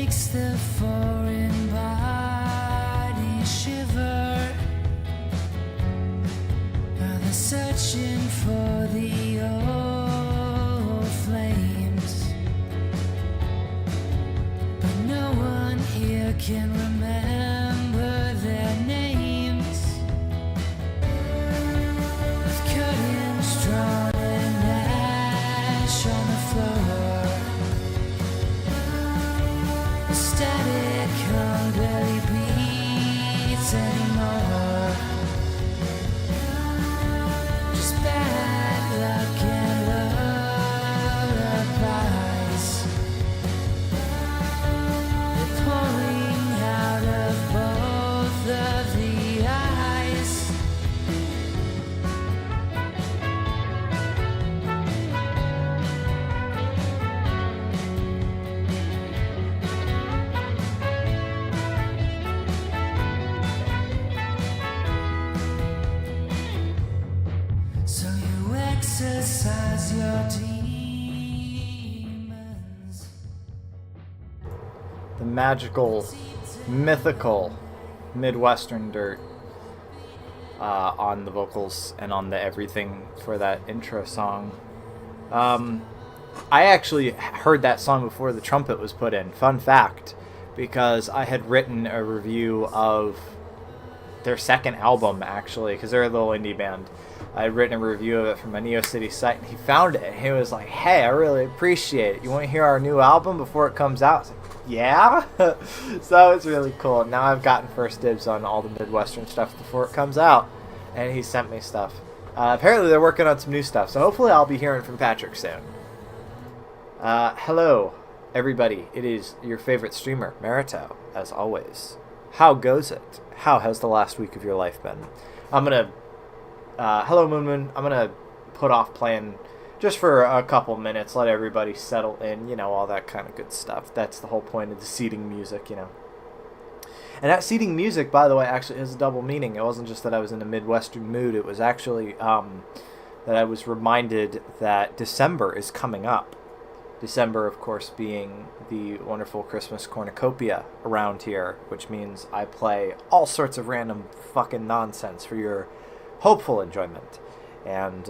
makes the foreign body shiver. They're searching for the old flames, but no one here can remember their names. With curtains drawn and ash on the floor, the static hum barely beats anymore. Just bad luck and lullabies. They're pouring out of both of the eyes. So you exercise your demons. The magical, mythical Midwestern dirt on the vocals and on the everything for that intro song. I actually heard that song before the trumpet was put in. Fun fact, because I had written a review of their second album, actually, because they're a little indie band. I had written a review of it from my Neo City site, and he found it, and he was like, hey, I really appreciate it. You want to hear our new album before it comes out? I was like, yeah? So it's really cool. Now I've gotten first dibs on all the Midwestern stuff before it comes out, and he sent me stuff. Apparently they're working on some new stuff, so hopefully I'll be hearing from Patrick soon. Hello, everybody. It is your favorite streamer, Marito, as always. How goes it? How has the last week of your life been? Hello, Moon. I'm gonna put off playing just for a couple minutes, let everybody settle in, all that kind of good stuff. That's the whole point of the seating music, And that seating music, by the way, actually has a double meaning. It wasn't just that I was in a Midwestern mood. It was actually that I was reminded that December is coming up. December, of course, being the wonderful Christmas cornucopia around here, which means I play all sorts of random fucking nonsense for your hopeful enjoyment. And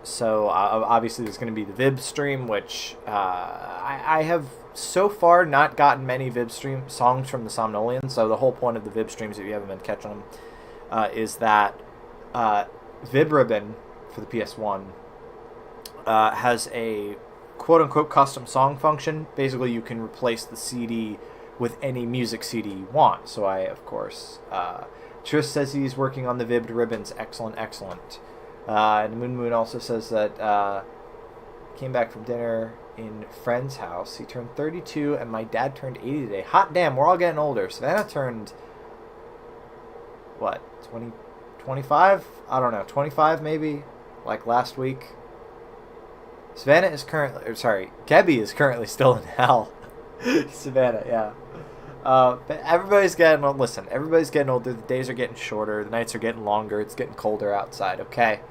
so obviously there's going to be the Vib stream, which I have so far not gotten many Vib stream songs from the Somnolians. So the whole point of the Vib streams, if you haven't been catching them, is that Vib Ribbon for the PS1 has a quote-unquote custom song function. Basically, you can replace the CD with any music CD you want. So I, of course, Trish says he's working on the Vibbed Ribbons. Excellent. And Moon also says that came back from dinner in friend's house. He turned 32, and my dad turned 80 today. Hot damn, we're all getting older. Savannah turned, 20, 25? I don't know, 25 maybe? Like last week? Savannah is Gabby is currently still in hell. Savannah, yeah. But everybody's getting older. Listen, everybody's getting older. The days are getting shorter. The nights are getting longer. It's getting colder outside, okay?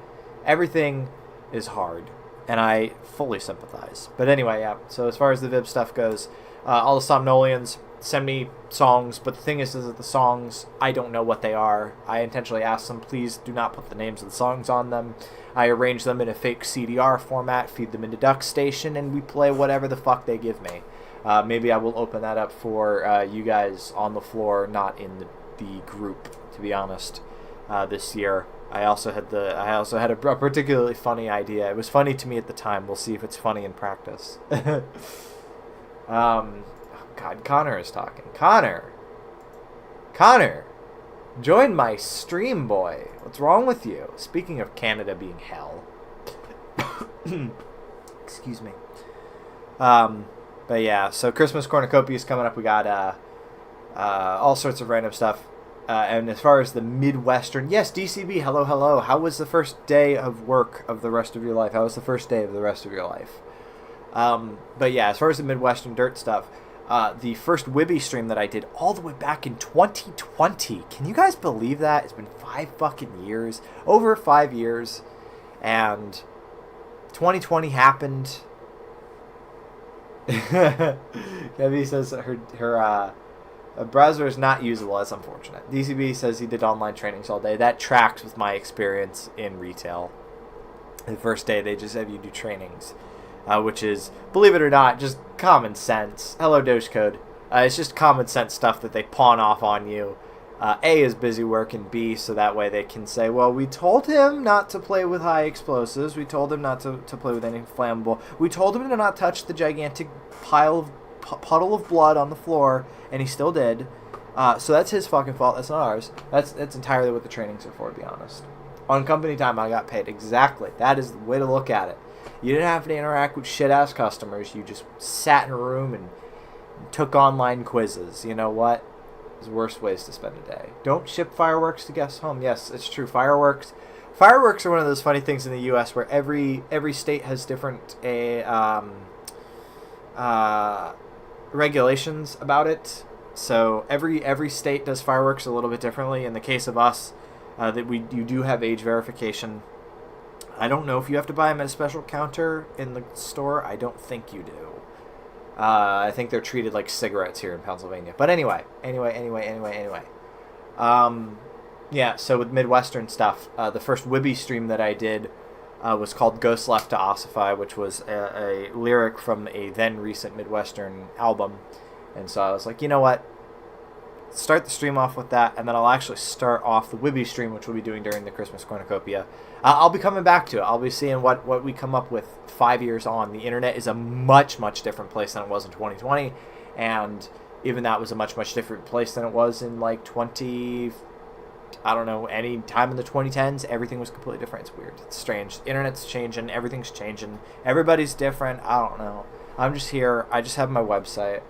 Everything is hard, and I fully sympathize. But anyway, yeah. So as far as the Vib stuff goes, all the Somnolians send me songs, but the thing is that the songs, I don't know what they are. I intentionally asked them, please do not put the names of the songs on them. I arrange them in a fake CDR format, feed them into DuckStation, and we play whatever the fuck they give me. Maybe I will open that up for you guys on the floor, not in the group, to be honest, this year. I also had a particularly funny idea. It was funny to me at the time. We'll see if it's funny in practice. God, Connor is talking. Connor, join my stream, boy. What's wrong with you? Speaking of Canada being hell. Excuse me. But yeah, so Christmas cornucopia is coming up. We got all sorts of random stuff. And as far as the Midwestern, yes, DCB, hello. How was the first day of work of the rest of your life? How was the first day of the rest of your life? But yeah, as far as the Midwestern dirt stuff, the first Wibby stream that I did all the way back in 2020. Can you guys believe that? It's been 5 fucking years. Over 5 years. And 2020 happened. Gabby says that her browser is not usable. That's unfortunate. DCB says he did online trainings all day. That tracks with my experience in retail. The first day they just have you do trainings, which is, believe it or not, just common sense. Hello, Doge Code. It's just common sense stuff that they pawn off on you. A is busy working, B, so that way they can say, well, we told him not to play with high explosives. We told him not to play with any flammable. We told him to not touch the gigantic puddle of blood on the floor, and he still did. So that's his fucking fault. That's not ours. That's entirely what the trainings are for, to be honest. On company time, I got paid. Exactly. That is the way to look at it. You didn't have to interact with shit-ass customers. You just sat in a room and took online quizzes. You know what? There's worse ways to spend a day. Don't ship fireworks to guests home. Yes, it's true. Fireworks are one of those funny things in the U.S. where every state has different regulations about it. So every state does fireworks a little bit differently. In the case of us, you do have age verification. I don't know if you have to buy them at a special counter in the store. I don't think you do. I think they're treated like cigarettes here in Pennsylvania. But anyway. Yeah, so with Midwestern stuff, the first Wibby stream that I did was called Ghost Left to Ossify, which was a lyric from a then recent Midwestern album. And so I was like, you know what? Start the stream off with that, and then I'll actually start off the Wibby stream, which we'll be doing during the Christmas Cornucopia. I'll be coming back to it. I'll be seeing what we come up with 5 years on. The internet is a much, much different place than it was in 2020, and even that was a much, much different place than it was in like any time in the 2010s. Everything was completely different. It's weird. It's strange. The internet's changing. Everything's changing. Everybody's different. I don't know. I'm just here. I just have my website.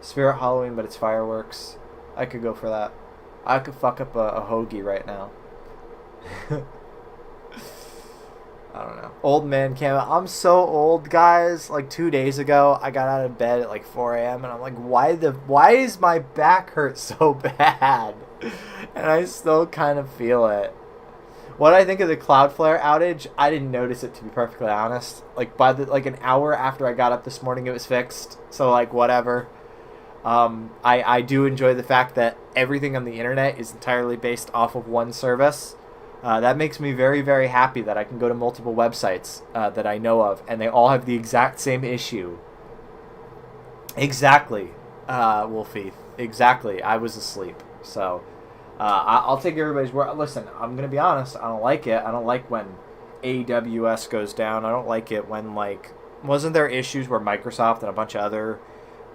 Spirit Halloween, but it's fireworks. I could go for that. I could fuck up a hoagie right now. I don't know. Old man came out. I'm so old, guys. Like 2 days ago, I got out of bed at like 4 a.m. and I'm like, why is my back hurt so bad? And I still kind of feel it. What I think of the Cloudflare outage, I didn't notice it, to be perfectly honest. Like by an hour after I got up this morning, it was fixed. So like whatever. I do enjoy the fact that everything on the internet is entirely based off of one service. That makes me very, very happy that I can go to multiple websites that I know of, and they all have the exact same issue. Exactly, Wolfie. Exactly. I was asleep. So I'll take everybody's word. Listen, I'm going to be honest. I don't like it. I don't like when AWS goes down. I don't like it when, like, wasn't there issues where Microsoft and a bunch of other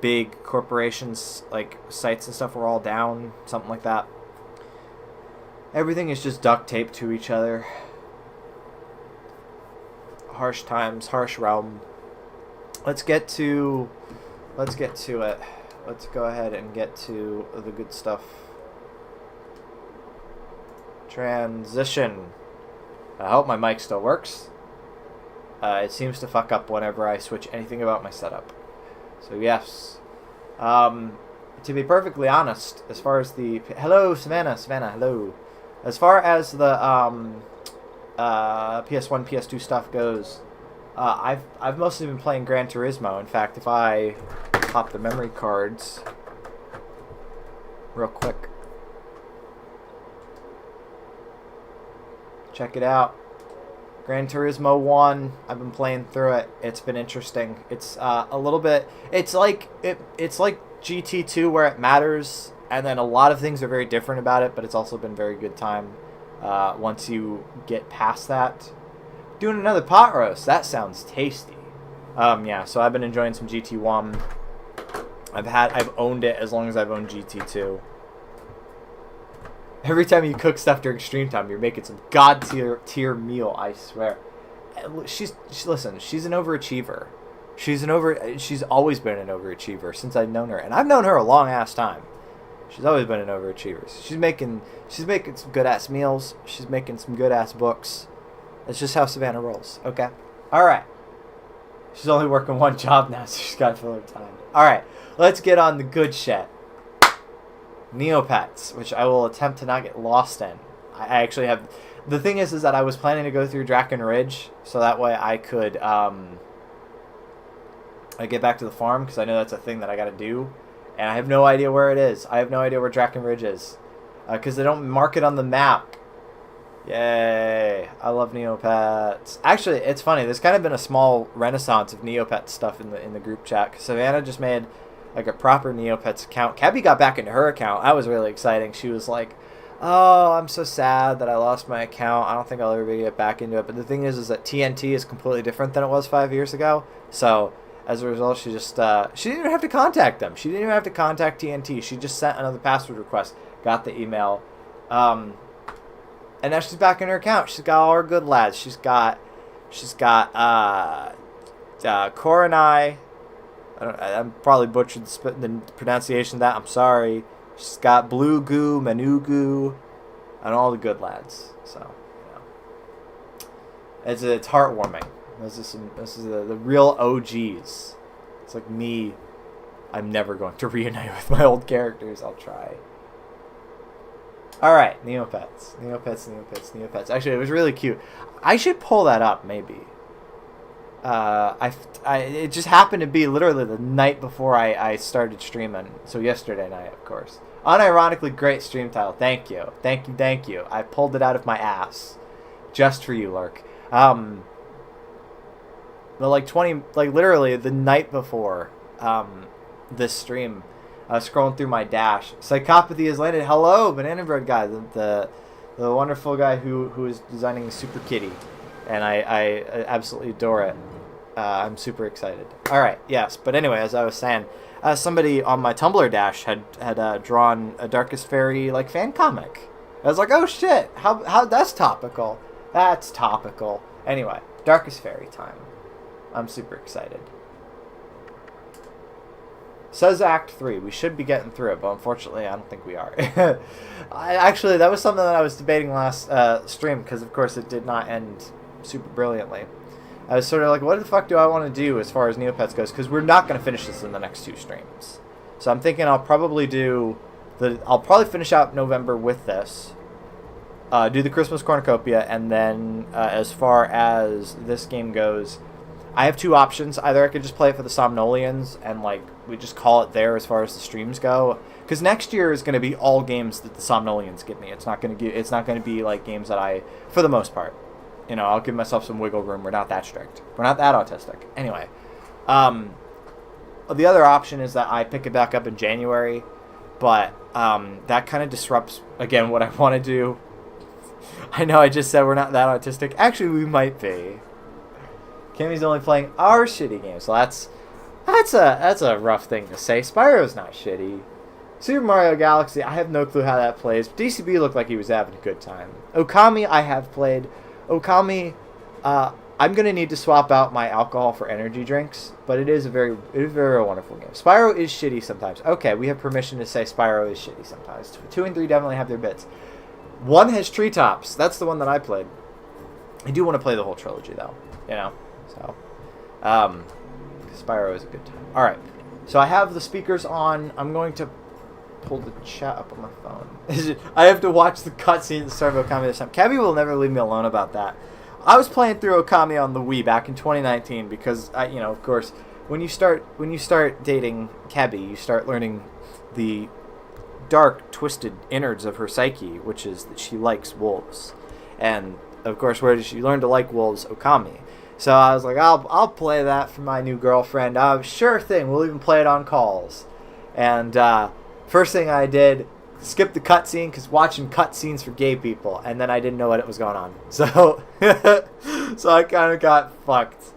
big corporations, like sites and stuff, were all down, something like that. Everything is just duct taped to each other. Harsh times, harsh realm. Let's get to it. Let's go ahead and get to the good stuff. Transition. I hope my mic still works. It seems to fuck up whenever I switch anything about my setup. So yes, to be perfectly honest, as far as the hello Savannah, hello. As far as the PS1, PS2 stuff goes, I've mostly been playing Gran Turismo. In fact, if I pop the memory cards real quick, check it out. Gran Turismo 1, I've been playing through it. It's been interesting. It's a little bit... It's like GT2 where it matters, and then a lot of things are very different about it, but it's also been very good time once you get past that. Doing another pot roast. That sounds tasty. Yeah, so I've been enjoying some GT1. I've owned it as long as I've owned GT2. Every time you cook stuff during stream time, you're making some god tier meal, I swear. Listen, she's an overachiever. She's always been an overachiever since I've known her, and I've known her a long ass time. She's always been an overachiever. She's making some good ass meals. She's making some good ass books. That's just how Savannah rolls. Okay. All right. She's only working one job now, so she's got to fill her time. All right. Let's get on the good shit. Neopets, which I will attempt to not get lost in. I actually have... The thing is that I was planning to go through Drackon Ridge, so that way I could I get back to the farm because I know that's a thing that I got to do, and I have no idea where it is. I have no idea where Drackon Ridge is because they don't mark it on the map. Yay! I love Neopets. Actually, it's funny. There's kind of been a small renaissance of Neopets stuff in the group chat. Cause Savannah just made like a proper Neopets account. Cabby got back into her account. That was really exciting. She was like, "Oh, I'm so sad that I lost my account. I don't think I'll ever get back into it." But the thing is that TNT is completely different than it was 5 years ago. So as a result, she just she didn't even have to contact them. She didn't even have to contact TNT. She just sent another password request, got the email. And now she's back in her account. She's got all her good lads. She's got Koronai. I'm probably butchered the pronunciation of that. I'm sorry. She's got Blue Goo, Manugu, and all the good lads. So, it's heartwarming. This is the real OGs. It's like me. I'm never going to reunite with my old characters. I'll try. Alright, Neopets. Actually, it was really cute. I should pull that up, maybe. It just happened to be literally the night before I started streaming. So yesterday night, of course. Unironically great stream title. Thank you. I pulled it out of my ass. Just for you, Lurk. But literally the night before this stream, I was scrolling through my dash. Psychopathy has landed. Hello, Banana Bread guy, the wonderful guy who is designing the Super Kitty, and I absolutely adore it. I'm super excited. All right, yes, but anyway, as I was saying, somebody on my Tumblr dash had drawn a Darkest Faerie like fan comic. I was like, oh shit, how that's topical. That's topical. Anyway, Darkest Faerie time. I'm super excited. Says Act 3. We should be getting through it, but unfortunately, I don't think we are. Actually, that was something that I was debating last stream, because, of course, it did not end super brilliantly. I was sort of like, what the fuck do I want to do as far as Neopets goes? Because we're not going to finish this in the next 2 streams. So I'm thinking I'll probably finish out November with this. Do the Christmas Cornucopia, and then as far as this game goes, I have 2 options. Either I could just play it for the Somnolians and we just call it there as far as the streams go. Because next year is going to be all games that the Somnolians give me. It's not going to be like games that I, for the most part, I'll give myself some wiggle room. We're not that strict. We're not that autistic. Anyway, the other option is that I pick it back up in January, but that kind of disrupts again what I want to do. I know I just said we're not that autistic. Actually, we might be. Kimmy's only playing our shitty games, so that's a rough thing to say. Spyro's not shitty. Super Mario Galaxy, I have no clue how that plays. DCB looked like he was having a good time. Okami, I have played. Okami, I'm gonna need to swap out my alcohol for energy drinks, but it is a very wonderful game. Spyro is shitty sometimes. Okay, we have permission to say Spyro is shitty sometimes. 2 and 3 definitely have their bits. 1 has treetops. That's the one that I played. I do want to play the whole trilogy though. So, Spyro is a good time. All right, so I have the speakers on. I'm going to pull the chat up on my phone. I have to watch the cutscene at the start of Okami this time. Cabby will never leave me alone about that. I was playing through Okami on the Wii back in 2019 because of course, when you start dating Cabby, you start learning the dark, twisted innards of her psyche, which is that she likes wolves, and of course, where does she learn to like wolves? Okami. So I was like, I'll play that for my new girlfriend. Sure thing. We'll even play it on calls. And first thing I did, skip the cutscene because watching cutscenes for gay people, and then I didn't know what was going on. So, so I kind of got fucked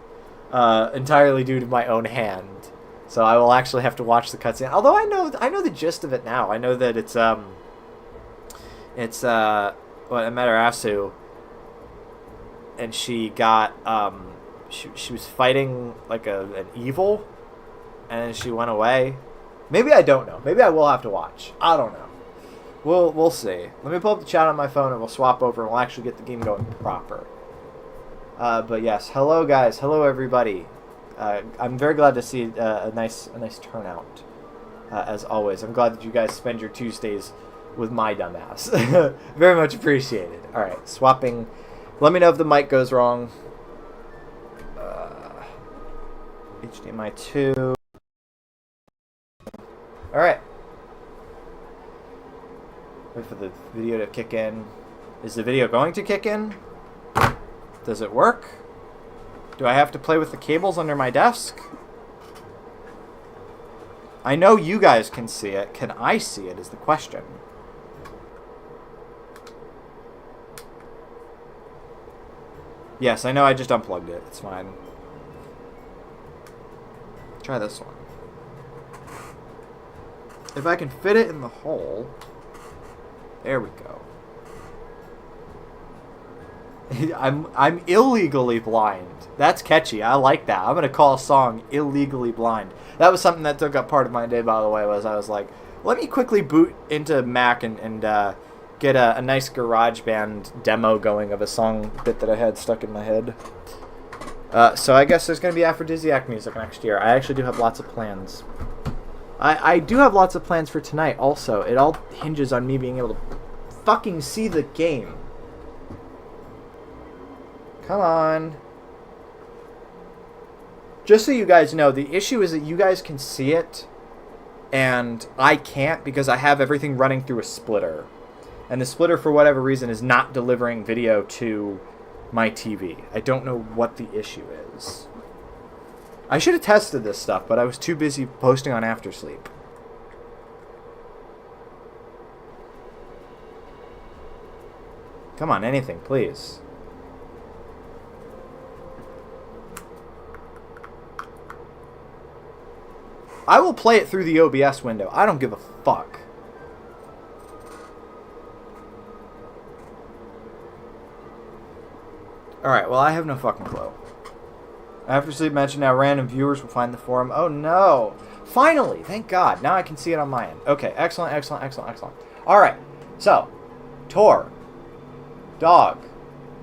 entirely due to my own hand. So I will actually have to watch the cutscene. Although I know the gist of it now. I know that it's Amaterasu, and she got she was fighting like an evil, and then she went away. Maybe I don't know. Maybe I will have to watch. I don't know. We'll see. Let me pull up the chat on my phone and we'll swap over and we'll actually get the game going proper. But yes, hello guys, hello everybody. I'm very glad to see a nice turnout. As always, I'm glad that you guys spend your Tuesdays with my dumbass. Very much appreciated. All right, swapping. Let me know if the mic goes wrong. HDMI 2. Alright. Wait for the video to kick in. Is the video going to kick in? Does it work? Do I have to play with the cables under my desk? I know you guys can see it. Can I see it is the question. Yes, I know I just unplugged it. It's fine. Try this one. If I can fit it in the hole. There we go. I'm illegally blind. That's catchy. I like that. I'm gonna call a song "Illegally Blind." That was something that took up part of my day, by the way. Was I was like, let me quickly boot into Mac and get a nice GarageBand demo going of a song bit that I had stuck in my head. So I guess there's gonna be aphrodisiac music next year. I actually do have lots of plans. I do have lots of plans for tonight. Also, it all hinges on me being able to fucking see the game. Come on. Just so you guys know, the issue is that you guys can see it, and I can't because I have everything running through a splitter. And the splitter, for whatever reason, is not delivering video to my TV. I don't know what the issue is. I should have tested this stuff, but I was too busy posting on Aftersleep. Come on, anything, please. I will play it through the OBS window. I don't give a fuck. Alright, well, I have no fucking clue. Aftersleep mentioned how random viewers will find the forum. Oh, no. Finally! Thank God. Now I can see it on my end. Okay, excellent, excellent, excellent, excellent. Alright, so, Tor. Dog.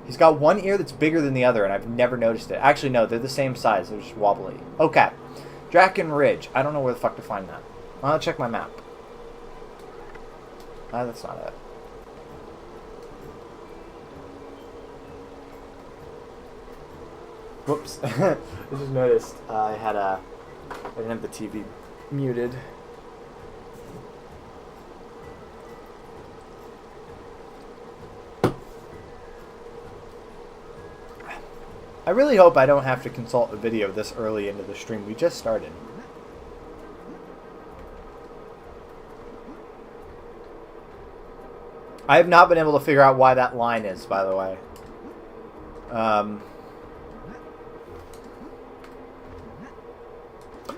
He's got one ear that's bigger than the other, and I've never noticed it. Actually, no, they're the same size. They're just wobbly. Okay. Drackon Ridge. I don't know where the fuck to find that. I'll check my map. That's not it. Whoops. I just noticed I didn't have the TV muted. I really hope I don't have to consult a video this early into the stream. We just started. I have not been able to figure out why that line is, by the way.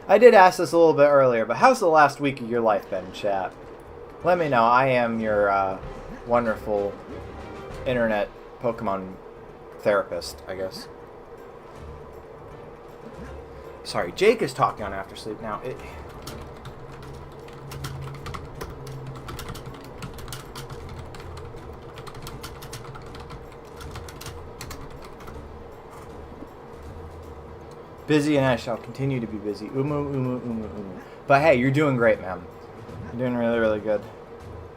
I did ask this a little bit earlier, but how's the last week of your life been, chat? Let me know. I am your wonderful internet Pokemon therapist, I guess. Sorry, Jake is talking on Aftersleep now. Busy, and I shall continue to be busy. Umu. But hey, you're doing great, man. You're doing really, really good.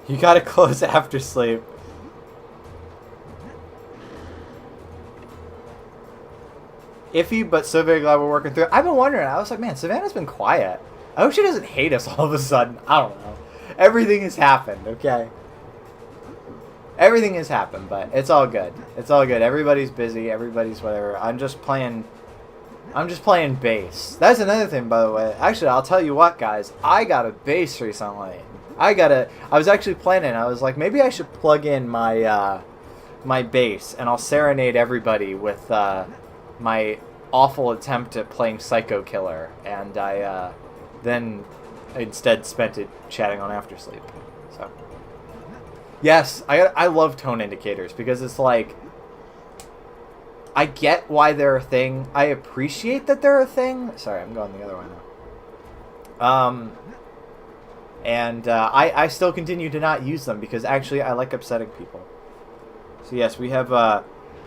You gotta close Aftersleep. Iffy, but so very glad we're working through it. I've been wondering. I was like, man, Savannah's been quiet. I hope she doesn't hate us all of a sudden. I don't know. Everything has happened, okay? Everything has happened, but it's all good. It's all good. Everybody's busy. Everybody's whatever. I'm just playing bass. That's another thing, by the way. Actually, I'll tell you what, guys. I got a bass recently. I was actually planning. I was like, maybe I should plug in my my bass, and I'll serenade everybody with my awful attempt at playing Psycho Killer, and I then instead spent it chatting on Aftersleep. So yes, I love tone indicators because it's like I get why they're a thing. I appreciate that they're a thing. Sorry, I'm going the other way now. And I still continue to not use them because actually I like upsetting people. So yes, we have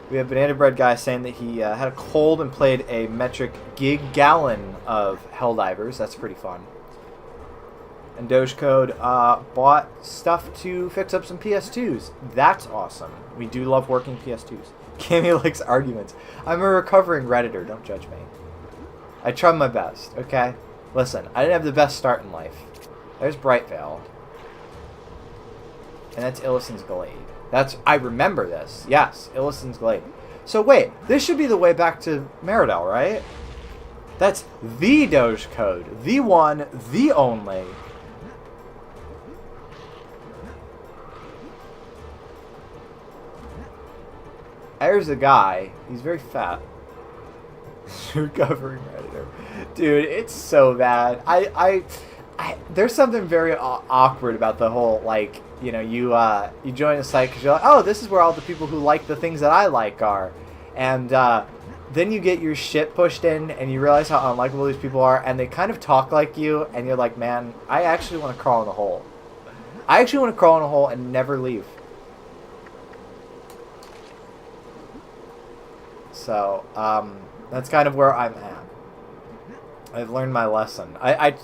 Banana Bread guy saying that he had a cold and played a metric gig-gallon of Helldivers. That's pretty fun. And Dogecode bought stuff to fix up some PS2s. That's awesome. We do love working PS2s. Cammy likes arguments. I'm a recovering Redditor. Don't judge me. I tried my best, okay? Listen, I didn't have the best start in life. There's Brightvale. And that's Illison's Glade. I remember this. Yes, Illison's Glade. So wait, this should be the way back to Meridel, right? That's the Doge code. The one, the only. There's a guy. He's very fat. Recovering Redditor. Dude, it's so bad. There's something very awkward about the whole, like, you know, you join a site because you're like, oh, this is where all the people who like the things that I like are. And then you get your shit pushed in and you realize how unlikable these people are, and they kind of talk like you, and you're like, man, I actually want to crawl in a hole. I actually want to crawl in a hole and never leave. So, that's kind of where I'm at. I've learned my lesson.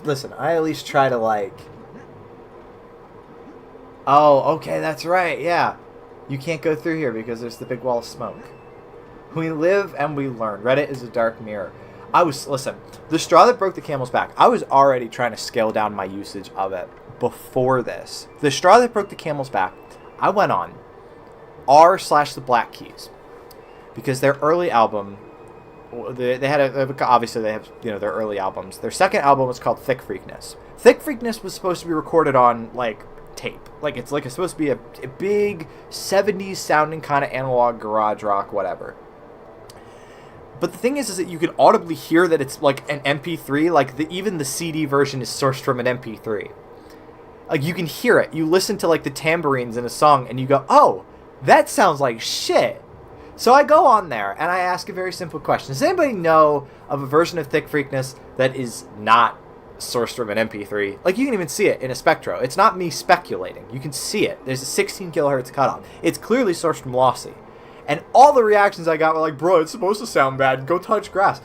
Listen, I at least try to, like... Oh, okay, that's right, yeah. You can't go through here because there's the big wall of smoke. We live and we learn. Reddit is a dark mirror. Listen, the straw that broke the camel's back, I was already trying to scale down my usage of it before this. The straw that broke the camel's back, I went on r/the Black Keys. Because their early album, obviously they have, you know, their early albums. Their second album was called Thick Freakness. Thick Freakness was supposed to be recorded on, like, tape. Like, it's supposed to be a big 70s sounding kind of analog garage rock, whatever. But the thing is that you can audibly hear that it's like an MP3. Like, even the CD version is sourced from an MP3. Like, you can hear it. You listen to, like, the tambourines in a song and you go, oh, that sounds like shit. So I go on there and I ask a very simple question. Does anybody know of a version of Thick Freakness that is not sourced from an MP3? Like, you can even see it in a Spectro. It's not me speculating. You can see it. There's a 16 kilohertz cutoff. It's clearly sourced from Lossy. And all the reactions I got were like, bro, it's supposed to sound bad. Go touch grass.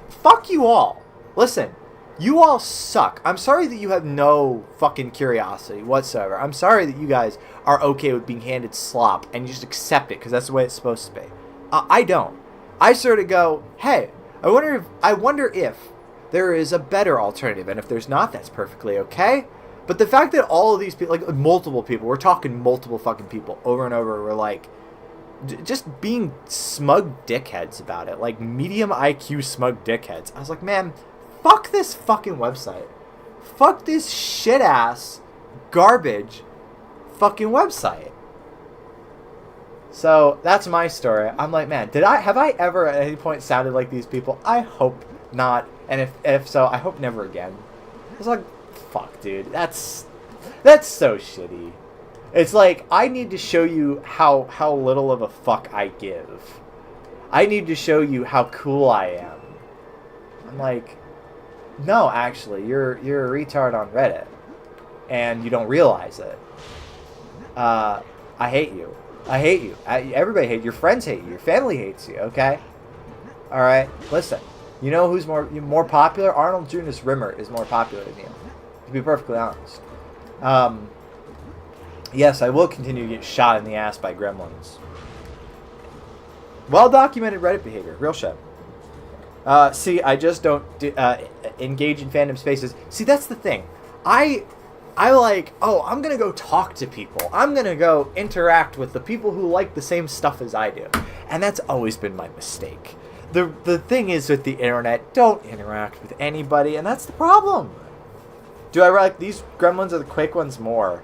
Fuck you all. Listen, you all suck. I'm sorry that you have no fucking curiosity whatsoever. I'm sorry that you guys are okay with being handed slop and you just accept it because that's the way it's supposed to be. I don't. I sort of go, hey, I wonder if there is a better alternative, and if there's not, that's perfectly okay. But the fact that all of these people, like multiple people, we're talking multiple fucking people over and over, were like, just being smug dickheads about it, like medium IQ smug dickheads. I was like, man, fuck this fucking website. Fuck this shit ass garbage fucking website. So that's my story. I'm like, man, have I ever at any point sounded like these people? I hope not. And if so, I hope never again. It's like, fuck, dude. That's so shitty. It's like, I need to show you how little of a fuck I give. I need to show you how cool I am. I'm like, no, actually, you're a retard on Reddit. And you don't realize it. I hate you. I hate you. Everybody hates you. Your friends hate you. Your family hates you, okay? Alright? Listen. You know who's more popular? Arnold Jonas Rimmer is more popular than you. To be perfectly honest. Yes, I will continue to get shot in the ass by gremlins. Well-documented Reddit behavior. Real shit. See, I just don't engage in fandom spaces. See, that's the thing. I like, oh, I'm going to go talk to people. I'm going to go interact with the people who like the same stuff as I do. And that's always been my mistake. The thing is with the internet, don't interact with anybody, and that's the problem. Do I like these gremlins or the Quake ones more?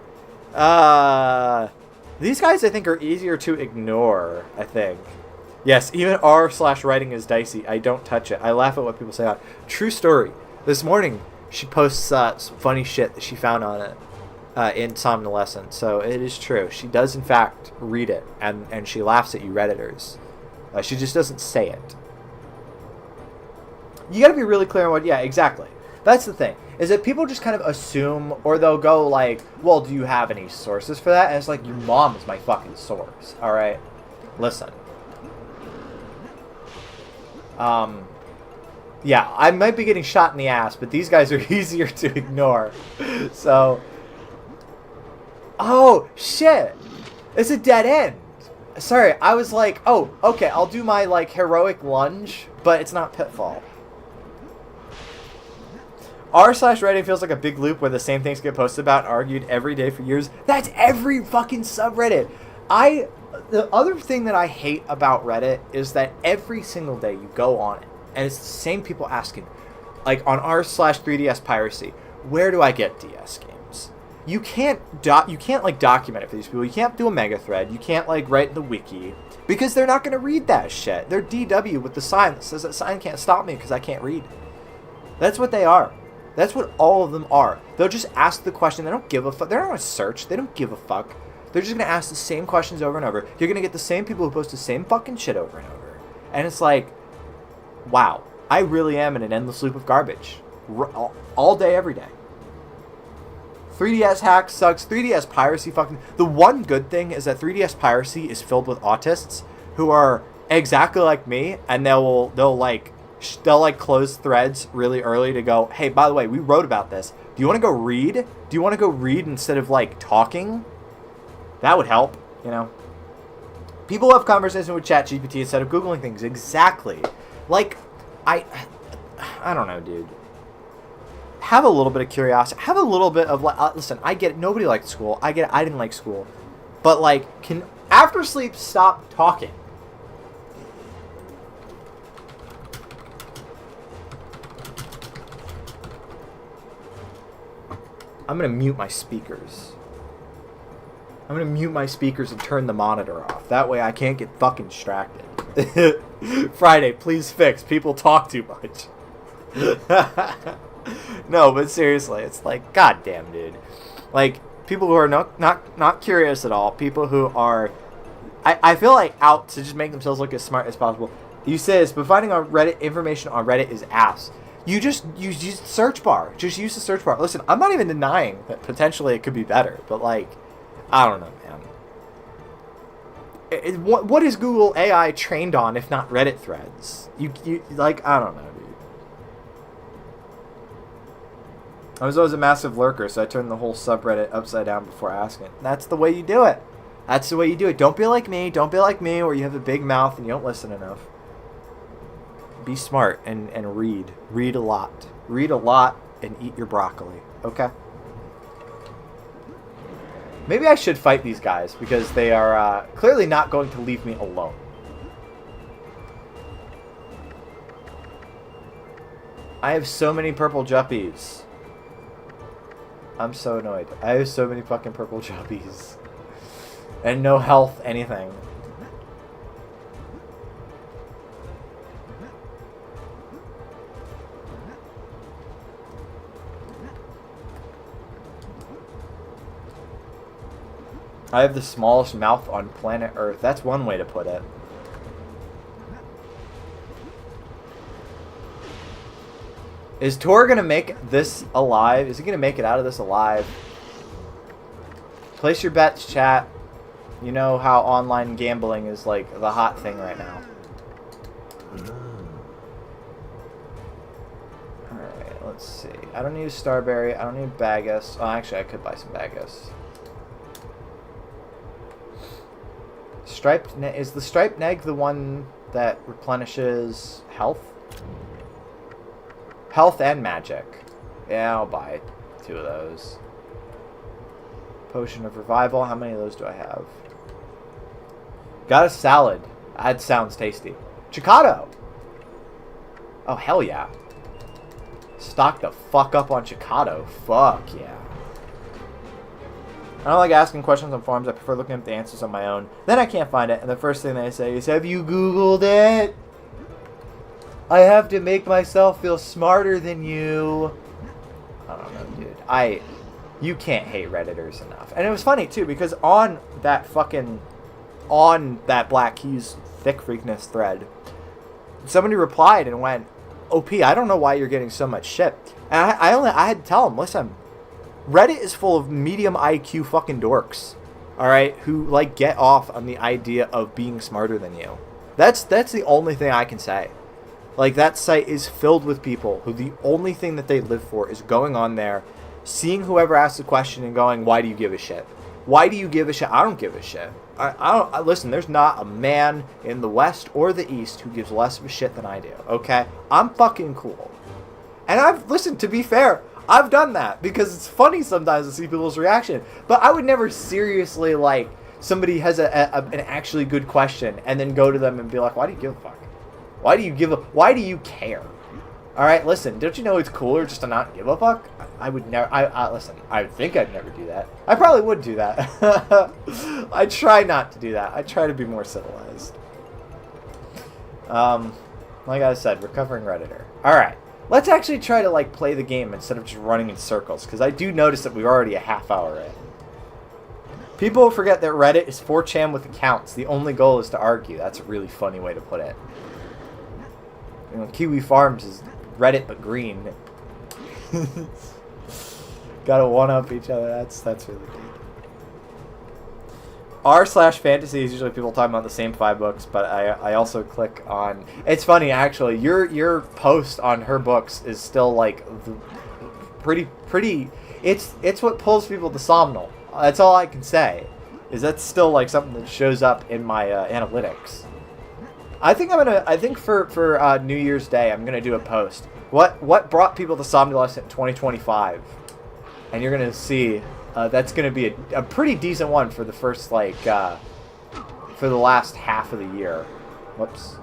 These guys I think are easier to ignore, I think. Yes, even r/writing is dicey. I don't touch it. I laugh at what people say on it. True story. This morning, she posts some funny shit that she found on it in Somnolescent. So it is true. She does, in fact, read it, and she laughs at you Redditors. She just doesn't say it. You gotta be really clear on what... Yeah, exactly. That's the thing. Is that people just kind of assume, or they'll go like, well, do you have any sources for that? And it's like, your mom is my fucking source. Alright? Listen. Yeah, I might be getting shot in the ass, but these guys are easier to ignore. So... Oh, shit! It's a dead end! Sorry, I was like, oh, okay, I'll do my, like, heroic lunge, but it's not Pitfall. r/Reddit feels like a big loop where the same things get posted about and argued every day for years. That's every fucking subreddit. The other thing that I hate about Reddit is that every single day you go on it, and it's the same people asking, like on r/3DS piracy, where do I get DS games? You can't like document it for these people. You can't do a mega thread. You can't like write the wiki because they're not going to read that shit. They're DW with the sign that says that sign can't stop me because I can't read. That's what they are. That's what all of them are. They'll just ask the question. They don't give a fuck. They're not going to search. They don't give a fuck. They're just going to ask the same questions over and over. You're going to get the same people who post the same fucking shit over and over. And it's like, wow, I really am in an endless loop of garbage. All day, every day. 3DS hack sucks. 3DS piracy fucking... The one good thing is that 3DS piracy is filled with autists who are exactly like me, and they'll close threads really early to go, hey, by the way, we wrote about this. Do you want to go read? Do you want to go read instead of like talking? That would help, you know. People have conversations with ChatGPT instead of Googling things. Exactly. Like, I don't know, dude. Have a little bit of curiosity. Have a little bit of, listen, I get it. Nobody liked school. I get it. I didn't like school. But, like, can after sleep stop talking? I'm going to mute my speakers. I'm going to mute my speakers and turn the monitor off. That way I can't get fucking distracted. Friday, please fix. People talk too much. No, but seriously, it's like, goddamn, dude. Like, people who are not curious at all. People who are, I feel like, out to just make themselves look as smart as possible. You say this, but finding on Reddit information on Reddit is ass. You just use the search bar. Just use the search bar. Listen, I'm not even denying that potentially it could be better, but like, I don't know, man. What is Google AI trained on if not Reddit threads? You like, I don't know, dude. I was always a massive lurker, so I turned the whole subreddit upside down before asking. That's the way you do it. That's the way you do it. Don't be like me. Don't be like me where you have a big mouth and you don't listen enough. Be smart and read. Read a lot. Read a lot and eat your broccoli. Okay? Maybe I should fight these guys because they are clearly not going to leave me alone. I have so many purple juppies. I'm so annoyed. I have so many fucking purple juppies. And no health, anything. I have the smallest mouth on planet Earth. That's one way to put it. Is Tor gonna make this alive? Is he gonna make it out of this alive? Place your bets, chat. You know how online gambling is like the hot thing right now. Alright, let's see. I don't need a Starberry. I don't need Bagus. Oh, actually, I could buy some Bagus. Is the striped neg the one that replenishes health? Health and magic. Yeah, I'll buy 2 of those. Potion of revival. How many of those do I have? Got a salad. That sounds tasty. Chicado. Oh, hell yeah. Stock the fuck up on Chicado. Fuck yeah. I don't like asking questions on forums. I prefer looking up the answers on my own. Then I can't find it, and the first thing they say is, have you Googled it? I have to make myself feel smarter than you. I don't know, dude. You can't hate Redditors enough. And it was funny, too, because on that Black Keys Thick Freakness thread, somebody replied and went, OP, I don't know why you're getting so much shit. And I had to tell him, listen, Reddit is full of medium IQ fucking dorks, alright, who, like, get off on the idea of being smarter than you. That's the only thing I can say. Like, that site is filled with people who the only thing that they live for is going on there, seeing whoever asks the question and going, why do you give a shit? Why do you give a shit? I don't give a shit. Listen, there's not a man in the West or the East who gives less of a shit than I do, okay? I'm fucking cool. And I've, listen, to be fair, I've done that because it's funny sometimes to see people's reaction. But I would never seriously, like, somebody has an actually good question and then go to them and be like, why do you give a fuck? Why do you care? All right, listen, don't you know it's cooler just to not give a fuck? I would never, listen, I think I'd never do that. I probably would do that. I try not to do that. I try to be more civilized. Like I said, recovering Redditor. All right, let's actually try to, like, play the game instead of just running in circles, because I do notice that we're already a half hour in. People forget that Reddit is 4chan with accounts. The only goal is to argue. That's a really funny way to put it. You know, Kiwi Farms is Reddit but green. Gotta one-up each other. That's really good. r/fantasy is usually people talking about the same 5 books, but I also click on... It's funny, actually. Your post on her books is still, like, pretty... It's what pulls people to Somnol. That's all I can say. Is that's still, like, something that shows up in my analytics. I think for New Year's Day, I'm gonna do a post. What brought people to Somnolence in 2025? And you're gonna see that's gonna be a pretty decent one for the first, like, for the last half of the year. Whoops.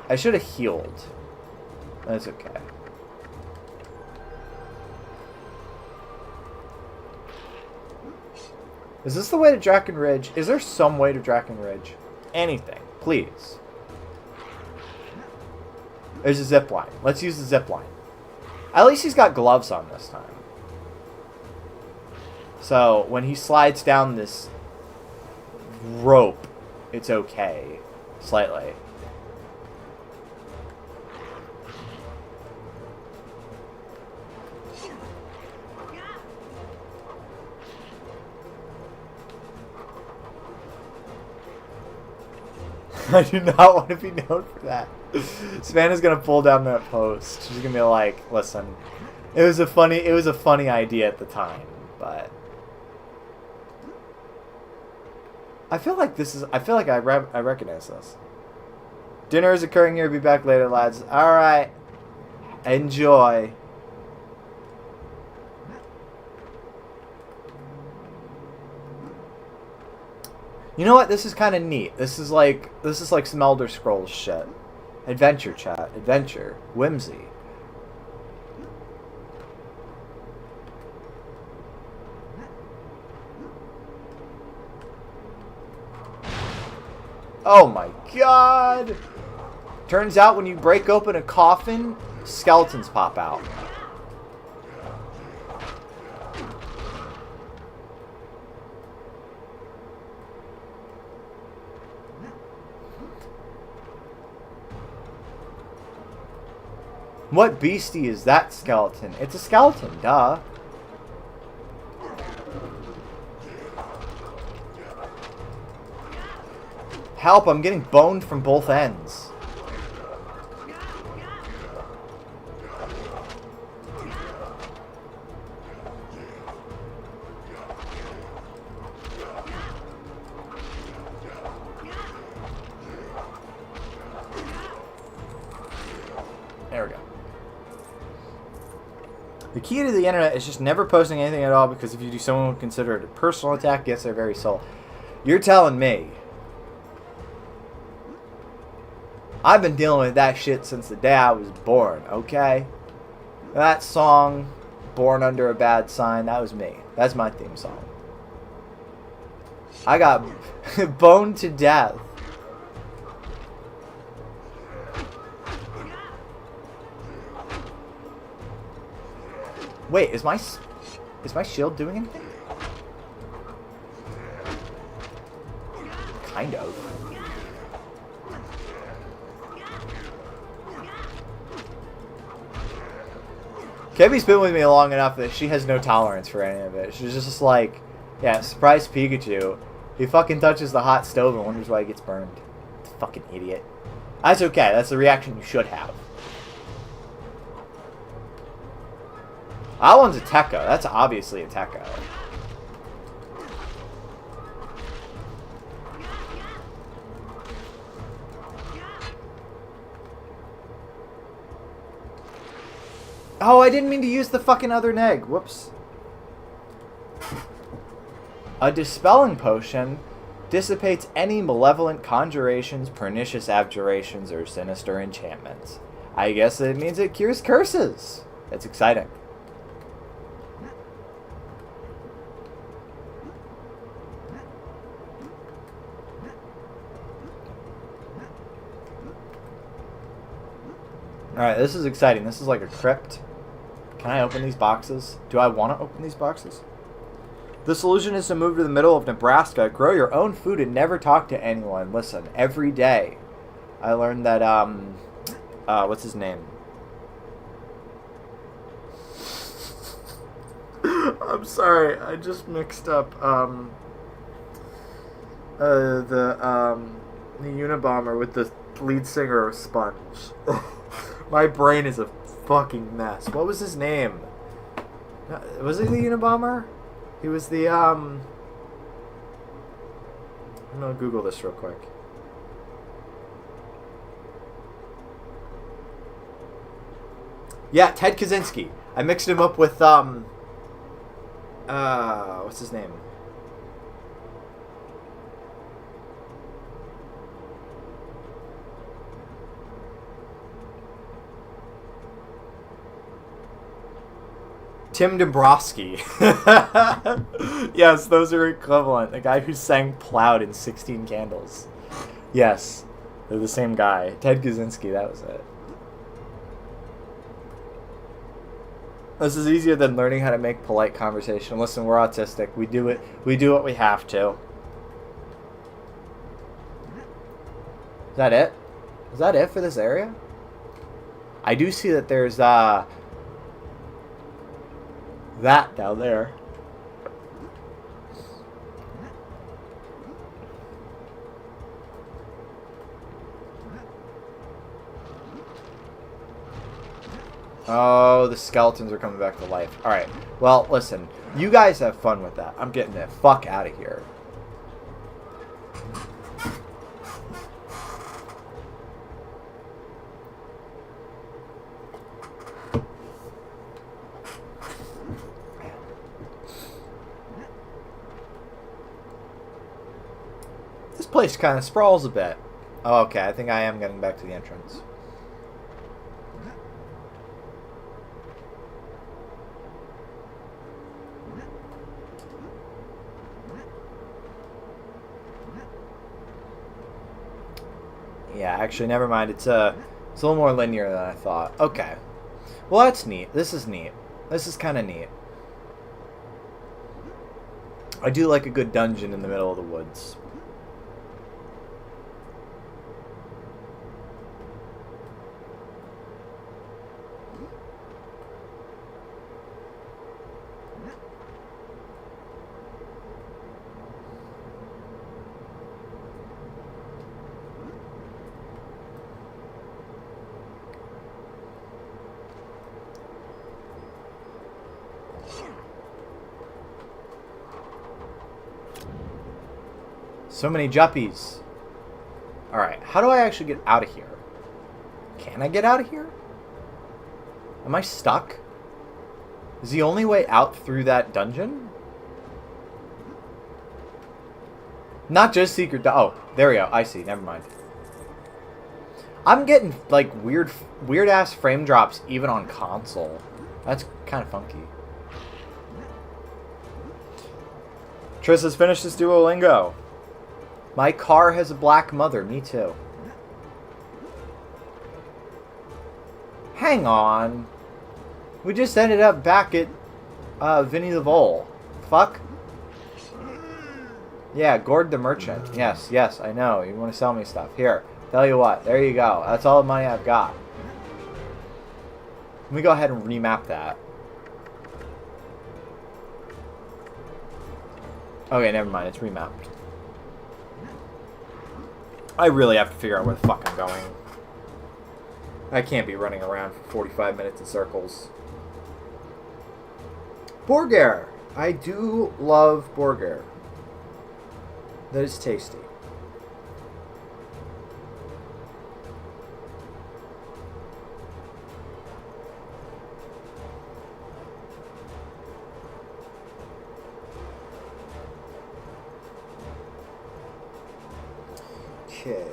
I should have healed. That's okay. Is this the way to Drackon Ridge? Is there some way to Drackon Ridge? Anything, please. There's a zip line. Let's use the zip line. At least he's got gloves on this time. So when he slides down this rope, it's okay. Slightly. I do not want to be known for that. Savannah's gonna pull down that post. She's gonna be like, "Listen, it was a funny idea at the time, but I feel like I recognize this. Dinner is occurring here. Be back later, lads. All right, enjoy." You know what? This is kind of neat. This is like some Elder Scrolls shit. Adventure, chat. Adventure. Whimsy. Oh my god! Turns out when you break open a coffin, skeletons pop out. What beastie is that skeleton? It's a skeleton, duh. Help, I'm getting boned from both ends. There we go. The key to the internet is just never posting anything at all, because if you do, someone would consider it a personal attack against their very soul. You're telling me. I've been dealing with that shit since the day I was born, okay? That song, Born Under a Bad Sign, that was me. That's my theme song. I got boned to death. Wait, is my shield doing anything? Kind of. Kebi's been with me long enough that she has no tolerance for any of it. She's just like, yeah, surprise Pikachu. He fucking touches the hot stove and wonders why he gets burned. Fucking idiot. That's okay. That's the reaction you should have. That one's a Tekka. That's obviously a Tekka. Oh, I didn't mean to use the fucking other neg. Whoops. A dispelling potion dissipates any malevolent conjurations, pernicious abjurations, or sinister enchantments. I guess it means it cures curses. That's exciting. Alright, this is exciting. This is like a crypt. Can I open these boxes? Do I want to open these boxes? The solution is to move to the middle of Nebraska, grow your own food, and never talk to anyone. Listen, every day I learned that, what's his name? I'm sorry, I just mixed up, the Unabomber with the lead singer of Sponge. My brain is a fucking mess. What was his name? Was it the Unabomber? He was the, I'm gonna Google this real quick. Yeah, Ted Kaczynski. I mixed him up with, what's his name? Tim Dombrowski. Yes, those are equivalent. The guy who sang Plowed in 16 Candles. Yes, they're the same guy. Ted Kaczynski, that was it. This is easier than learning how to make polite conversation. Listen, we're autistic. We do it. We do what we have to. Is that it? Is that it for this area? I do see that there's, that down there. Oh, the skeletons are coming back to life. Alright, well, listen. You guys have fun with that. I'm getting the fuck out of here. This place kind of sprawls a bit. Oh, okay, I think I am getting back to the entrance. Yeah, actually, never mind. It's a little more linear than I thought. Okay. Well, that's neat. This is neat. This is kind of neat. I do like a good dungeon in the middle of the woods. So many juppies. Alright, how do I actually get out of here? Can I get out of here? Am I stuck? Is the only way out through that dungeon? Not just secret... Oh, there we go. I see. Never mind. I'm getting, like, weird-ass frame drops even on console. That's kind of funky. Triss has finished his Duolingo. My car has a black mother. Me too. Hang on. We just ended up back at Vinny the Vole. Fuck. Yeah, Gord the Merchant. Yes, yes, I know. You want to sell me stuff. Here. Tell you what. There you go. That's all the money I've got. Let me go ahead and remap that. Okay, never mind. It's remapped. I really have to figure out where the fuck I'm going. I can't be running around for 45 minutes in circles. Borgare. I do love Borgare. That is tasty. Okay.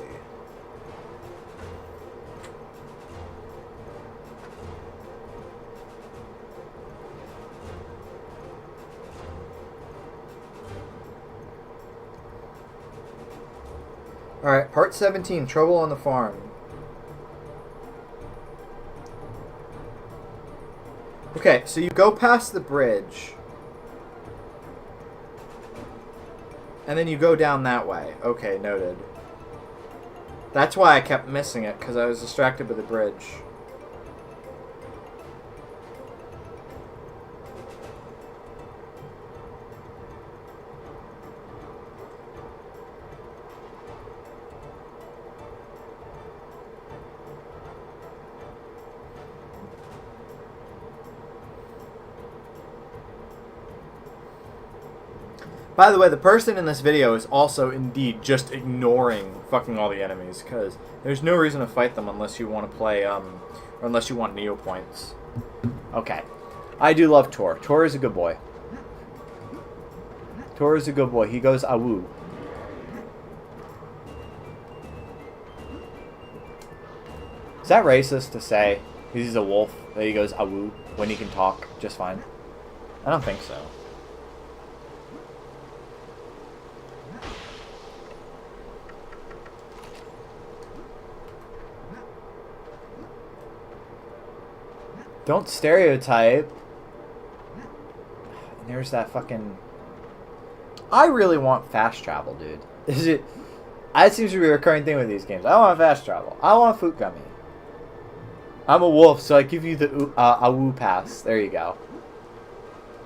Alright, part 17, Trouble on the Farm. Okay, so you go past the bridge. And then you go down that way. Okay, noted. That's why I kept missing it, because I was distracted by the bridge. By the way, the person in this video is also indeed just ignoring fucking all the enemies, because there's no reason to fight them unless you want to play, or unless you want Neopoints. Okay. I do love Tor. Tor is a good boy. Tor is a good boy. He goes awoo. Is that racist to say he's a wolf that he goes awoo when he can talk just fine? I don't think so. Don't stereotype. And there's that fucking... I really want fast travel, dude. Is it... That seems to be a recurring thing with these games. I want fast travel. I want Foot Gummy. I'm a wolf, so I give you the Awoo pass. There you go.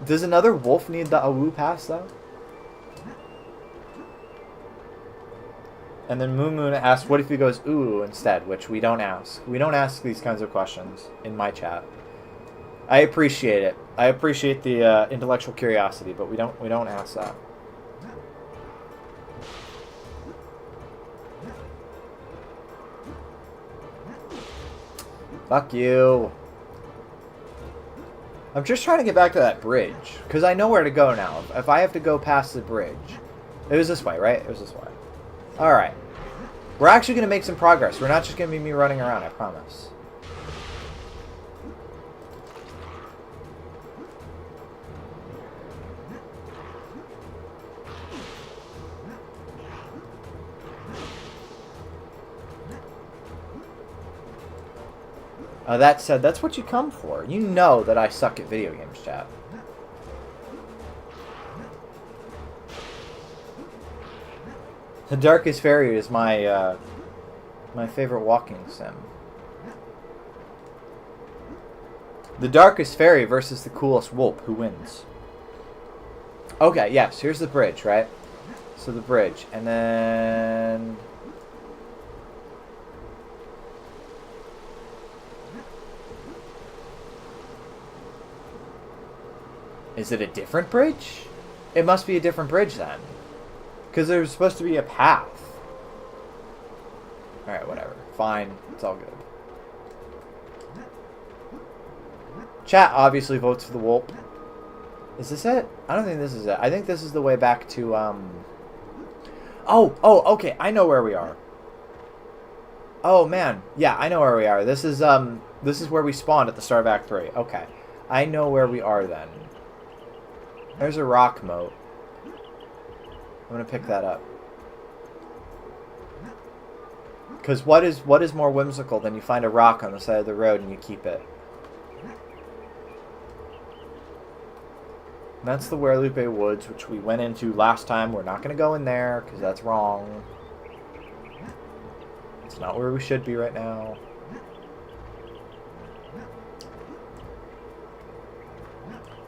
Does another wolf need the Awoo pass, though? And then Moon Moon asks, what if he goes ooh instead? Which we don't ask. We don't ask these kinds of questions in my chat. I appreciate it. I appreciate the intellectual curiosity, but we don't ask that. Fuck you. I'm just trying to get back to that bridge, because I know where to go now. If I have to go past the bridge. It was this way, right? It was this way. Alright. We're actually going to make some progress. We're not just going to be me running around, I promise. That said, that's what you come for. You know that I suck at video games, chat. The Darkest Faerie is my my favorite walking sim. The Darkest Faerie versus the coolest Whoop. Who wins? Okay, yes. Here's the bridge, right? So the bridge, and then... Is it a different bridge? It must be a different bridge then. Because there's supposed to be a path. Alright, whatever. Fine. It's all good. Chat obviously votes for the Whoop. Is this it? I don't think this is it. I think this is the way back to, Oh, okay. I know where we are. Oh, man. Yeah, I know where we are. This is where we spawned at the start of Act 3. Okay. I know where we are then. There's a rock moat. I'm gonna pick that up. Because what is more whimsical than you find a rock on the side of the road and you keep it? And that's the Werlupe Woods, which we went into last time. We're not gonna go in there because that's wrong. It's not where we should be right now.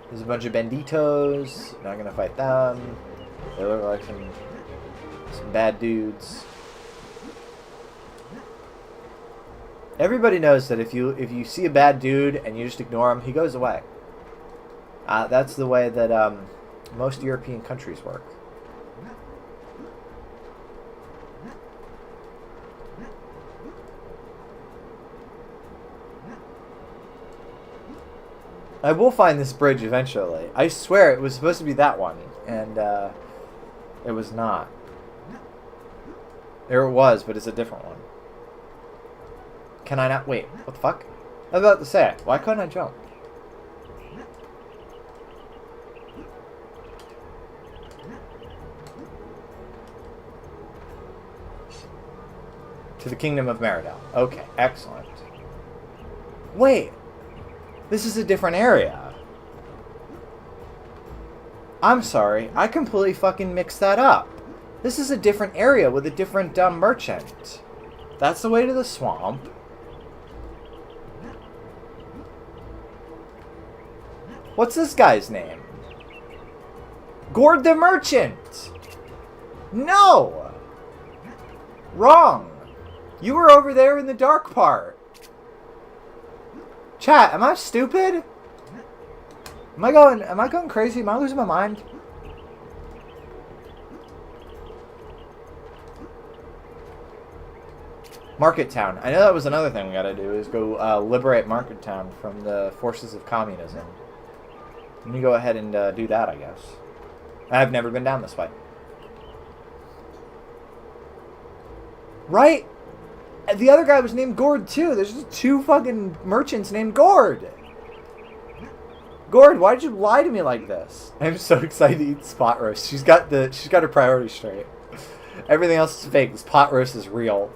There's a bunch of banditos. Not gonna fight them. They look like some bad dudes. Everybody knows that if you see a bad dude and you just ignore him, he goes away. That's the way that most European countries work. I will find this bridge eventually. I swear it was supposed to be that one, and it was not. There it was, but it's a different one. Can I not? Wait, what the fuck? I was about to say, why couldn't I jump? To the Kingdom of Meridel. Okay, excellent. Wait, this is a different area. I'm sorry, I completely fucking mixed that up. This is a different area with a different merchant. That's the way to the swamp. What's this guy's name? Gord the Merchant! No! Wrong! You were over there in the dark part. Chat, am I stupid? Am I going crazy? Am I losing my mind? Market Town. I know that was another thing we gotta do, is go liberate Market Town from the forces of communism. Let me go ahead and do that, I guess. I've never been down this way. Right? The other guy was named Gord, too. There's just two fucking merchants named Gord. Gord, why did you lie to me like this? I'm so excited to eat spot roast. She's got her priorities straight. Everything else is fake. This pot roast is real.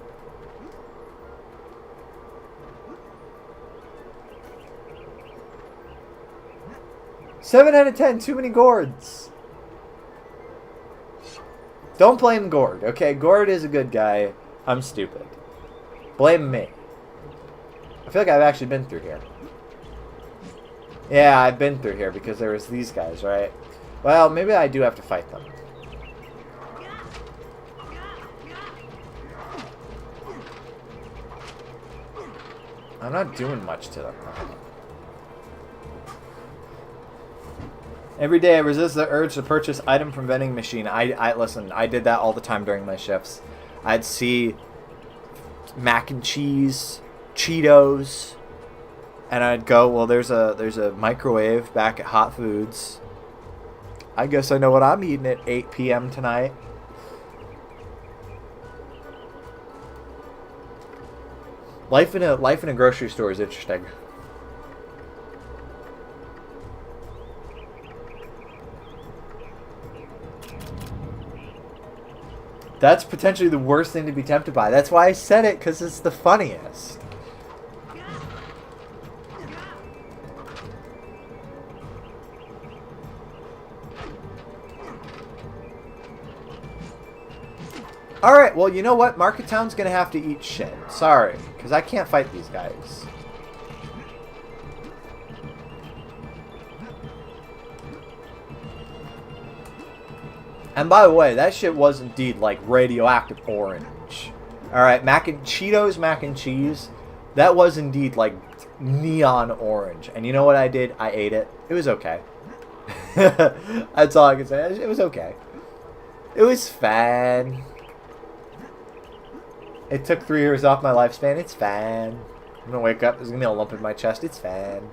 Seven out of 10. Too many Gords. Don't blame Gord, okay? Gord is a good guy. I'm stupid. Blame me. I feel like I've actually been through here. Yeah, I've been through here because there was these guys, right? Well, maybe I do have to fight them. I'm not doing much to them. Every day I resist the urge to purchase item from vending machine. Listen, I did that all the time during my shifts. I'd see mac and cheese, Cheetos, and I'd go, well, there's a microwave back at Hot Foods. I guess I know what I'm eating at 8 p.m. tonight. Life in a grocery store is interesting. That's potentially the worst thing to be tempted by. That's why I said it, because it's the funniest. Alright, well, you know what? Market Town's gonna have to eat shit. Sorry, because I can't fight these guys. And by the way, that shit was indeed like radioactive orange. Alright, Cheetos mac and cheese. That was indeed like neon orange. And you know what I did? I ate it. It was okay. That's all I can say. It was okay. It was fine. It took 3 years off my lifespan. It's fine. I'm gonna wake up. There's gonna be a lump in my chest. It's fine.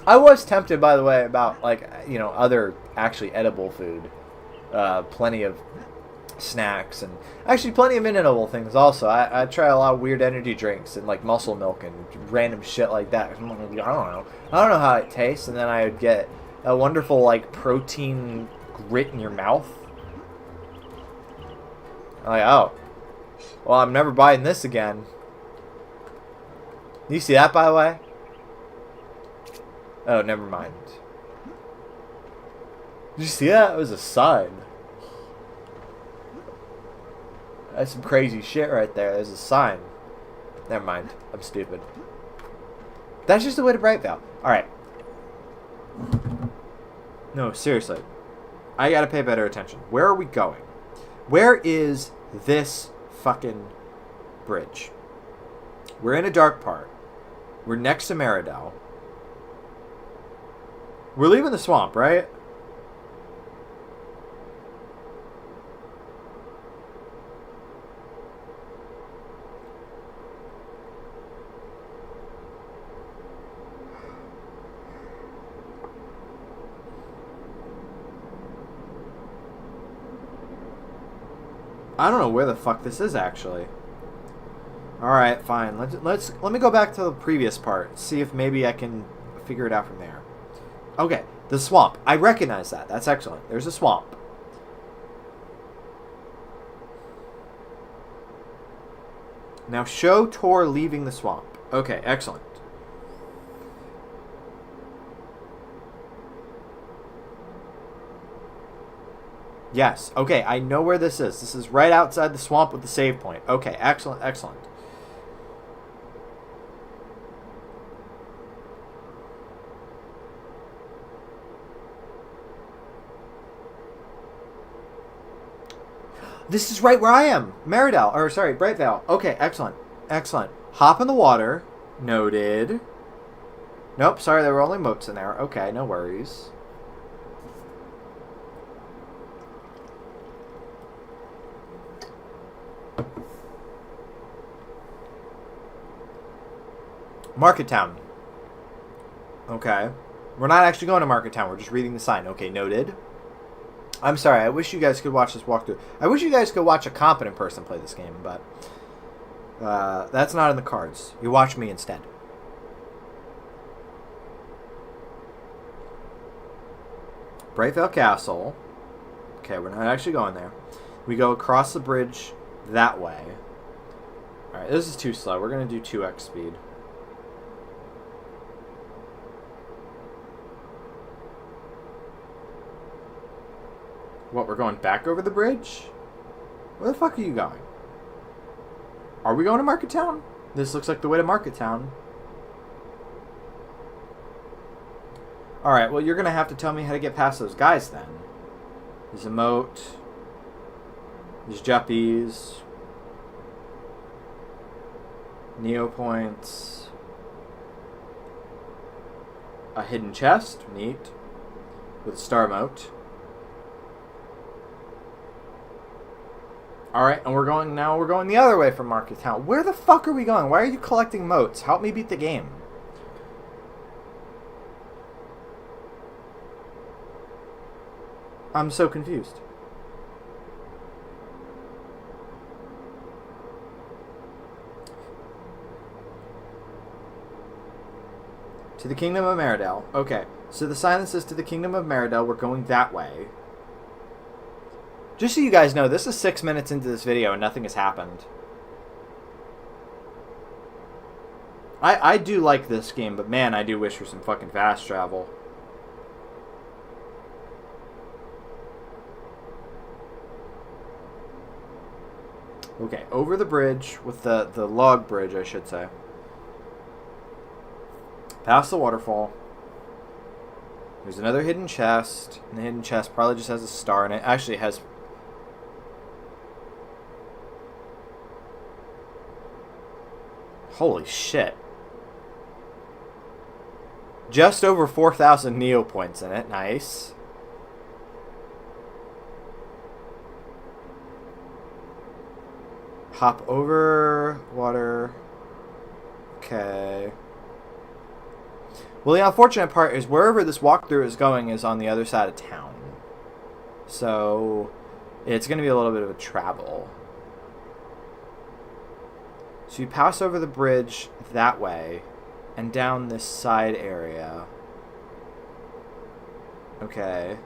I was tempted, by the way, about, like, you know, other actually edible food. Plenty of snacks and actually plenty of inedible things also. I try a lot of weird energy drinks and, like, muscle milk and random shit like that. I don't know. I don't know how it tastes. And then I would get a wonderful, like, protein grit in your mouth. I'm like, oh. Well, I'm never buying this again. You see that, by the way? Oh, never mind. Did you see that? It was a sign. That's some crazy shit right there. There's a sign. Never mind. I'm stupid. That's just the way to Bright Vale. Alright. No, seriously. I gotta pay better attention. Where are we going? Where is this fucking bridge? We're in a dark part. We're next to Meridel. We're leaving the swamp, right? I don't know where the fuck this is actually. All right, fine. Let me go back to the previous part. See if maybe I can figure it out from there. Okay, the swamp. I recognize that. That's excellent. There's a swamp. Now show Tor leaving the swamp. Okay, excellent. Yes. Okay, I know where this is. This is right outside the swamp with the save point. Okay, excellent, excellent. This is right where I am. Meridell. Or, sorry, Brightvale. Okay, excellent. Excellent. Hop in the water. Noted. Nope, sorry, there were only moats in there. Okay, no worries. Market Town. Okay. We're not actually going to Market Town. We're just reading the sign. Okay, noted. I'm sorry. I wish you guys could watch this walkthrough. I wish you guys could watch a competent person play this game, but that's not in the cards. You watch me instead. Brightvale Castle. Okay, we're not actually going there. We go across the bridge that way. Alright, this is too slow. We're going to do 2x speed. What, we're going back over the bridge? Where the fuck are you going? Are we going to Market Town? This looks like the way to Market Town. Alright, well, you're going to have to tell me how to get past those guys then. There's a moat. There's juppies. Neopoints. A hidden chest. Neat. With a star moat. Alright, and we're going the other way from Market Town. Where the fuck are we going? Why are you collecting moats? Help me beat the game. I'm so confused. To the Kingdom of Meridell. Okay, so the sign that says to the Kingdom of Meridell, we're going that way. Just so you guys know, this is 6 minutes into this video and nothing has happened. I do like this game, but man, I do wish for some fucking fast travel. Okay, over the bridge, with the log bridge, I should say. Past the waterfall. There's another hidden chest, and the hidden chest probably just has a star in it. Actually, it has... Holy shit. Just over 4,000 Neopoints in it. Nice. Hop over water. Okay. Well, the unfortunate part is wherever this walkthrough is going is on the other side of town. So, it's going to be a little bit of a travel. So you pass over the bridge that way and down this side area. Okay.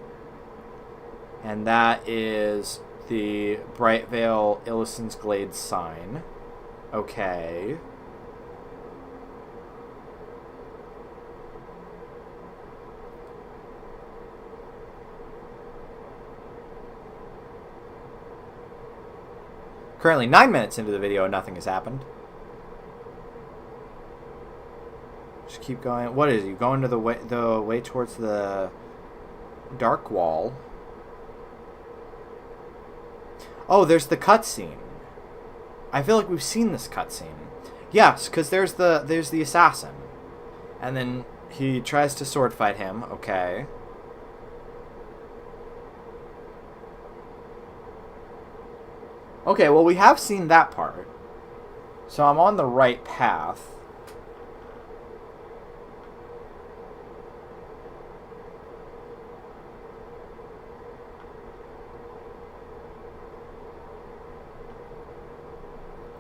And that is the Brightvale Illison's Glade sign. Okay. Currently 9 minutes into the video and nothing has happened. Just keep going. What is it? You going to the way towards the dark wall. Oh, there's the cutscene. I feel like we've seen this cutscene. Yes, because there's the assassin. And then he tries to sword fight him. Okay. Okay, well, we have seen that part. So I'm on the right path.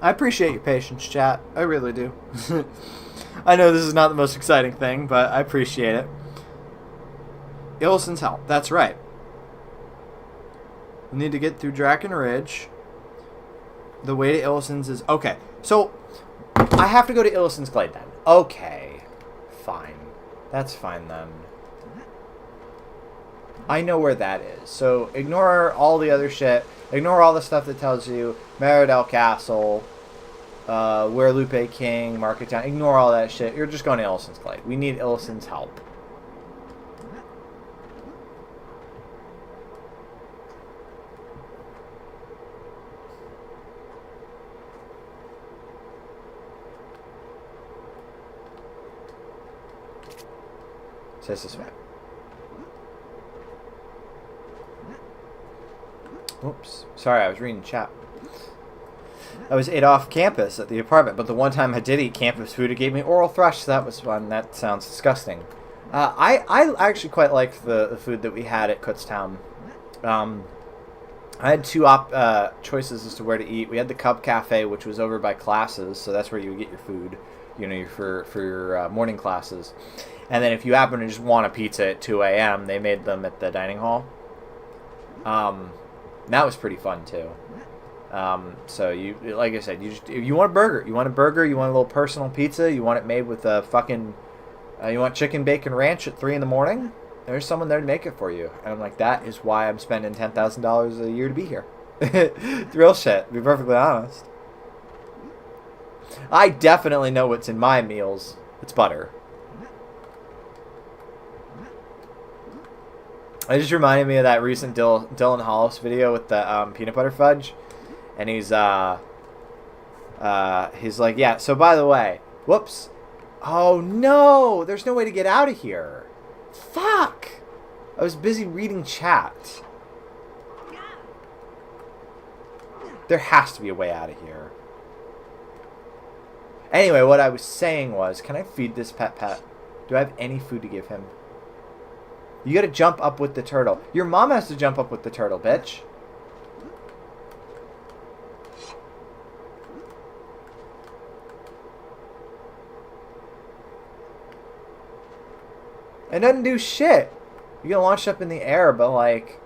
I appreciate your patience, chat. I really do. I know this is not the most exciting thing, but I appreciate it. Illison's help. That's right. We need to get through Drackon Ridge. The way to Illison's is... Okay, so I have to go to Illison's Glade then. Okay, fine. That's fine then. I know where that is. So ignore all the other shit. Ignore all the stuff that tells you Meridell Castle, where Lupe King, Market Town. Ignore all that shit. You're just going to Illison's Glade. We need Illison's help. Says this way. Oops. Sorry, I was reading chat. I was ate off campus at the apartment, but the one time I did eat campus food, it gave me oral thrush, so that was fun. That sounds disgusting. I actually quite liked the food that we had at Kutztown. I had two choices as to where to eat. We had the Cub Cafe, which was over by classes, so that's where you would get your food, you know, for your morning classes. And then if you happen to just want a pizza at 2 a.m., they made them at the dining hall. That was pretty fun too. So you, like I said, if you want a burger, you want a little personal pizza, you want it made with a fucking, you want chicken bacon ranch at 3 in the morning. There's someone there to make it for you. And I'm like, that is why I'm spending $10,000 a year to be here. It's real shit, to be perfectly honest. I definitely know what's in my meals. It's butter. It just reminded me of that recent Dylan Hollis video with the peanut butter fudge. And he's like, yeah, so by the way, whoops. Oh no, there's no way to get out of here. Fuck. I was busy reading chat. There has to be a way out of here. Anyway, what I was saying was, can I feed this pet? Do I have any food to give him? You gotta jump up with the turtle. Your mom has to jump up with the turtle, bitch. It doesn't do shit. You can launch it up in the air, but like...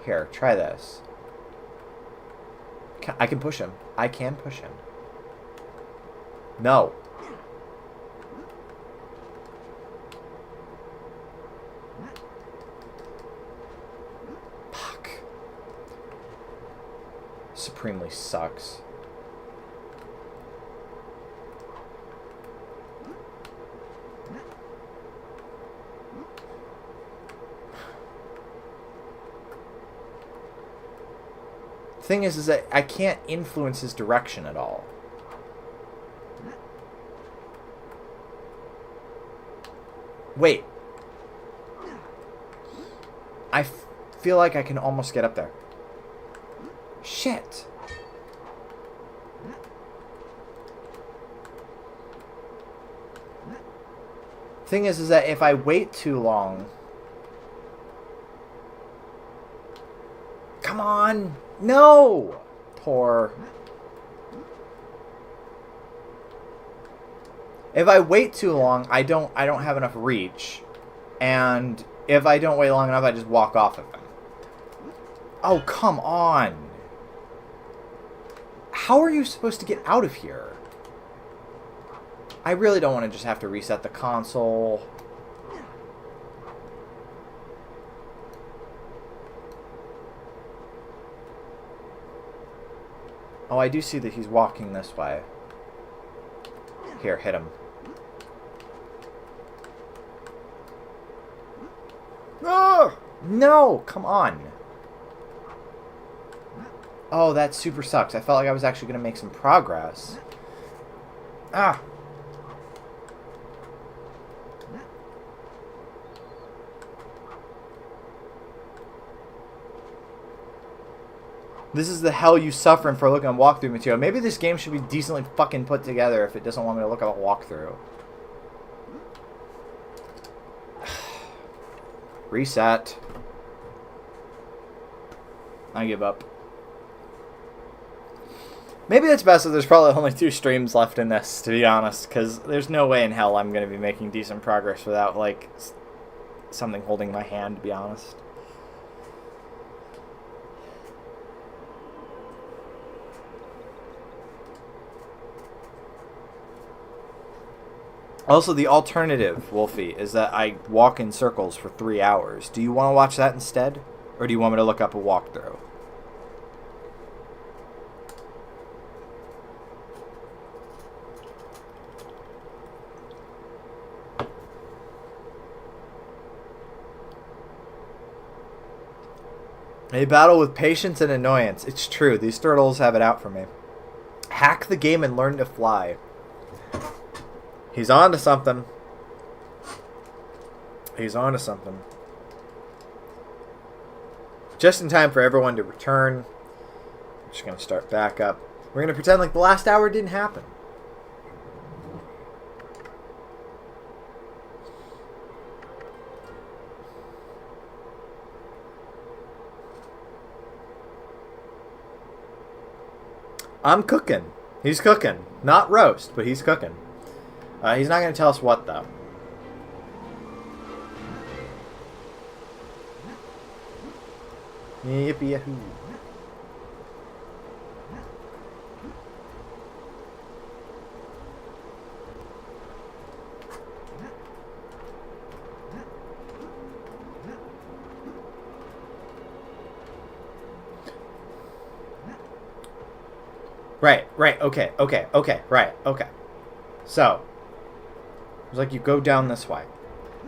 Here, try this. I can push him. I can push him. No. Fuck. Supremely sucks. Thing is that I can't influence his direction at all. Wait. I feel like I can almost get up there. Shit. Thing is that if I wait too long... Come on! No! Poor. If I wait too long, I don't have enough reach. And if I don't wait long enough, I just walk off of him. Oh, come on. How are you supposed to get out of here? I really don't want to just have to reset the console. Oh, I do see that he's walking this way. Here, hit him. Oh! No! Come on! Oh, that super sucks. I felt like I was actually going to make some progress. Ah! This is the hell you suffering for looking at walkthrough material. Maybe this game should be decently fucking put together if it doesn't want me to look at a walkthrough. Reset. I give up. Maybe it's best that there's probably only 2 streams left in this, to be honest, because there's no way in hell I'm going to be making decent progress without, like, something holding my hand, to be honest. Also, the alternative, Wolfie, is that I walk in circles for 3 hours. Do you want to watch that instead? Or do you want me to look up a walkthrough? A battle with patience and annoyance. It's true. These turtles have it out for me. Hack the game and learn to fly. He's on to something. He's on to something. Just in time for everyone to return. I'm just going to start back up. We're going to pretend like the last hour didn't happen. I'm cooking. He's cooking. Not roast, but he's cooking. He's not going to tell us what, though. Yippee yahoo. Right, okay, right. So, it's like you go down this way.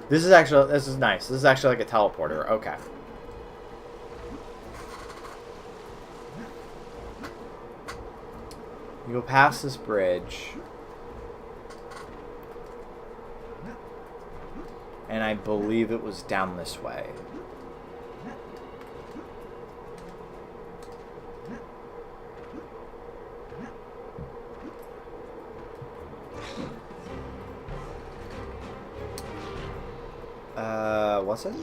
This is nice. This is actually like a teleporter. Okay. You go past this bridge. And I believe it was down this way. Was it?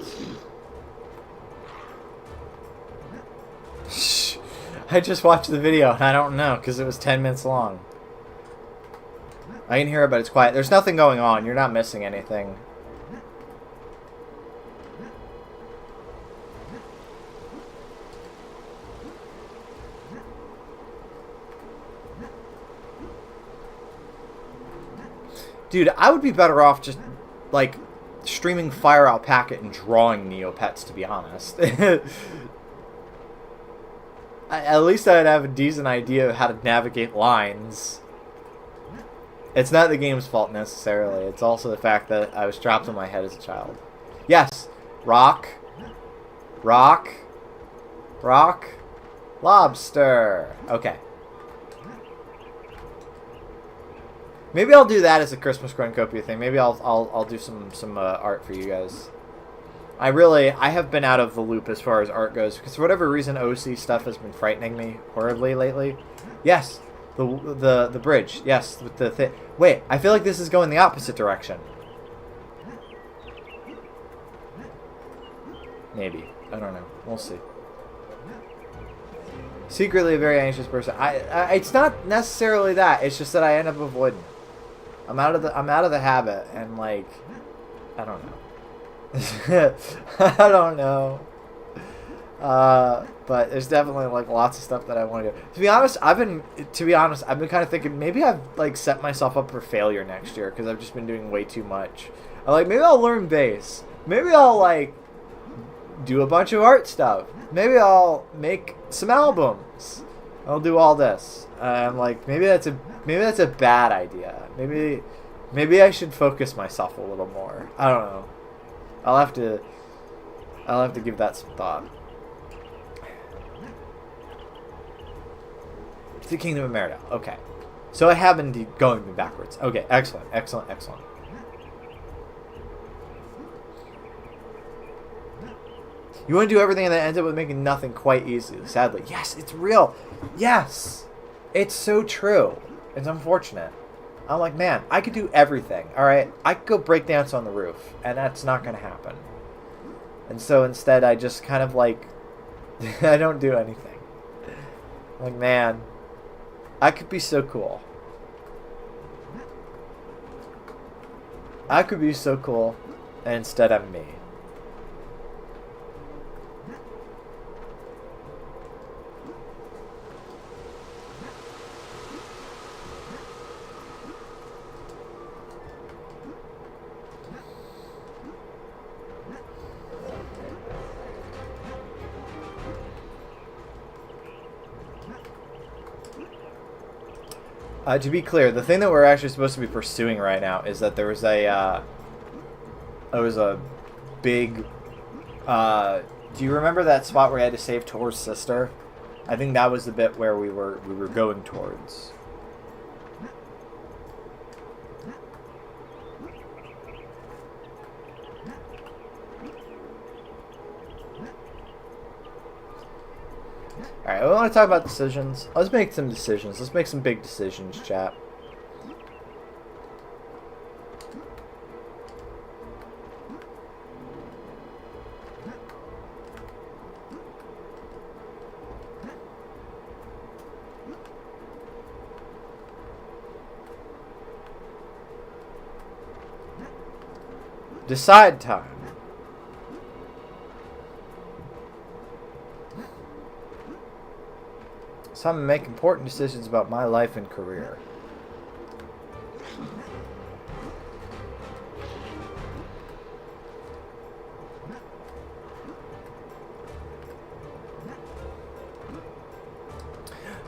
I just watched the video and I don't know because it was 10 minutes long. I can hear it, but it's quiet. There's nothing going on. You're not missing anything. Dude, I would be better off just, like, streaming Fire Out Packet and drawing Neopets, to be honest. At least I'd have a decent idea of how to navigate lines. It's not the game's fault necessarily. It's also the fact that I was trapped in my head as a child. Yes. Rock. Lobster. Okay. Maybe I'll do that as a Christmas cornucopia thing. Maybe I'll do some art for you guys. I have been out of the loop as far as art goes because for whatever reason OC stuff has been frightening me horribly lately. Yes, the bridge. Yes, with the thing. Wait, I feel like this is going the opposite direction. Maybe. I don't know. We'll see. Secretly a very anxious person. It's not necessarily that. It's just that I end up avoiding. I'm out of the habit, and like, I don't know. I don't know. But there's definitely like lots of stuff that I want to do. To be honest, I've been kind of thinking maybe I've like set myself up for failure next year because I've just been doing way too much. Maybe I'll learn bass. Maybe I'll like do a bunch of art stuff. Maybe I'll make some albums. I'll do all this. I'm like, maybe that's a bad idea. Maybe I should focus myself a little more. I don't know. I'll have to give that some thought. The Kingdom of Meridell. Okay. So I have indeed going backwards. Okay, excellent. You want to do everything and then ends up with making nothing quite easy, sadly. Yes, it's real. Yes. It's so true. It's unfortunate. I'm like, man, I could do everything, alright? I could go break dance on the roof, and that's not going to happen. And so instead I just kind of like I don't do anything. Like, man, I could be so cool. I could be so cool, and instead I'm me. To be clear, the thing that we're actually supposed to be pursuing right now is that there was a big. Do you remember that spot where you had to save Tor's sister? I think that was the bit where we were going towards. Alright, we want to talk about decisions. Let's make some decisions. Let's make some big decisions, chat. Decide time. So I'm going to make important decisions about my life and career.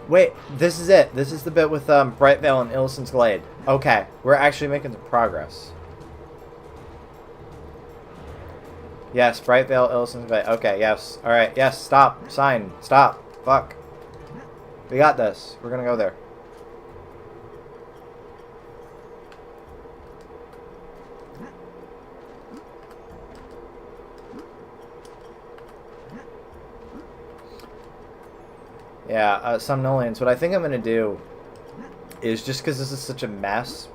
Wait, this is it. This is the bit with Brightvale and Illison's Glade. Okay, we're actually making some progress. Yes, Brightvale, Illison's Glade. Okay, yes. Alright, yes, stop. Sign. Stop. Fuck. We got this. We're gonna go there. Yeah, Somnolians. What I think I'm gonna do is, just because this is such a mess,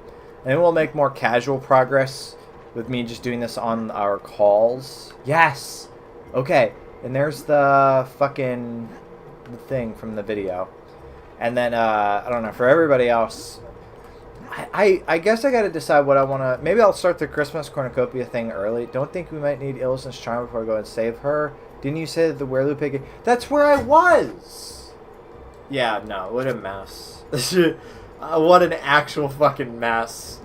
and we'll make more casual progress with me just doing this on our calls. Yes! Okay, and there's the fucking thing from the video. And then, I don't know, for everybody else, I guess I gotta decide what I wanna... Maybe I'll start the Christmas cornucopia thing early. Don't think we might need Illison's charm before I go and save her. Didn't you say that the Werelu pig... That's where I was! Yeah, no, what a mess. What an actual fucking mess.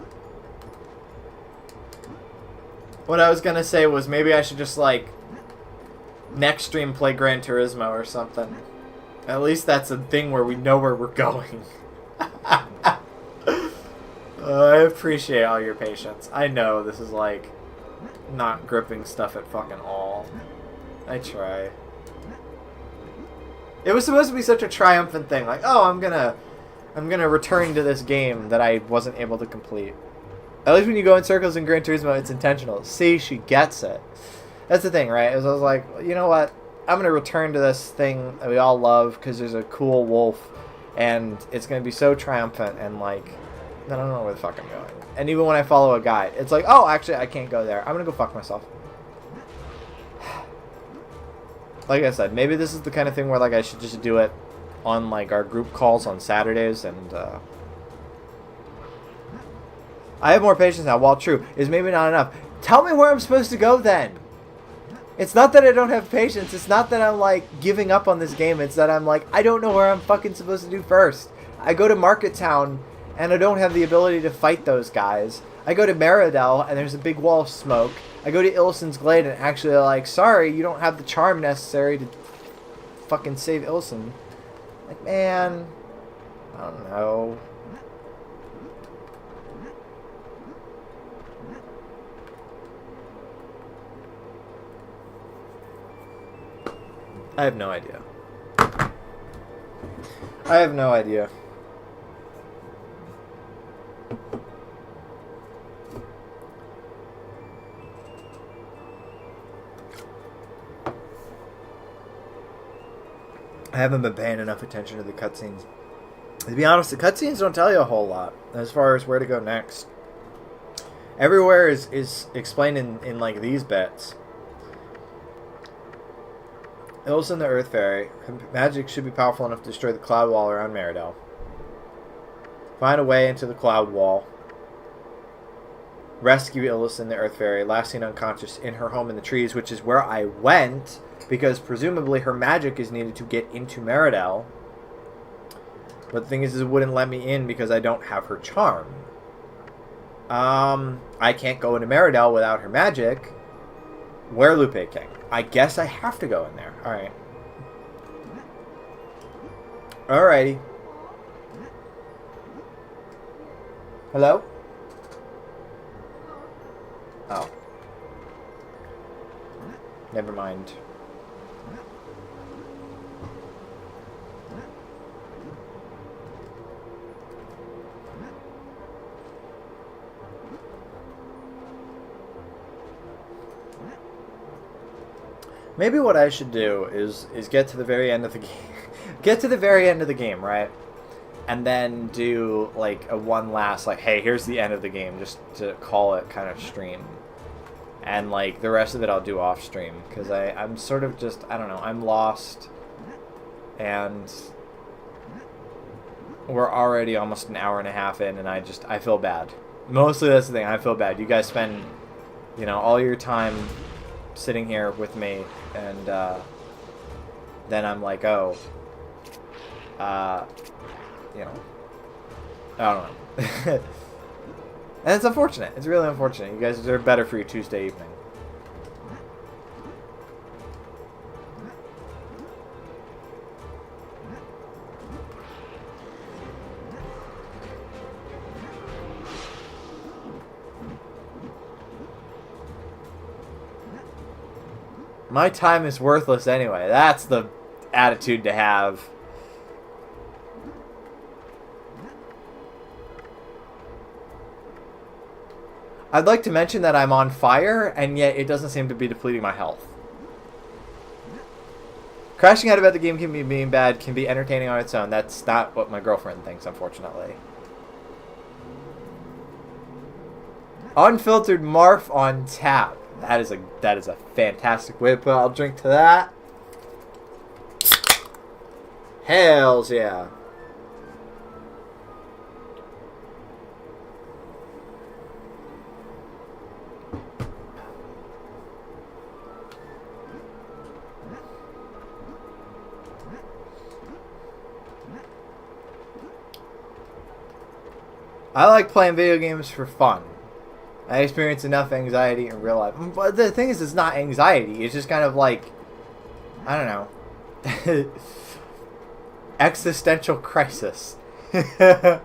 What I was gonna say was maybe I should just, like, next stream play Gran Turismo or something. At least that's a thing where we know where we're going. I appreciate all your patience. I know this is like not gripping stuff at fucking all. I try. It was supposed to be such a triumphant thing, like, oh, I'm gonna return to this game that I wasn't able to complete. At least when you go in circles in Gran Turismo, it's intentional. See, she gets it. That's the thing, right? I was like, you know what? I'm going to return to this thing that we all love because there's a cool wolf, and it's going to be so triumphant, and, like, I don't know where the fuck I'm going. And even when I follow a guide, it's like, oh, actually, I can't go there. I'm going to go fuck myself. Like I said, maybe this is the kind of thing where, like, I should just do it on, like, our group calls on Saturdays, and, I have more patience now. While true, is maybe not enough. Tell me where I'm supposed to go, then. It's not that I don't have patience. It's not that I'm, like, giving up on this game. It's that I'm, like, I don't know where I'm fucking supposed to do first. I go to Market Town, and I don't have the ability to fight those guys. I go to Meridel, and there's a big wall of smoke. I go to Illison's Glade, and actually they're like, sorry, you don't have the charm necessary to fucking save Illison. Like, man, I don't know. I have no idea. I have no idea. I haven't been paying enough attention to the cutscenes. To be honest, the cutscenes don't tell you a whole lot as far as where to go next. Everywhere is explained in like these bits. Illusen the Earth Fairy. Her magic should be powerful enough to destroy the cloud wall around Meridel. Find a way into the cloud wall. Rescue Illusen the Earth Fairy, last seen unconscious in her home in the trees, which is where I went, because presumably her magic is needed to get into Meridel. But the thing is it wouldn't let me in because I don't have her charm. I can't go into Meridel without her magic. Where Lupe King? I guess I have to go in there. Alright. Alrighty. Hello? Oh. Never mind. Maybe what I should do is get to the very end of the game. Get to the very end of the game, right? And then do like a one last like, hey, here's the end of the game, just to call it kind of stream. And like the rest of it I'll do off stream, because I'm sort of just, I don't know, I'm lost. And we're already almost an hour and a half in, and I feel bad. Mostly that's the thing, I feel bad. You guys spend, you know, all your time sitting here with me, and then I'm like, oh, you know, I don't know. And it's unfortunate. It's really unfortunate. You guys deserve better for your Tuesday evening. My time is worthless anyway. That's the attitude to have. I'd like to mention that I'm on fire, and yet it doesn't seem to be depleting my health. Crashing out about the game can be being bad, can be entertaining on its own. That's not what my girlfriend thinks, unfortunately. Unfiltered Marf on tap. That is a fantastic way to put I'll drink to that. Hells yeah. I like playing video games for fun. I experience enough anxiety in real life. But the thing is, it's not anxiety. It's just kind of like, I don't know. Existential crisis. Can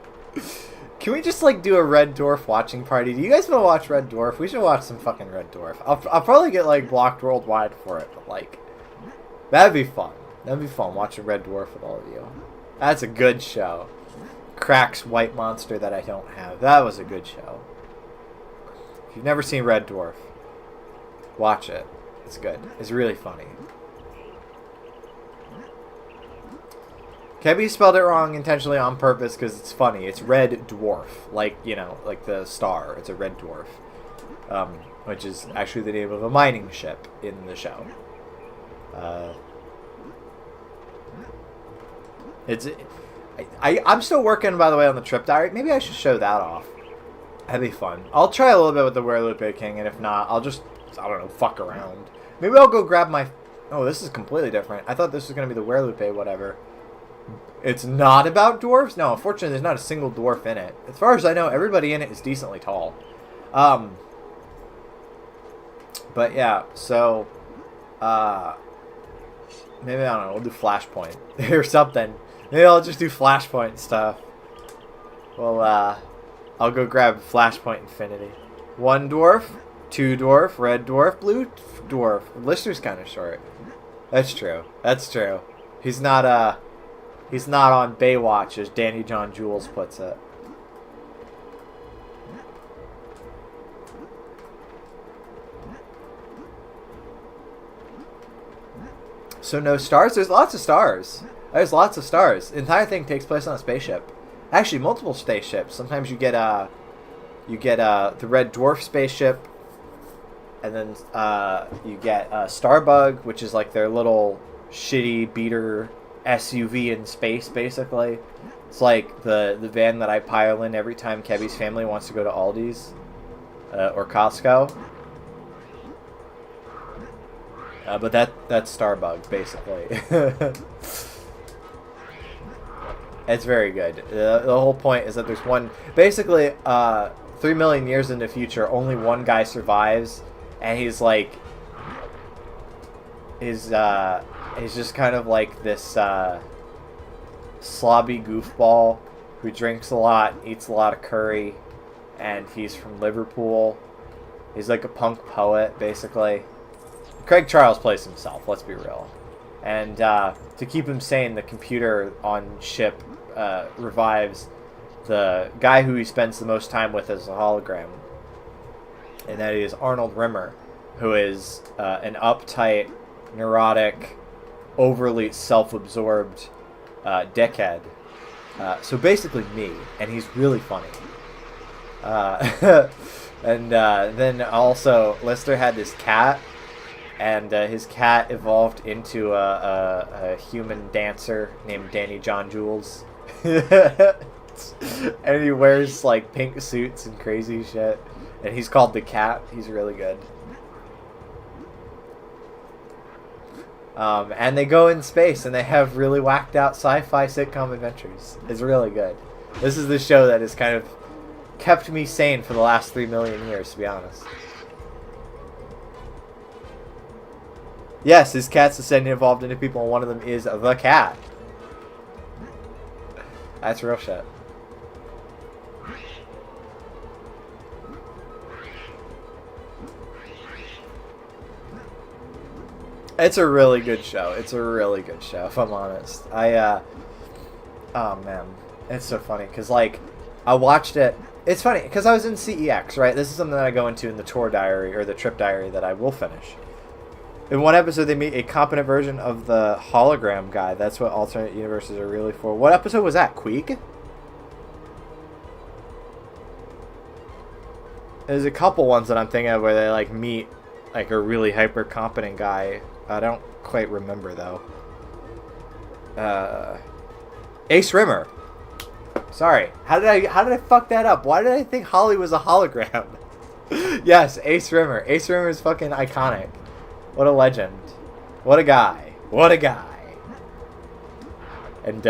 we just, like, do a Red Dwarf watching party? Do you guys want to watch Red Dwarf? We should watch some fucking Red Dwarf. I'll probably get, like, blocked worldwide for it. But, like, that'd be fun. That'd be fun, watching Red Dwarf with all of you. That's a good show. Crack's White Monster that I don't have. That was a good show. If you've never seen Red Dwarf, watch it. It's good. It's really funny. Kebby spelled it wrong intentionally on purpose because it's funny. It's Red Dwarf. Like, you know, like the star. It's a Red Dwarf. Which is actually the name of a mining ship in the show. I'm still working, by the way, on the trip diary. Maybe I should show that off. That'd be fun. I'll try a little bit with the Werelupe King, and if not, I'll just, I don't know, fuck around. Maybe I'll go grab my... Oh, this is completely different. I thought this was going to be the Werelupe whatever. It's not about dwarves? No, unfortunately, there's not a single dwarf in it. As far as I know, everybody in it is decently tall. But yeah, so... maybe, I don't know, we'll do Flashpoint or something. Maybe I'll just do Flashpoint stuff. Well, I'll go grab Flashpoint Infinity. 1 dwarf, 2 dwarf, red dwarf, blue dwarf. Lister's kind of short. That's true. That's true. He's not on Baywatch, as Danny John Jules puts it. So no stars? There's lots of stars. There's lots of stars. The entire thing takes place on a spaceship. Actually, multiple spaceships. Sometimes you get the Red Dwarf spaceship, and then you get Starbug, which is like their little shitty beater SUV in space, basically. It's like the van that I pile in every time Kevy's family wants to go to Aldi's or Costco. But that's Starbug, basically. It's very good. The whole point is that there's one... Basically, 3 million years in the future, only one guy survives, and he's like... He's just kind of like this slobby goofball who drinks a lot, eats a lot of curry, and he's from Liverpool. He's like a punk poet, basically. Craig Charles plays himself, let's be real. And to keep him sane, the computer on ship revives the guy who he spends the most time with as a hologram. And that is Arnold Rimmer, who is an uptight, neurotic, overly self-absorbed dickhead. So basically me, and he's really funny. And then also, Lister had this cat, and his cat evolved into a human dancer named Danny John Jules. And he wears like pink suits and crazy shit. And he's called the Cat. He's really good. And they go in space and they have really whacked out sci-fi sitcom adventures. It's really good. This is the show that has kind of kept me sane for the last 3 million years, to be honest. Yes, his cat's descending evolved into people, and one of them is the cat. That's real shit. It's a really good show. It's a really good show, if I'm honest. Oh man, it's so funny because like I watched it. It's funny because I was in CEX, right? This is something that I go into in the tour diary or the trip diary that I will finish. In one episode, they meet a competent version of the hologram guy. That's what alternate universes are really for. What episode was that? Queeg? There's a couple ones that I'm thinking of where they like meet like a really hyper competent guy. I don't quite remember though. Ace Rimmer. Sorry. How did I fuck that up? Why did I think Holly was a hologram? Yes, Ace Rimmer. Ace Rimmer is fucking iconic. What a legend. What a guy. What a guy. And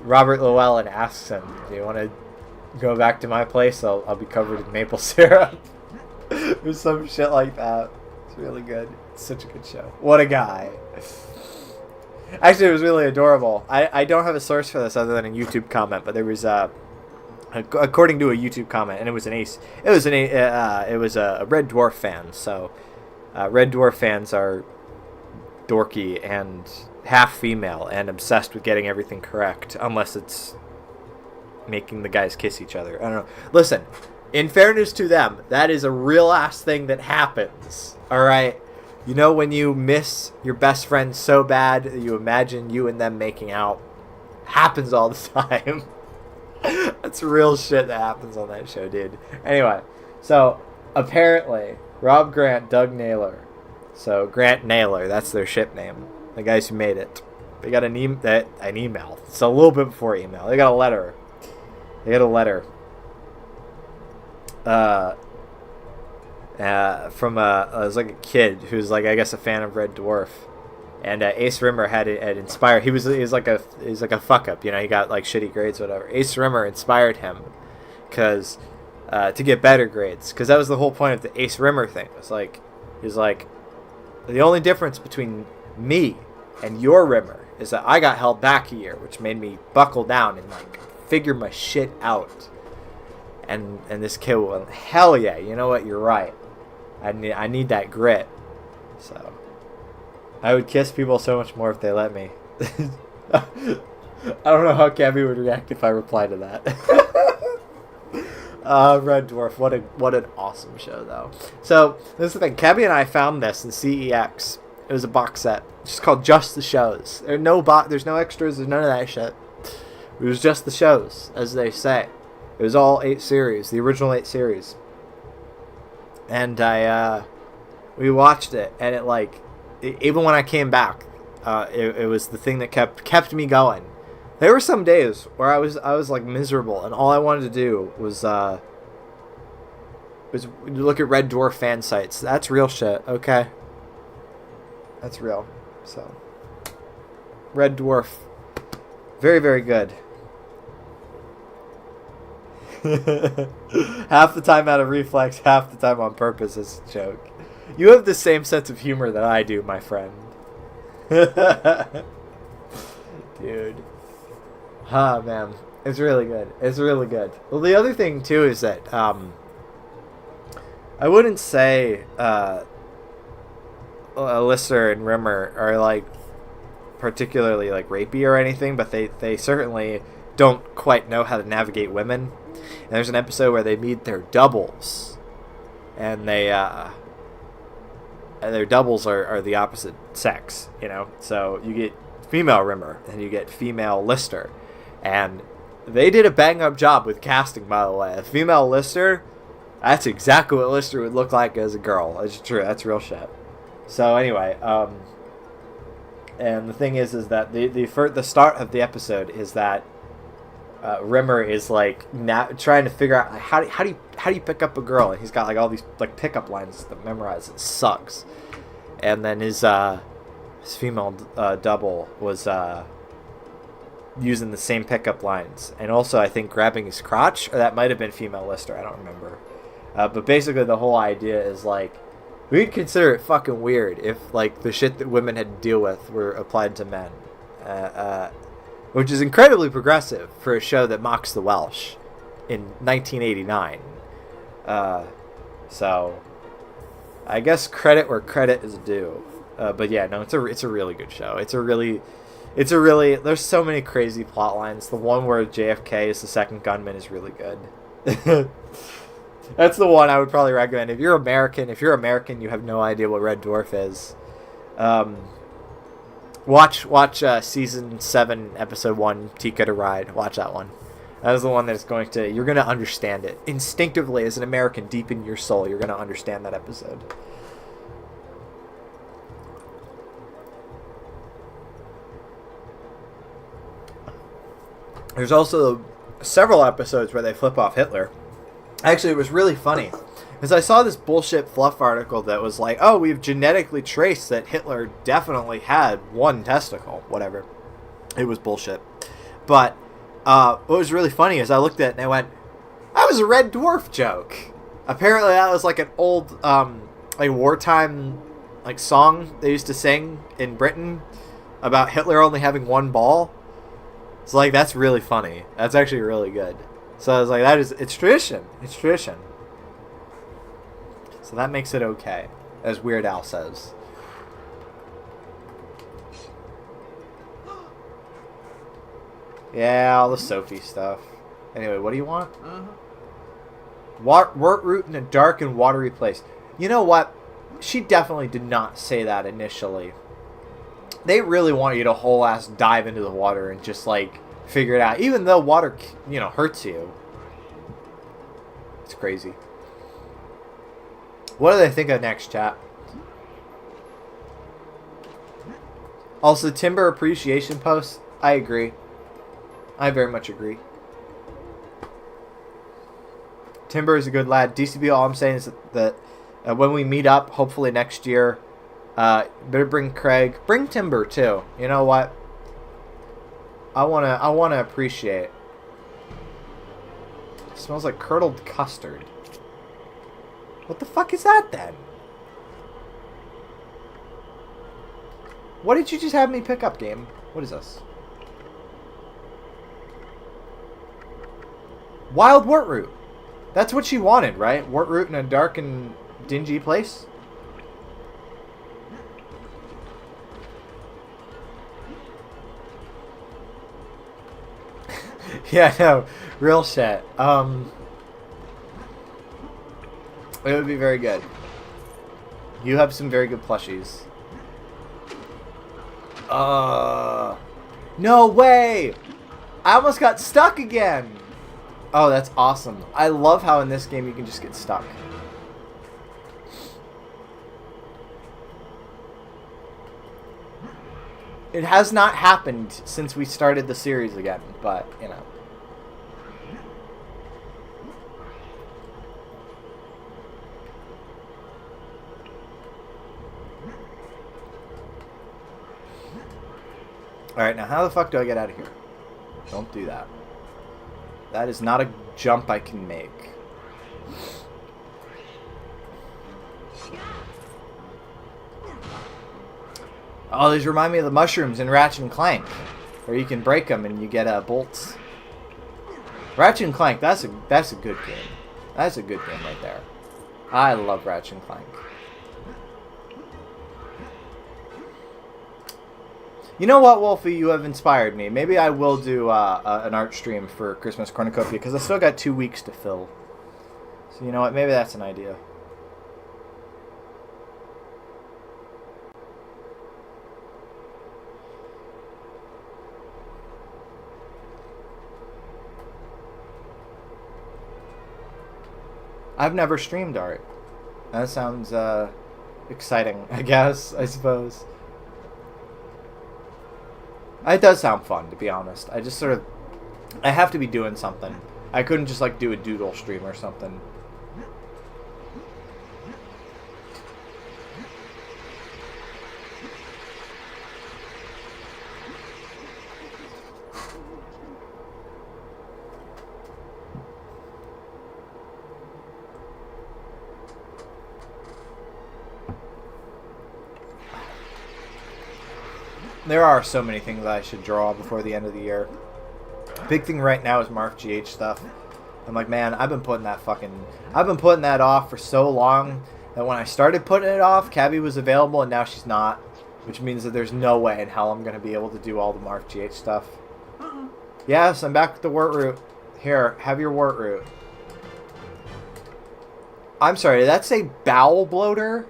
Robert Llewellyn asks him, do you want to go back to my place? I'll be covered in maple syrup. Or some shit like that. It's really good. It's such a good show. What a guy. Actually, it was really adorable. I don't have a source for this other than a YouTube comment, but there was according to a YouTube comment, and it was an ace. It was a Red Dwarf fan. So Red Dwarf fans are dorky and half female and obsessed with getting everything correct, unless it's making the guys kiss each other. I don't know. Listen, in fairness to them, that is a real ass thing that happens. All right. You know when you miss your best friend so bad that you imagine you and them making out? Happens all the time. That's real shit that happens on that show, dude. Anyway, so apparently Rob Grant, Doug Naylor. So Grant Naylor, that's their ship name. The guys who made it. They got an email. It's a little bit before email. They got a letter. From it was like a kid who's like I guess a fan of Red Dwarf, and Ace Rimmer had inspired. He was like a fuck up, you know. He got like shitty grades, whatever. Ace Rimmer inspired him because to get better grades, because that was the whole point of the Ace Rimmer thing. It's like he's like the only difference between me and your Rimmer is that I got held back a year, which made me buckle down and like figure my shit out. And this kid went, hell yeah, you know what? You're right. I need that grit. So I would kiss people so much more if they let me. I don't know how Gabby would react if I replied to that. Red Dwarf, what an awesome show though. So this is the thing. Gabby and I found this in CEX. It was a box set. It's just called Just the Shows. There's no extras. There's none of that shit. It was just the shows, as they say. It was all 8 series, the original 8 series. And we watched it, and it like, even when I came back, it was the thing that kept me going. There were some days where I was like miserable, and all I wanted to do was look at Red Dwarf fan sites. That's real shit. Okay, that's real. So, Red Dwarf, very, very good. Half the time out of reflex, half the time on purpose is a joke. You have the same sense of humor that I do, my friend. Dude. Ah, man. It's really good. It's really good. Well, the other thing, too, is that I wouldn't say Lister and Rimmer are, like, particularly, like, rapey or anything, but they certainly don't quite know how to navigate women. And there's an episode where they meet their doubles, and their doubles are the opposite sex, you know. So you get female Rimmer and you get female Lister, and they did a bang up job with casting. By the way, a female Lister, that's exactly what Lister would look like as a girl. It's true. That's real shit. So anyway, and the thing is that the start of the episode is that Rimmer is like trying to figure out how do you pick up a girl, and he's got like all these like pickup lines to memorize. It sucks. And then his female double was using the same pickup lines, and also I think grabbing his crotch, or that might have been female Lister. I don't remember. But basically, the whole idea is like we'd consider it fucking weird if like the shit that women had to deal with were applied to men. Which is incredibly progressive for a show that mocks the Welsh in 1989. So, I guess credit where credit is due. But yeah, no, it's a really good show. It's a really. There's so many crazy plot lines. The one where JFK is the second gunman is really good. That's the one I would probably recommend. If you're American, you have no idea what Red Dwarf is. Watch season 7, episode 1, Tika to Ride. Watch that one. That is the one that's you're going to understand it. Instinctively, as an American, deep in your soul, you're going to understand that episode. There's also several episodes where they flip off Hitler. Actually, it was really funny. Because I saw this bullshit fluff article that was like, oh, we've genetically traced that Hitler definitely had one testicle. Whatever. It was bullshit. But what was really funny is I looked at it and I went, that was a Red Dwarf joke. Apparently that was like an old like wartime like song they used to sing in Britain about Hitler only having one ball. It's like, that's really funny. That's actually really good. So I was like, it's tradition. It's tradition. So that makes it okay, as Weird Al says. Yeah, all the Sophie stuff. Anyway, what do you want? Wort root in a dark and watery place. You know what? She definitely did not say that initially. They really want you to whole ass dive into the water and just like figure it out. Even though water, hurts you. It's crazy. What do they think of next, chat? Also, timber appreciation posts. I agree. I very much agree. Timber is a good lad. DCB, all I'm saying is that when we meet up, hopefully next year, better bring Craig. Bring Timber, too. You know what? I wanna appreciate. It smells like curdled custard. What the fuck is that, then? What did you just have me pick up, game? What is this? Wild Wortroot. That's what she wanted, right? Wortroot in a dark and dingy place? Yeah, no. Real shit. It would be very good. You have some very good plushies. No way! I almost got stuck again! Oh, that's awesome. I love how in this game you can just get stuck. It has not happened since we started the series again, but, you know. Alright, now how the fuck do I get out of here? Don't do that. That is not a jump I can make. Oh, these remind me of the mushrooms in Ratchet and Clank, where you can break them and you get bolts. Ratchet and Clank, that's a good game. That's a good game right there. I love Ratchet and Clank. You know what, Wolfie? You have inspired me. Maybe I will do an art stream for Christmas Cornucopia, because I still got 2 weeks to fill. So you know what? Maybe that's an idea. I've never streamed art. That sounds exciting, I guess, I suppose. It does sound fun, to be honest. I just sort of... I have to be doing something. I couldn't just, like, do a doodle stream or something. There are so many things I should draw before the end of the year. Big thing right now is Mark GH stuff. I'm like, man, I've been putting that off for so long that when I started putting it off, Cabby was available and now she's not. Which means that there's no way in hell I'm going to be able to do all the Mark GH stuff. Yes, I'm back with the wart root. Here, have your wart root. I'm sorry, did that say bowel bloater?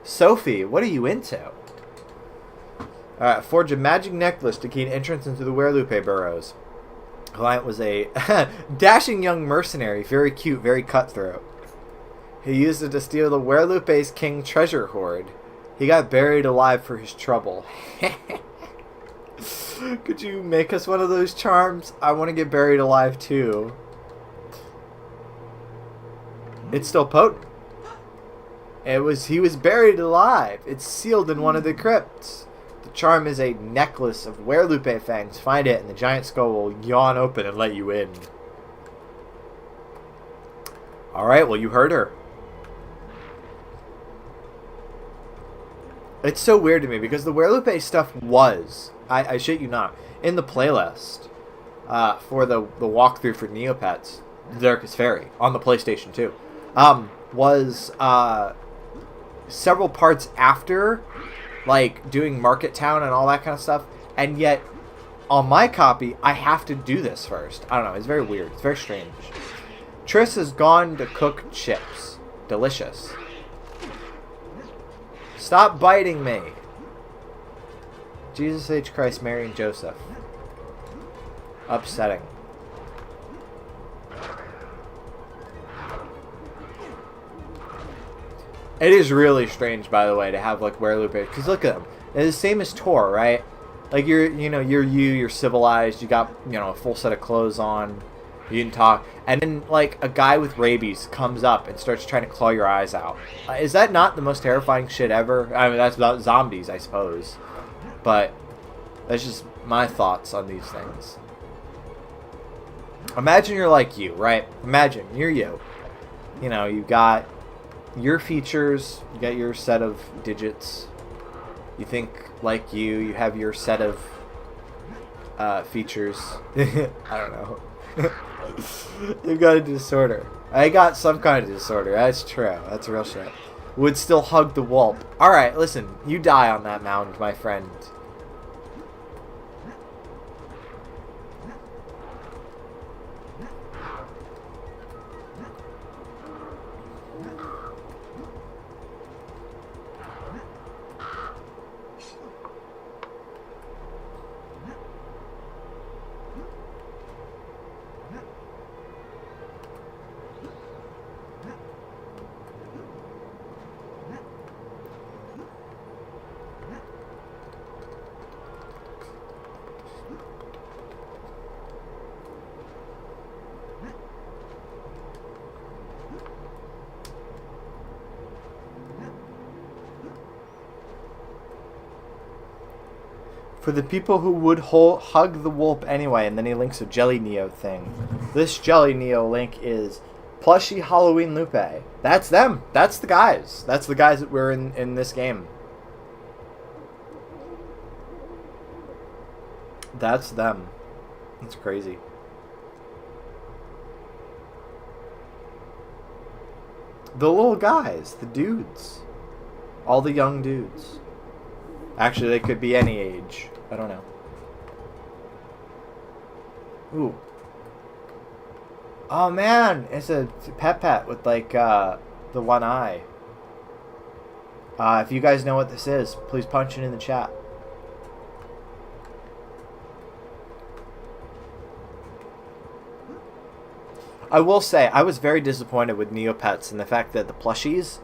Sophie, what are you into? Forge a magic necklace to gain entrance into the Werlupe burrows. Client was a dashing young mercenary, very cute, very cutthroat. He used it to steal the Werlupe's king treasure hoard. He got buried alive for his trouble. Could you make us one of those charms? I want to get buried alive too. It's still potent. He was buried alive. It's sealed in one of the crypts. The charm is a necklace of Werlupe fangs. Find it and the giant skull will yawn open and let you in. Alright, well you heard her. It's so weird to me because the Werlupe stuff was, I shit you not, in the playlist for the walkthrough for Neopets, the Darkest Faerie, on the PlayStation 2. Was several parts after, like, doing Market Town and all that kind of stuff, and yet, on my copy, I have to do this first. I don't know, it's very weird, it's very strange. Triss has gone to cook chips. Delicious. Stop biting me. Jesus H. Christ, Mary and Joseph. Upsetting. It is really strange, by the way, to have, like, Werlupe, because look at them. They're the same as Tor, right? Like, you're civilized, you got, a full set of clothes on, you can talk, and then, like, a guy with rabies comes up and starts trying to claw your eyes out. Is that not the most terrifying shit ever? I mean, that's about zombies, I suppose. But that's just my thoughts on these things. Imagine you're like you, right? Imagine you're you. You got your features, you got your set of digits. You think like you have your set of features. I don't know. You've got a disorder. I got some kind of disorder. That's true. That's real shit. Would still hug the whelp. Alright, listen. You die on that mound, my friend. For the people who would hug the wolf anyway, and then he links a Jelly Neo thing. This Jelly Neo link is Plushy Halloween Lupe. That's them. That's the guys. That's the guys that were in this game. That's them. That's crazy. The little guys. The dudes. All the young dudes. Actually, they could be any age. I don't know. Ooh. Oh man, it's a pet with like the one eye. If you guys know what this is, please punch it in the chat. I will say, I was very disappointed with Neopets and the fact that the plushies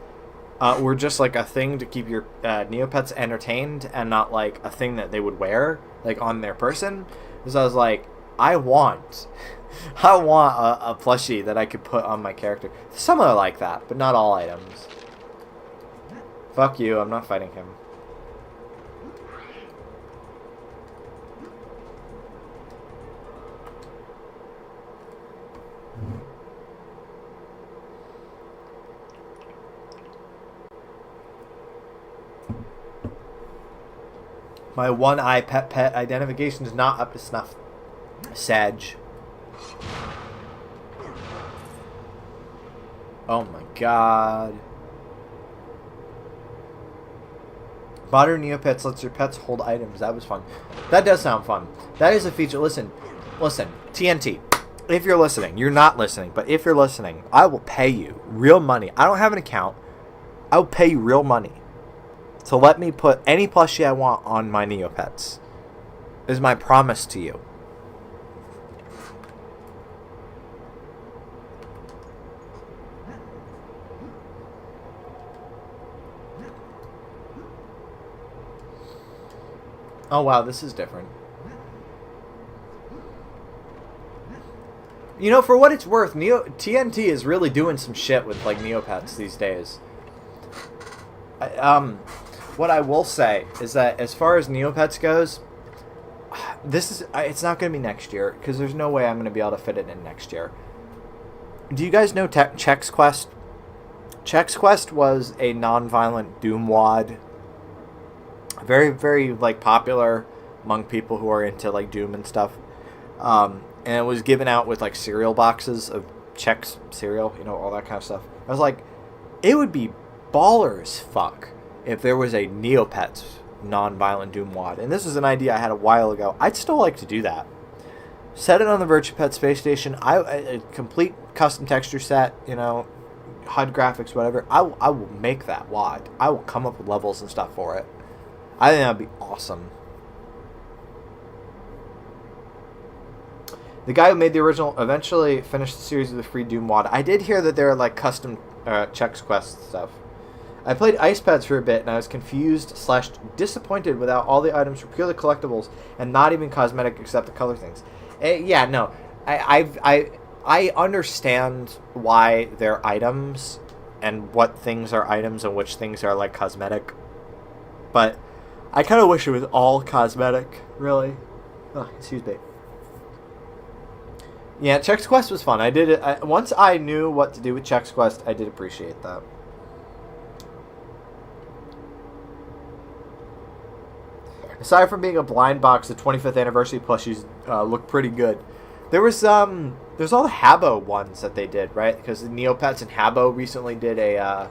were just like a thing to keep your Neopets entertained and not like a thing that they would wear like on their person. Because I was like, I want a plushie that I could put on my character. Some are like that, but not all items. Fuck you, I'm not fighting him. My one-eye pet identification is not up to snuff. Sag. Oh my god. Modern Neopets lets your pets hold items. That was fun. That does sound fun. That is a feature. Listen, TNT. If you're listening, you're not listening, but if you're listening, I will pay you real money. I don't have an account. I will pay you real money to let me put any plushie I want on my Neopets. Is my promise to you. Oh wow, this is different. You know, for what it's worth, TNT is really doing some shit with like Neopets these days. What I will say is that as far as Neopets goes, it's not going to be next year because there's no way I'm going to be able to fit it in next year. Do you guys know Chex Quest? Chex Quest was a non-violent Doom wad. Very, very like popular among people who are into like Doom and stuff. And it was given out with like cereal boxes of Chex cereal, you know, all that kind of stuff. I was like, it would be baller as fuck if there was a Neopets non-violent Doom wad. And this is an idea I had a while ago. I'd still like to do that. Set it on the VirtuaPet space station. A complete custom texture set, you know, HUD graphics, whatever. I will make that wad. I will come up with levels and stuff for it. I think that would be awesome. The guy who made the original eventually finished the series with a free Doom wad. I did hear that there are like custom Chex Quest stuff. I played Ice Pads for a bit and I was confused / disappointed without all the items were purely collectibles and not even cosmetic except the color things. Yeah, no. I understand why they're items and what things are items and which things are like cosmetic. But I kind of wish it was all cosmetic, really. Oh, excuse me. Yeah, Chex Quest was fun. I did it. Once I knew what to do with Chex Quest, I did appreciate that. Aside from being a blind box, the 25th anniversary plushies look pretty good. There's all the Habbo ones that they did, right? Because the Neopets and Habbo recently did a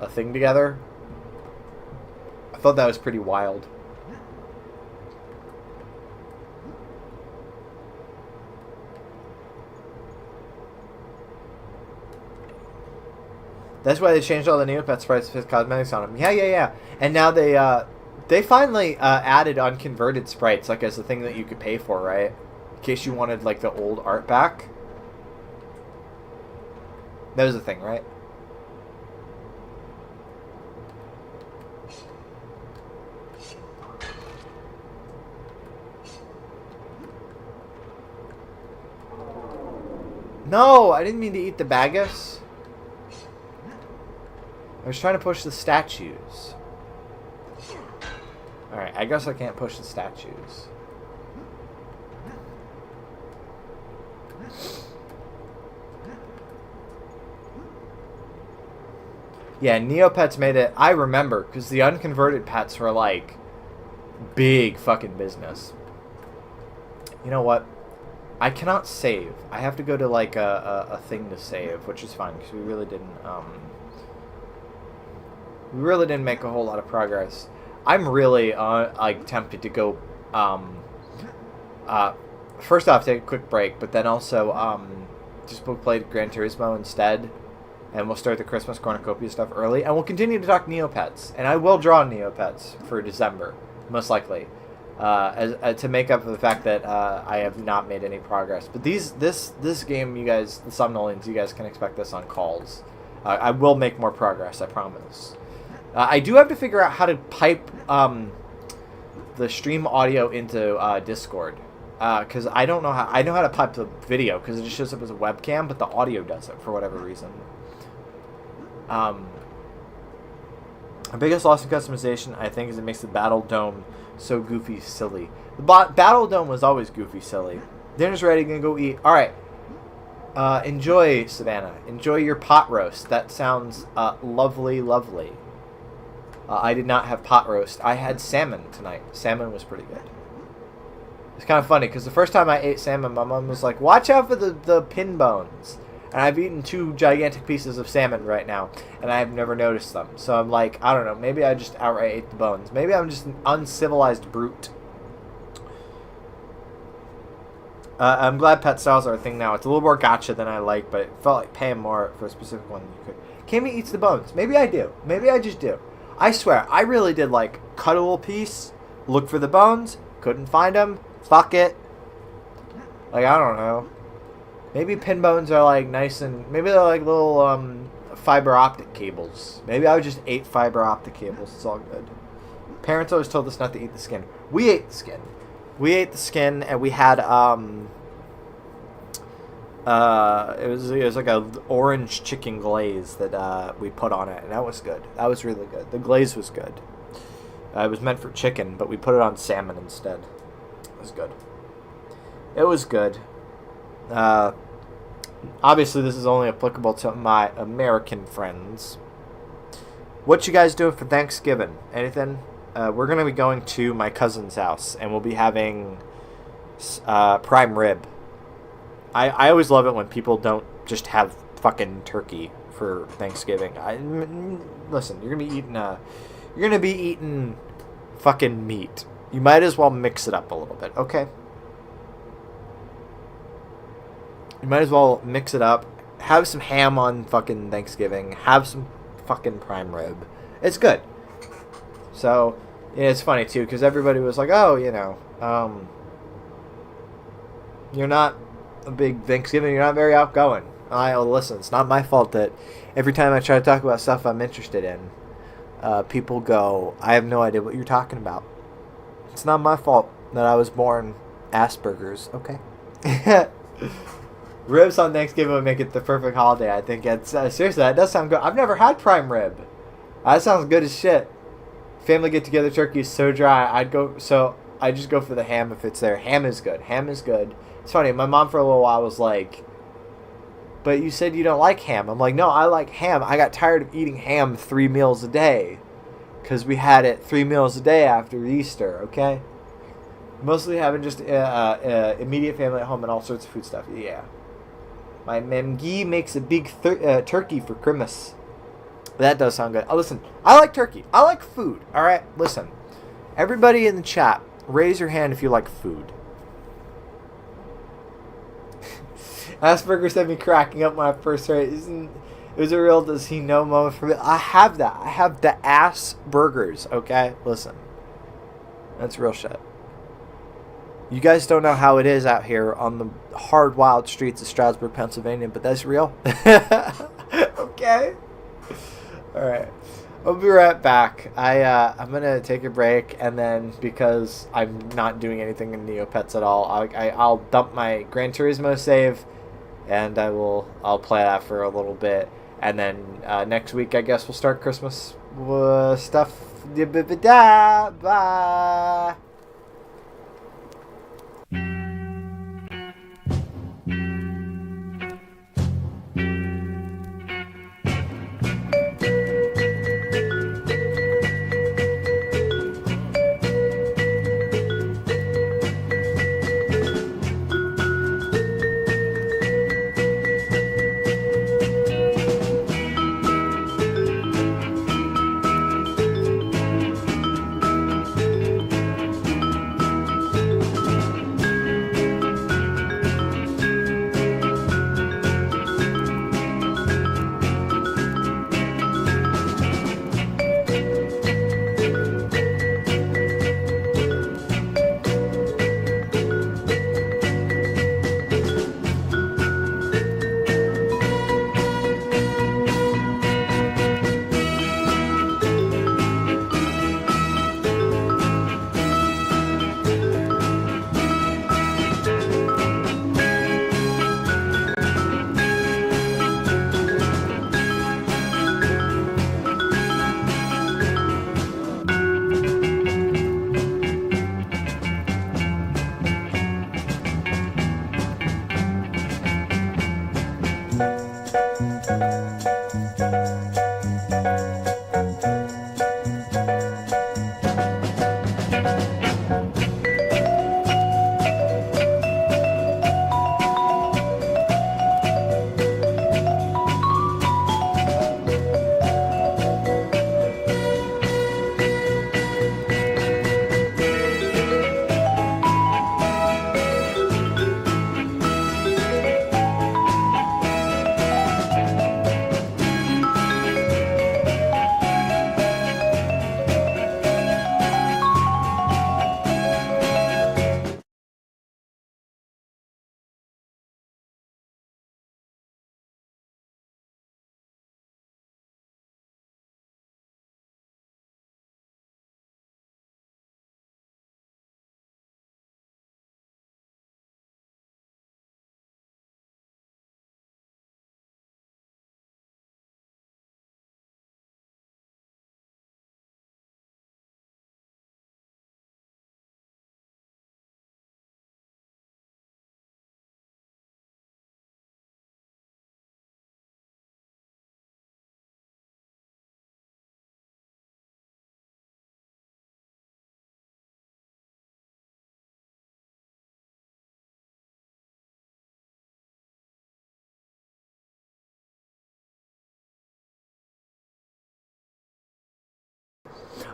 thing together. I thought that was pretty wild. That's why they changed all the Neopet sprites with cosmetics on them. Yeah. And now they finally added unconverted sprites, like as a thing that you could pay for, right? In case you wanted like the old art back. That was the thing, right? No, I didn't mean to eat the bagus. I was trying to push the statues. Alright, I guess I can't push the statues. Yeah, Neopets made it. I remember, because the unconverted pets were like big fucking business. You know what? I cannot save. I have to go to like a thing to save, which is fine because we really didn't make a whole lot of progress. I'm really like tempted to go first off take a quick break, but then also just play Gran Turismo instead. And we'll start the Christmas cornucopia stuff early. And we'll continue to talk Neopets. And I will draw Neopets for December, most likely. To make up for the fact that I have not made any progress. But this game, you guys, the Somnolians, you guys can expect this on calls. I will make more progress, I promise. I do have to figure out how to pipe the stream audio into Discord. Because I don't know how... I know how to pipe the video, because it just shows up as a webcam, but the audio doesn't, for whatever reason. Our biggest loss in customization, I think, is it makes the Battle Dome so goofy silly. The Battle Dome was always goofy silly. Dinner's ready, gonna go eat. Alright. Enjoy, Savannah. Enjoy your pot roast. That sounds lovely, lovely. I did not have pot roast. I had salmon tonight. Salmon was pretty good. It's kind of funny, because the first time I ate salmon, my mom was like, watch out for the pin bones. And I've eaten 2 gigantic pieces of salmon right now, and I've never noticed them. So I'm like, I don't know, maybe I just outright ate the bones. Maybe I'm just an uncivilized brute. I'm glad pet styles are a thing now. It's a little more gacha than I like, but it felt like paying more for a specific one than you could. Kami eats the bones. Maybe I do. Maybe I just do. I swear, I really did like cut a little piece, look for the bones, couldn't find them, fuck it. Like, I don't know. Maybe pin bones are like nice and maybe they're like little fiber optic cables. Maybe I just ate fiber optic cables. It's all good. Parents always told us not to eat the skin. We ate the skin. We ate the skin, and we had it was like a orange chicken glaze that we put on it, and that was good. That was really good. The glaze was good. It was meant for chicken, but we put it on salmon instead. It was good. It was good. Obviously, this is only applicable to my American friends. What you guys doing for Thanksgiving? Anything? We're going to be going to my cousin's house, and we'll be having prime rib. I always love it when people don't just have fucking turkey for Thanksgiving. Listen, you're gonna be eating fucking meat. You might as well mix it up a little bit, okay? You might as well mix it up. Have some ham on fucking Thanksgiving. Have some fucking prime rib. It's good. So, yeah, it's funny, too, because everybody was like, oh, you know, you're not a big Thanksgiving, you're not very outgoing. Listen, it's not my fault that every time I try to talk about stuff I'm interested in, people go, I have no idea what you're talking about. It's not my fault that I was born Asperger's, okay? Ribs on Thanksgiving would make it the perfect holiday. I think it's seriously, that does sound good. I've never had prime rib. That sounds good as shit. Family get together turkey is so dry. I just go for the ham if it's there. Ham is good. Ham is good. It's funny. My mom for a little while was like, "But you said you don't like ham." I'm like, "No, I like ham. I got tired of eating ham 3 meals a day, because we had it 3 meals a day after Easter." Okay. Mostly having just immediate family at home and all sorts of food stuff. Yeah. My Memgi makes a big turkey for Christmas. That does sound good. Listen, I like turkey. I like food. All right, listen. Everybody in the chat, raise your hand if you like food. Asperger said me cracking up when I first heard it. It was a real does he know moment for me. I have that. I have the ass burgers, okay? Listen. That's real shit. You guys don't know how it is out here on the hard, wild streets of Stroudsburg, Pennsylvania, but that's real. Okay? Alright. I'll be right back. I'm going to take a break, and then because I'm not doing anything in Neopets at all, I'll dump my Gran Turismo save, and I'll play that for a little bit. And then next week, I guess, we'll start Christmas stuff. Bye.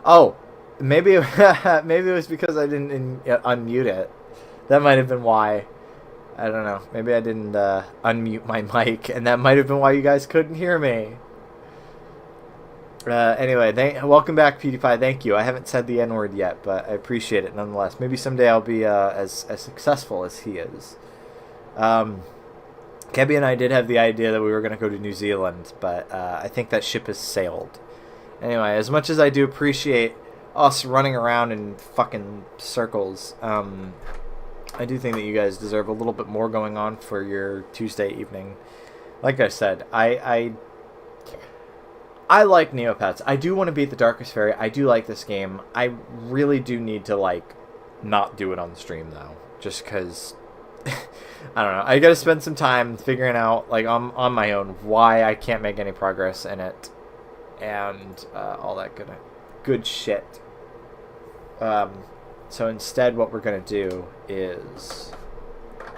Oh, maybe maybe it was because I didn't unmute it. That might have been why. I don't know. Maybe I didn't unmute my mic, and that might have been why you guys couldn't hear me. Anyway, welcome back, PewDiePie. Thank you. I haven't said the N-word yet, but I appreciate it nonetheless. Maybe someday I'll be as successful as he is. Kebby and I did have the idea that we were going to go to New Zealand, but I think that ship has sailed. Anyway, as much as I do appreciate us running around in fucking circles, I do think that you guys deserve a little bit more going on for your Tuesday evening. Like I said, I like Neopets. I do want to beat the Darkest Faerie. I do like this game. I really do need to, like, not do it on the stream, though. Just because, I don't know. I gotta spend some time figuring out, like, on my own, why I can't make any progress in it. And all that good shit. So instead, what we're going to do is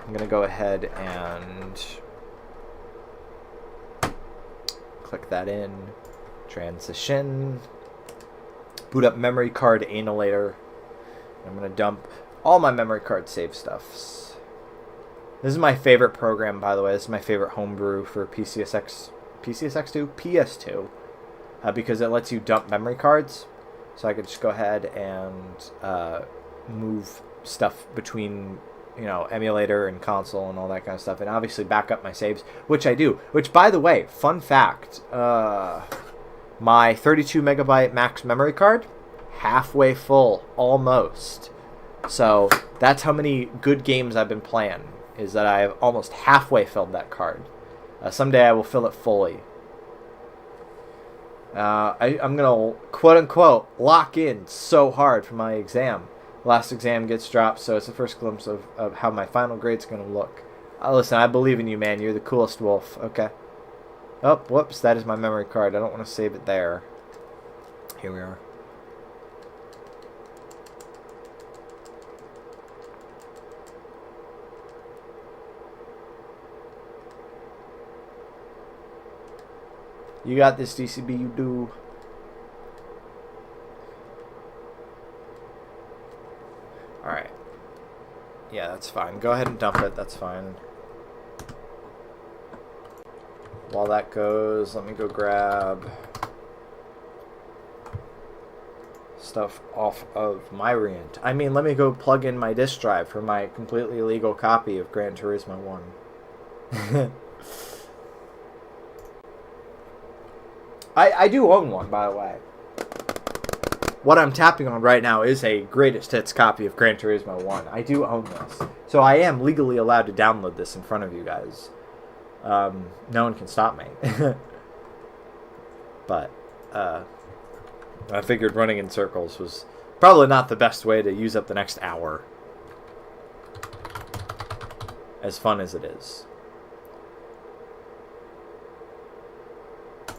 I'm going to go ahead and click that in. Transition. Boot up memory card annihilator. I'm going to dump all my memory card save stuffs. This is my favorite program, by the way. This is my favorite homebrew for PCSX2? PS2. Because it lets you dump memory cards. So I could just go ahead and move stuff between, you know, emulator and console and all that kind of stuff. And obviously back up my saves, which I do. Which, by the way, fun fact, my 32 megabyte max memory card, halfway full, almost. So that's how many good games I've been playing, is that I've almost halfway filled that card. Someday I will fill it fully. I'm going to, quote-unquote, lock in so hard for my exam. Last exam gets dropped, so it's the first glimpse of how my final grade's going to look. Listen, I believe in you, man. You're the coolest wolf, okay? Oh, whoops, that is my memory card. I don't want to save it there. Here we are. You got this, DCB, you do. Alright. Yeah, that's fine. Go ahead and dump it, that's fine. While that goes, let me go grab stuff off of my rent. I mean, let me go plug in my disk drive for my completely legal copy of Gran Turismo 1. I do own one, by the way. What I'm tapping on right now is a greatest hits copy of Gran Turismo 1. I do own this. So I am legally allowed to download this in front of you guys. No one can stop me. But, I figured running in circles was probably not the best way to use up the next hour. As fun as it is.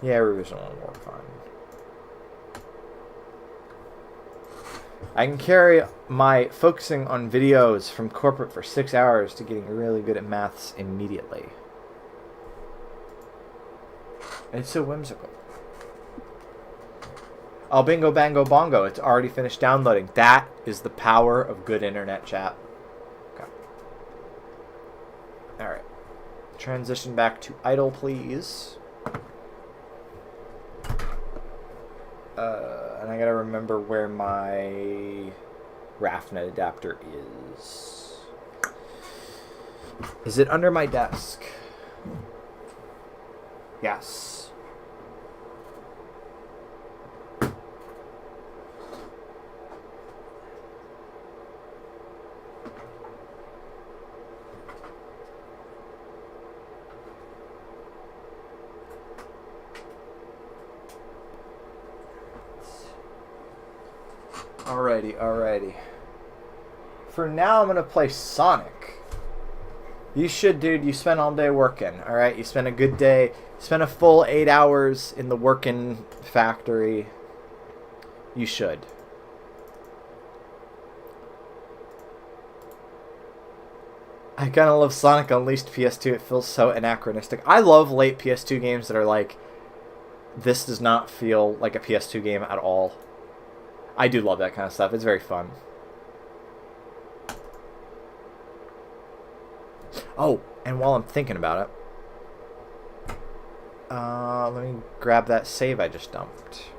Yeah, revision will work fine. I can carry my focusing on videos from corporate for 6 hours to getting really good at maths immediately. It's so whimsical. Oh, bingo, bango, bongo. It's already finished downloading. That is the power of good internet chat. Okay. Alright. Transition back to idle, please. And I gotta remember where my RAFnet adapter is. Is it under my desk? Yes. Alrighty. For now, I'm going to play Sonic. You should, dude. You spent all day working, alright? You spent a good day. Spent a full 8 hours in the working factory. You should. I kind of love Sonic Unleashed PS2. It feels so anachronistic. I love late PS2 games that are like, this does not feel like a PS2 game at all. I do love that kind of stuff. It's very fun. Oh, and while I'm thinking about it, let me grab that save I just dumped.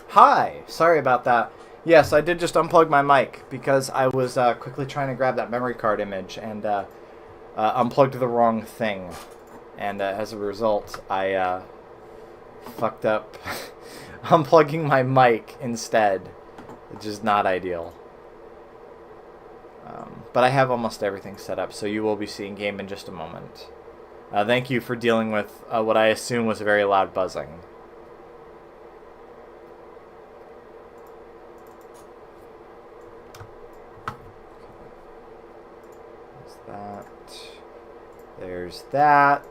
Hi, sorry about that. Yes, I did just unplug my mic because I was quickly trying to grab that memory card image and unplugged the wrong thing. And as a result, I fucked up unplugging my mic instead, which is not ideal. But I have almost everything set up, so you will be seeing game in just a moment. Thank you for dealing with what I assume was a very loud buzzing. There's that.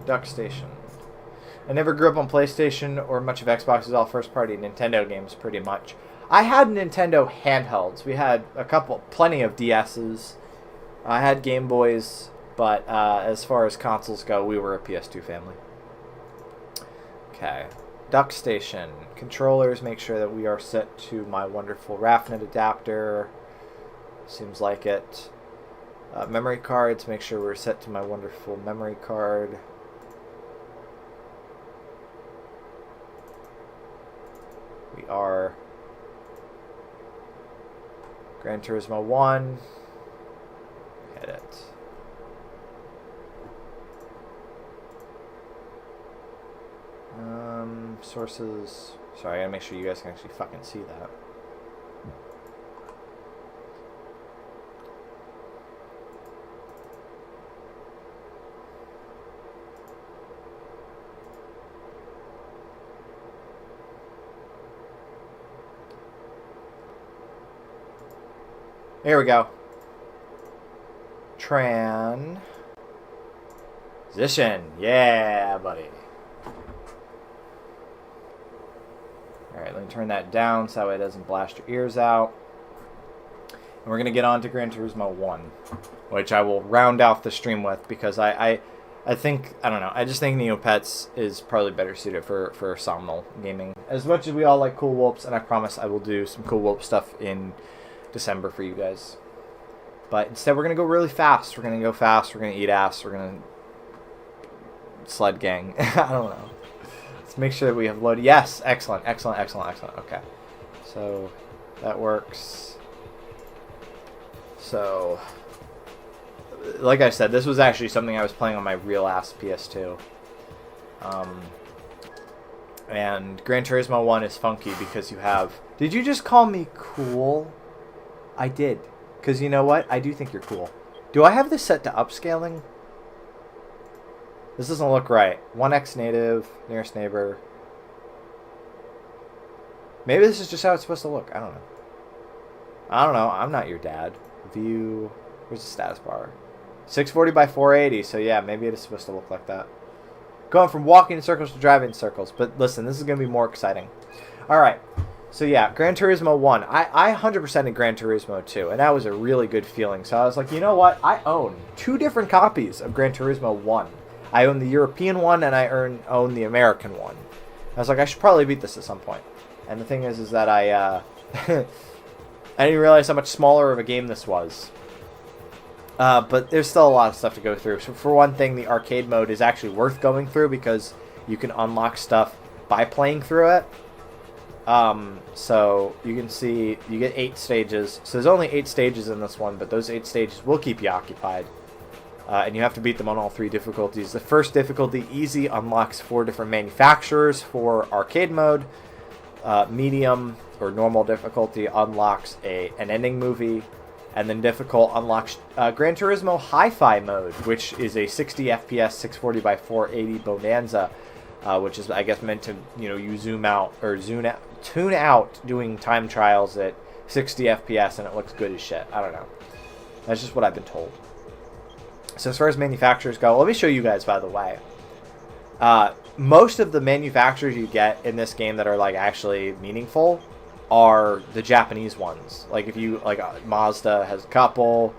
Duck Station. I never grew up on PlayStation or much of Xbox. It was all first-party Nintendo games, pretty much. I had Nintendo handhelds. We had plenty of DSs. I had Game Boys, but as far as consoles go, we were a PS2 family. Okay. Duck Station. Controllers, make sure that we are set to my wonderful RAFnet adapter. Seems like it. Memory cards, make sure we're set to my wonderful memory card. We are Gran Turismo 1. Hit it. Sources. Sorry, I gotta make sure you guys can actually fucking see that. Here we go. Transition. Yeah, buddy. Alright, let me turn that down so that way it doesn't blast your ears out. And we're going to get on to Gran Turismo 1, which I will round off the stream with because I think, I don't know, I just think Neopets is probably better suited for somnol gaming. As much as we all like Cool Whoops, and I promise I will do some Cool Whoop stuff in December for you guys. But instead we're going to go really fast. We're going to go fast, we're going to eat ass, we're going to sled gang. I don't know. Let's make sure that we have loaded. Yes, excellent, excellent, excellent, excellent. Okay. So that works. So, like I said, this was actually something I was playing on my real ass PS2. And Gran Turismo 1 is funky because you have... Did you just call me cool? I did. Because you know what? I do think you're cool. Do I have this set to upscaling? This doesn't look right. 1x native, nearest neighbor. Maybe this is just how it's supposed to look. I don't know. I don't know. I'm not your dad. View. Where's the status bar? 640 by 480. So yeah, maybe it is supposed to look like that. Going from walking in circles to driving in circles. But listen, this is going to be more exciting. Alright. So yeah, Gran Turismo 1. I 100% in Gran Turismo 2. And that was a really good feeling. So I was like, you know what? I own 2 different copies of Gran Turismo 1. I own the European one and I own the American one. I was like, I should probably beat this at some point. And the thing is that I didn't realize how much smaller of a game this was. But there's still a lot of stuff to go through. So for one thing, the arcade mode is actually worth going through because you can unlock stuff by playing through it. So you can see you get 8 stages. So there's only 8 stages in this one, but those 8 stages will keep you occupied. And you have to beat them on all 3 difficulties. The first difficulty, easy, unlocks 4 different manufacturers for arcade mode. Medium or normal difficulty unlocks an ending movie. And then difficult unlocks Gran Turismo Hi-Fi mode, which is a 60 FPS 640 by 480 bonanza, which is, I guess, meant to, you zoom out or tune out doing time trials at 60 FPS and it looks good as shit. I don't know. That's just what I've been told. So as far as manufacturers go, let me show you guys, by the way. Most of the manufacturers you get in this game that are like actually meaningful are the Japanese ones. Like if you Mazda has a couple,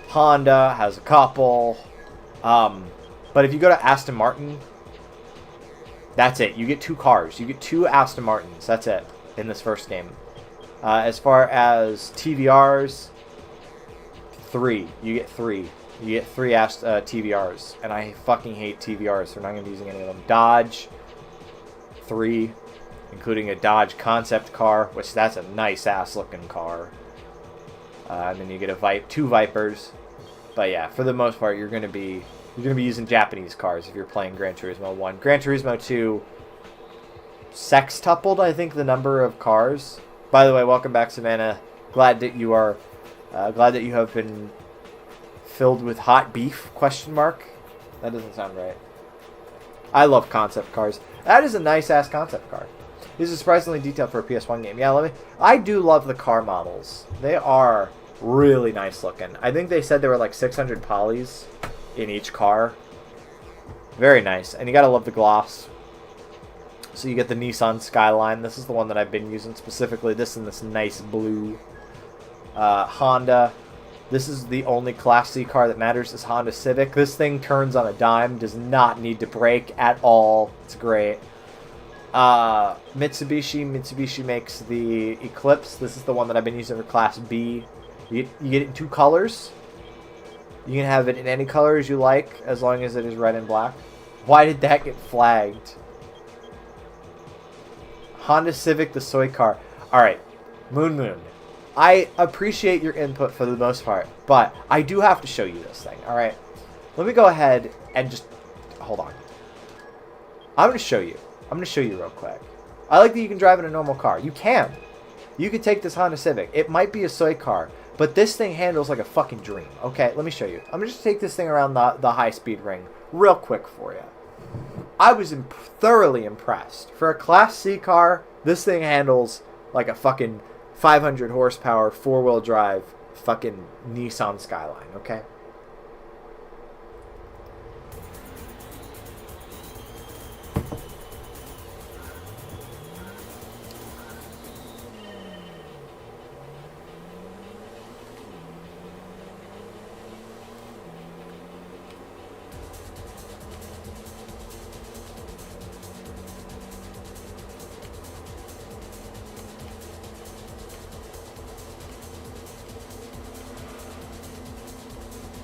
Honda has a couple. But if you go to Aston Martin, that's it. You get 2 cars. You get 2 Aston Martins. That's it in this first game. As far as TVRs, 3. You get 3. You get 3 TVRs, and I fucking hate TVRs, so we're not going to be using any of them. Dodge, 3, including a Dodge concept car, which that's a nice-ass looking car. And then you get 2 Vipers. But yeah, for the most part, you're going to be using Japanese cars if you're playing Gran Turismo 1. Gran Turismo 2 sextupled, I think, the number of cars. By the way, welcome back, Savannah. Glad that you have been filled with hot beef, ? That doesn't sound right. I love concept cars. That is a nice-ass concept car. This is surprisingly detailed for a PS1 game. Yeah, I do love the car models. They are really nice looking. I think they said there were like 600 polys in each car. Very nice. And you gotta love the gloss. So you get the Nissan Skyline. This is the one that I've been using specifically. This in this nice blue. Honda. This is the only Class C car that matters, is Honda Civic. This thing turns on a dime, does not need to brake at all. It's great. Mitsubishi makes the Eclipse. This is the one that I've been using for Class B. You get it in 2 colors. You can have it in any colors you like, as long as it is red and black. Why did that get flagged? Honda Civic, the soy car. Alright, Moon. I appreciate your input for the most part, but I do have to show you this thing, alright? Let me go ahead and just... Hold on. I'm going to show you. I'm going to show you real quick. I like that you can drive in a normal car. You can. You can take this Honda Civic. It might be a soy car, but this thing handles like a fucking dream. Okay, let me show you. I'm going to just take this thing around the high-speed ring real quick for you. I was thoroughly impressed. For a Class C car, this thing handles like a fucking 500 horsepower, 4-wheel drive fucking Nissan Skyline, okay?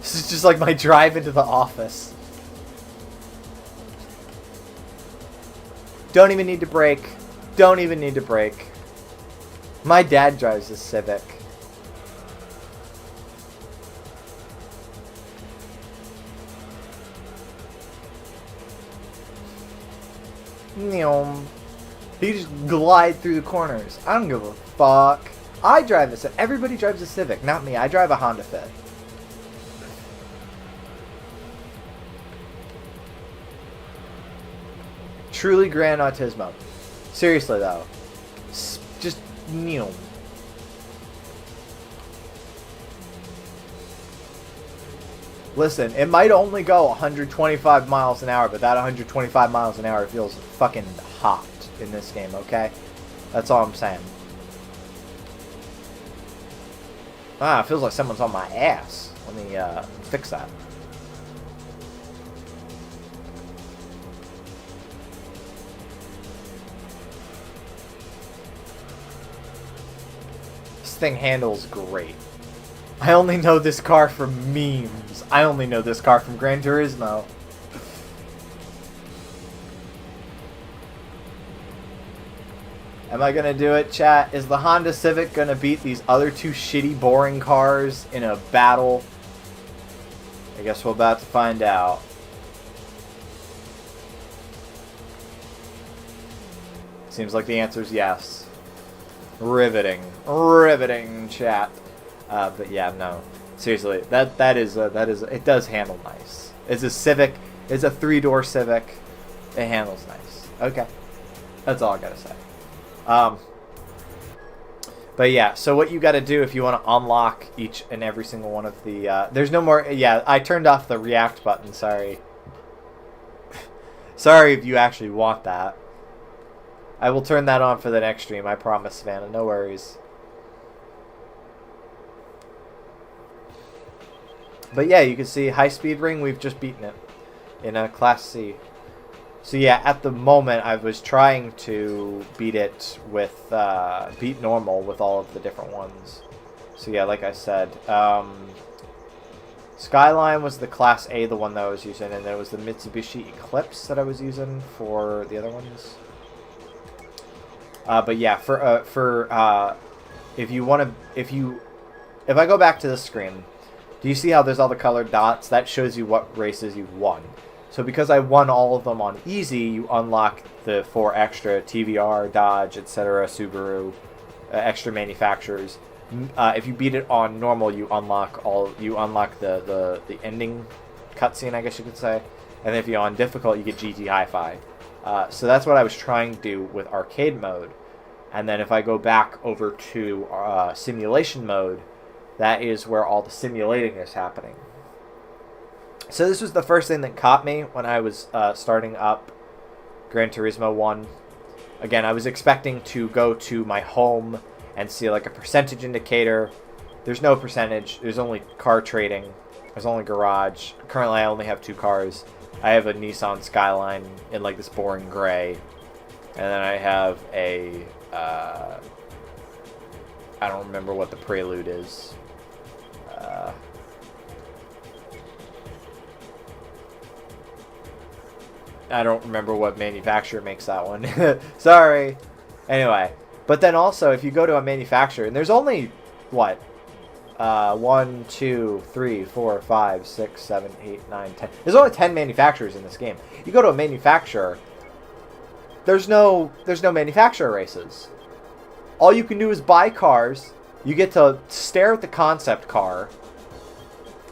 This is just like my drive into the office. Don't even need to brake. Don't even need to brake. My dad drives a Civic. He just glide through the corners. I don't give a fuck. I drive a Civic. Everybody drives a Civic, not me. I drive a Honda Fit. Truly Gran Autismo. Seriously though, just kneel. Listen, it might only go 125 miles an hour, but that 125 miles an hour feels fucking hot in this game, okay? That's all I'm saying. Ah, it feels like someone's on my ass. Let me fix that. Thing handles great. I only know this car from memes. I only know this car from Gran Turismo. Am I gonna do it, chat? Is the Honda Civic gonna beat these other 2 shitty, boring cars in a battle? I guess we're about to find out. Seems like the answer is yes. Riveting chat. But yeah, no, seriously, that is it does handle nice. It's a Civic. It's a 3-door Civic. It handles nice. Okay, that's all I gotta say. But yeah, so what you gotta do if you want to unlock each and every single one of the there's no more. Yeah, I turned off the react button. Sorry. Sorry if you actually want that. I will turn that on for the next stream, I promise, Savannah. No worries. But yeah, you can see high-speed ring, we've just beaten it in a Class C. So yeah, at the moment, I was trying to beat it with, beat normal with all of the different ones. So yeah, like I said, Skyline was the Class A, the one that I was using, and there was the Mitsubishi Eclipse that I was using for the other ones. But yeah, if you want to, if I go back to the screen, do you see how there's all the colored dots? That shows you what races you've won. So because I won all of them on easy, you unlock the 4 extra TVR, Dodge, etc., Subaru, extra manufacturers. If you beat it on normal, you unlock the ending cutscene, I guess you could say. And if you're on difficult, you get GT Hi-Fi. So that's what I was trying to do with arcade mode. And then if I go back over to simulation mode, that is where all the simulating is happening. So this was the first thing that caught me when I was starting up Gran Turismo 1. Again, I was expecting to go to my home and see like a percentage indicator. There's no percentage. There's only car trading. There's only garage. Currently, I only have 2 cars. I have a Nissan Skyline in like this boring gray. And then I have a... I don't remember what the Prelude is. I don't remember what manufacturer makes that one. Sorry. Anyway. But then also, if you go to a manufacturer, and there's only, what? 1, 2, 3, 4, 5, 6, 7, 8, 9, 10. There's only 10 manufacturers in this game. You go to a manufacturer, there's no manufacturer races. All you can do is buy cars. You get to stare at the concept car.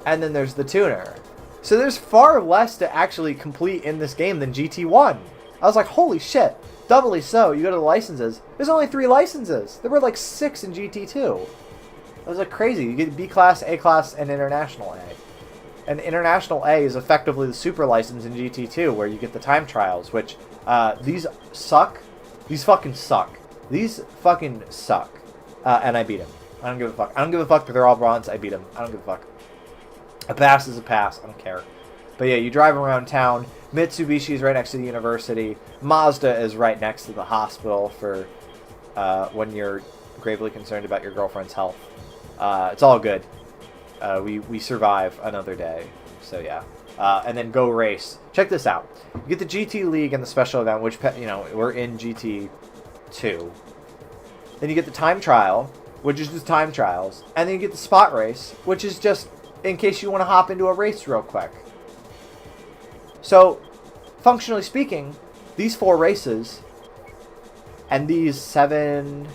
And then there's the tuner. So there's far less to actually complete in this game than GT1. I was like, holy shit. Doubly so. You go to the licenses. There's only 3 licenses. There were like 6 in GT2. It was like crazy. You get B class, A class, and International A. And International A is effectively the super license in GT2 where you get the time trials, which these suck. These fucking suck. These fucking suck. And I beat him. I don't give a fuck. I don't give a fuck if they're all bronze. I beat him. I don't give a fuck. A pass is a pass. I don't care. But yeah, you drive around town. Mitsubishi is right next to the university. Mazda is right next to the hospital for when you're gravely concerned about your girlfriend's health. It's all good. We survive another day. So yeah. And then go race. Check this out. You get the GT League and the special event, which, you know, we're in GT2. Then you get the time trial, which is just time trials. And then you get the spot race, which is just in case you want to hop into a race real quick. So, functionally speaking, these 4 races and these 7,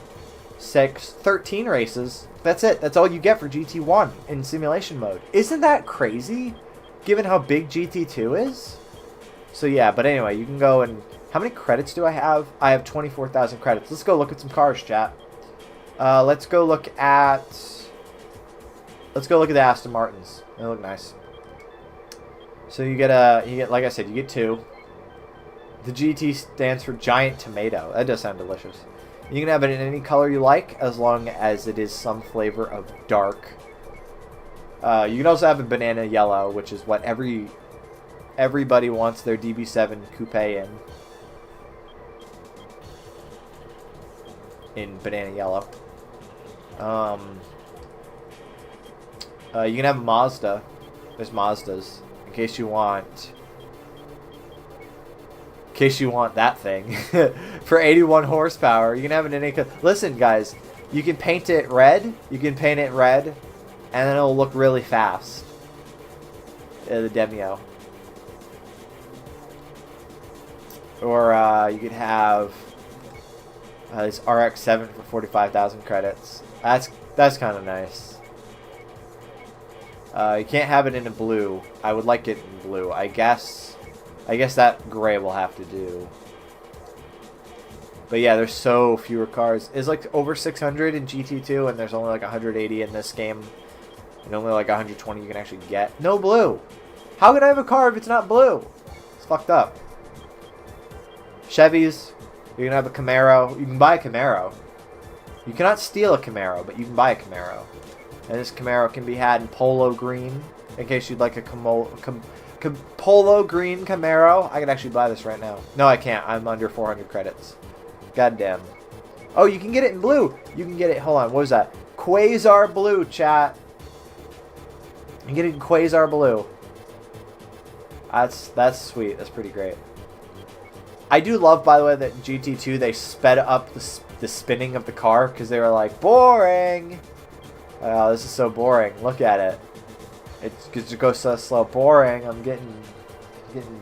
6, 13 races, that's it. That's all you get for GT1 in simulation mode. Isn't that crazy, given how big GT2 is? So yeah, but anyway, you can go and... How many credits do I have? I have 24,000 credits. Let's go look at some cars, chat. Let's go look at the Aston Martins. They look nice. So you get like I said, you get 2. The GT stands for Giant Tomato. That does sound delicious. You can have it in any color you like, as long as it is some flavor of dark. You can also have a banana yellow, which is what everybody wants their DB7 coupe in banana yellow. You can have a Mazda. There's Mazdas. In case you want that thing. For 81 horsepower, you can have it in any... Listen, guys. You can paint it red. You can paint it red. And then it'll look really fast. The Demio. Or you could have... this RX-7 for 45,000 credits. That's kind of nice. You can't have it in a blue. I would like it in blue. I guess that gray will have to do. But yeah, there's so fewer cars. It's like over 600 in GT2, and there's only like 180 in this game. And only like 120 you can actually get. No blue! How can I have a car if it's not blue? It's fucked up. Chevys. You can have a Camaro. You can buy a Camaro. You cannot steal a Camaro, but you can buy a Camaro. And this Camaro can be had in polo green, in case you'd like a polo green Camaro. I can actually buy this right now. No, I can't. I'm under 400 credits. Goddamn. Oh, you can get it in blue. You can get it. Hold on. What was that? Quasar blue, chat. You can get it in Quasar blue. That's sweet. That's pretty great. I do love, by the way, that in GT2 they sped up the spinning of the car because they were like, boring. Oh, this is so boring. Look at it. It goes so slow. Boring. I'm getting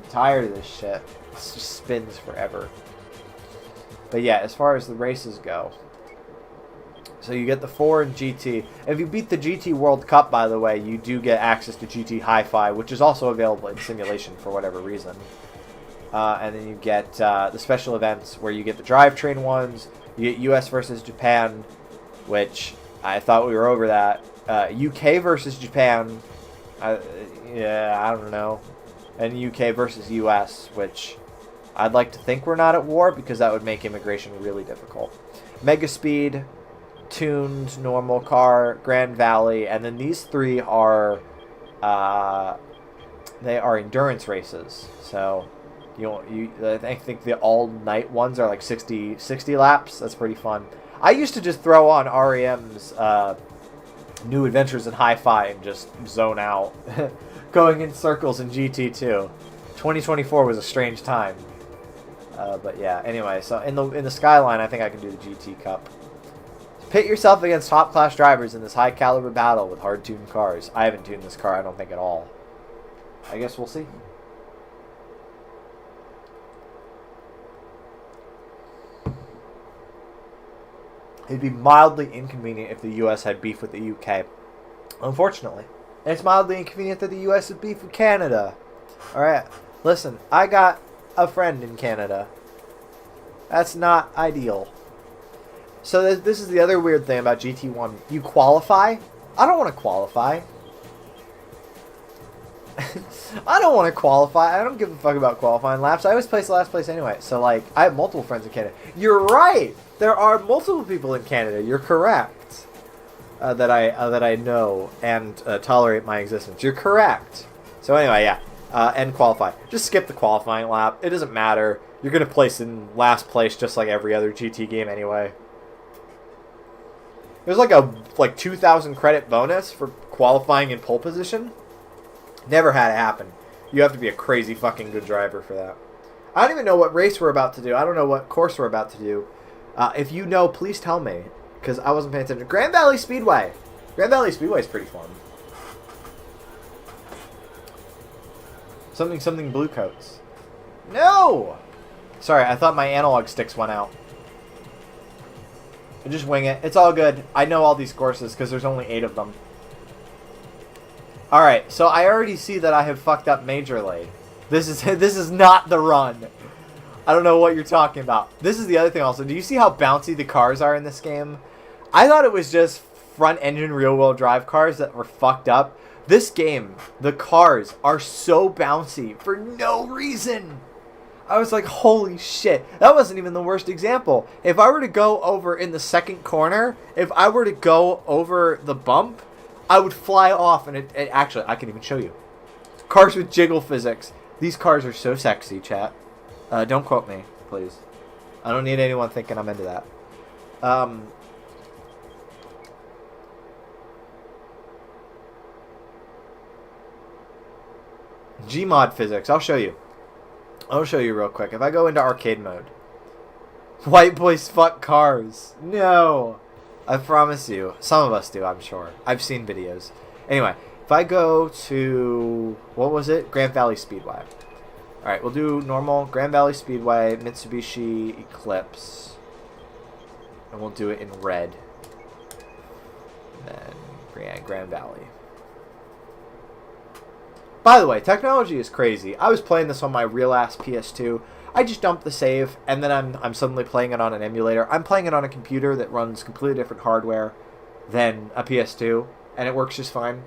tired of this shit. It just spins forever. But yeah, as far as the races go. So you get the 4 in GT. If you beat the GT World Cup, by the way, you do get access to GT Hi-Fi, which is also available in simulation for whatever reason. And then you get the special events where you get the drivetrain ones. You get US versus Japan, which I thought we were over that. UK versus Japan. Yeah, I don't know. And UK versus US, which I'd like to think we're not at war because that would make immigration really difficult. Mega Speed, tuned normal car, Grand Valley, and then these three are they are endurance races. So I think the all-night ones are like 60 laps. That's pretty fun. I used to just throw on REM's New Adventures in Hi-Fi and just zone out, going in circles in GT2. 2024 was a strange time. But yeah, anyway, so in the Skyline, I think I can do the GT Cup. Pit yourself against top-class drivers in this high-caliber battle with hard-tuned cars. I haven't tuned this car, I don't think, at all. I guess we'll see. It'd be mildly inconvenient if the U.S. had beef with the U.K. Unfortunately. And it's mildly inconvenient that the U.S. had beef with Canada. Alright, listen, I got a friend in Canada. That's not ideal. So this is the other weird thing about GT1. You qualify? I don't want to qualify. I don't want to qualify. I don't give a fuck about qualifying laps. I always place last place anyway. So, like, I have multiple friends in Canada. You're right. There are multiple people in Canada. You're correct. That I know and tolerate my existence. You're correct. So anyway, yeah. And qualify. Just skip the qualifying lap. It doesn't matter. You're going to place in last place just like every other GT game anyway. There's like a 2,000 credit bonus for qualifying in pole position. Never had it happen. You have to be a crazy fucking good driver for that. I don't even know what race we're about to do. I don't know what course we're about to do. If you know, please tell me. Because I wasn't paying attention. Grand Valley Speedway. Grand Valley Speedway is pretty fun. Something blue coats. No! Sorry, I thought my analog sticks went out. Just wing it. It's all good. I know all these courses because there's only 8 of them. Alright, so I already see that I have fucked up majorly. This is not the run. I don't know what you're talking about. This is the other thing also. Do you see how bouncy the cars are in this game? I thought it was just front-engine rear-wheel drive cars that were fucked up. This game, the cars are so bouncy for no reason. I was like, holy shit. That wasn't even the worst example. If I were to go over in the second corner, if I were to go over the bump, I would fly off, and it actually, I can even show you. Cars with jiggle physics. These cars are so sexy, chat. Don't quote me, please. I don't need anyone thinking I'm into that. Gmod physics. I'll show you. I'll show you real quick. If I go into arcade mode. White boys fuck cars. No. I promise you. Some of us do, I'm sure. I've seen videos. Anyway, if I go to... What was it? Grand Valley Speedway. Alright, we'll do normal Grand Valley Speedway, Mitsubishi Eclipse. And we'll do it in red. And then Grand Valley. By the way, technology is crazy. I was playing this on my real-ass PS2. I just dumped the save, and then I'm suddenly playing it on an emulator. I'm playing it on a computer that runs completely different hardware than a PS2, and it works just fine.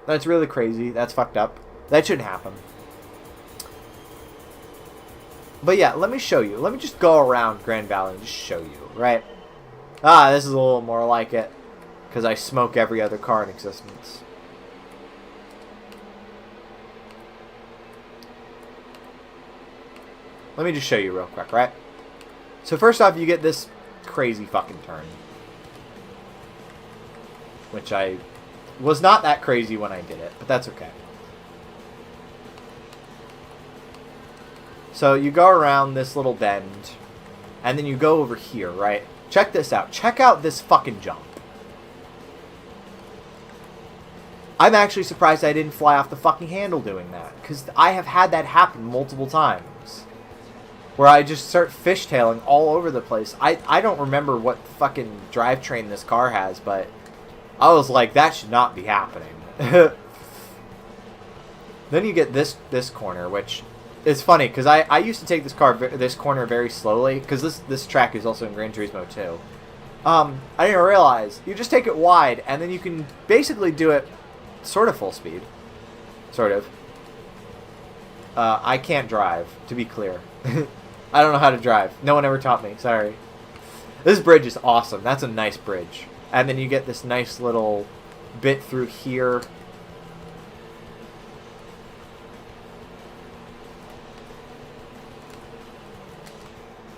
That's really crazy. That's fucked up. That shouldn't happen. But yeah, let me show you. Let me just go around Grand Valley and just show you, right? Ah, this is a little more like it, because I smoke every other car in existence. Let me just show you real quick, right? So first off, you get this crazy fucking turn. Which I was not that crazy when I did it, but that's okay. So you go around this little bend, and then you go over here, right? Check this out. Check out this fucking jump. I'm actually surprised I didn't fly off the fucking handle doing that, because I have had that happen multiple times. Where I just start fishtailing all over the place. I don't remember what fucking drivetrain this car has, but I was like, that should not be happening. Then you get this corner, which is funny, because I used to take this corner very slowly, because this track is also in Gran Turismo 2. I didn't realize. You just take it wide, and then you can basically do it sort of full speed. Sort of. I can't drive, to be clear. I don't know how to drive. No one ever taught me. Sorry. This bridge is awesome. That's a nice bridge. And then you get this nice little bit through here.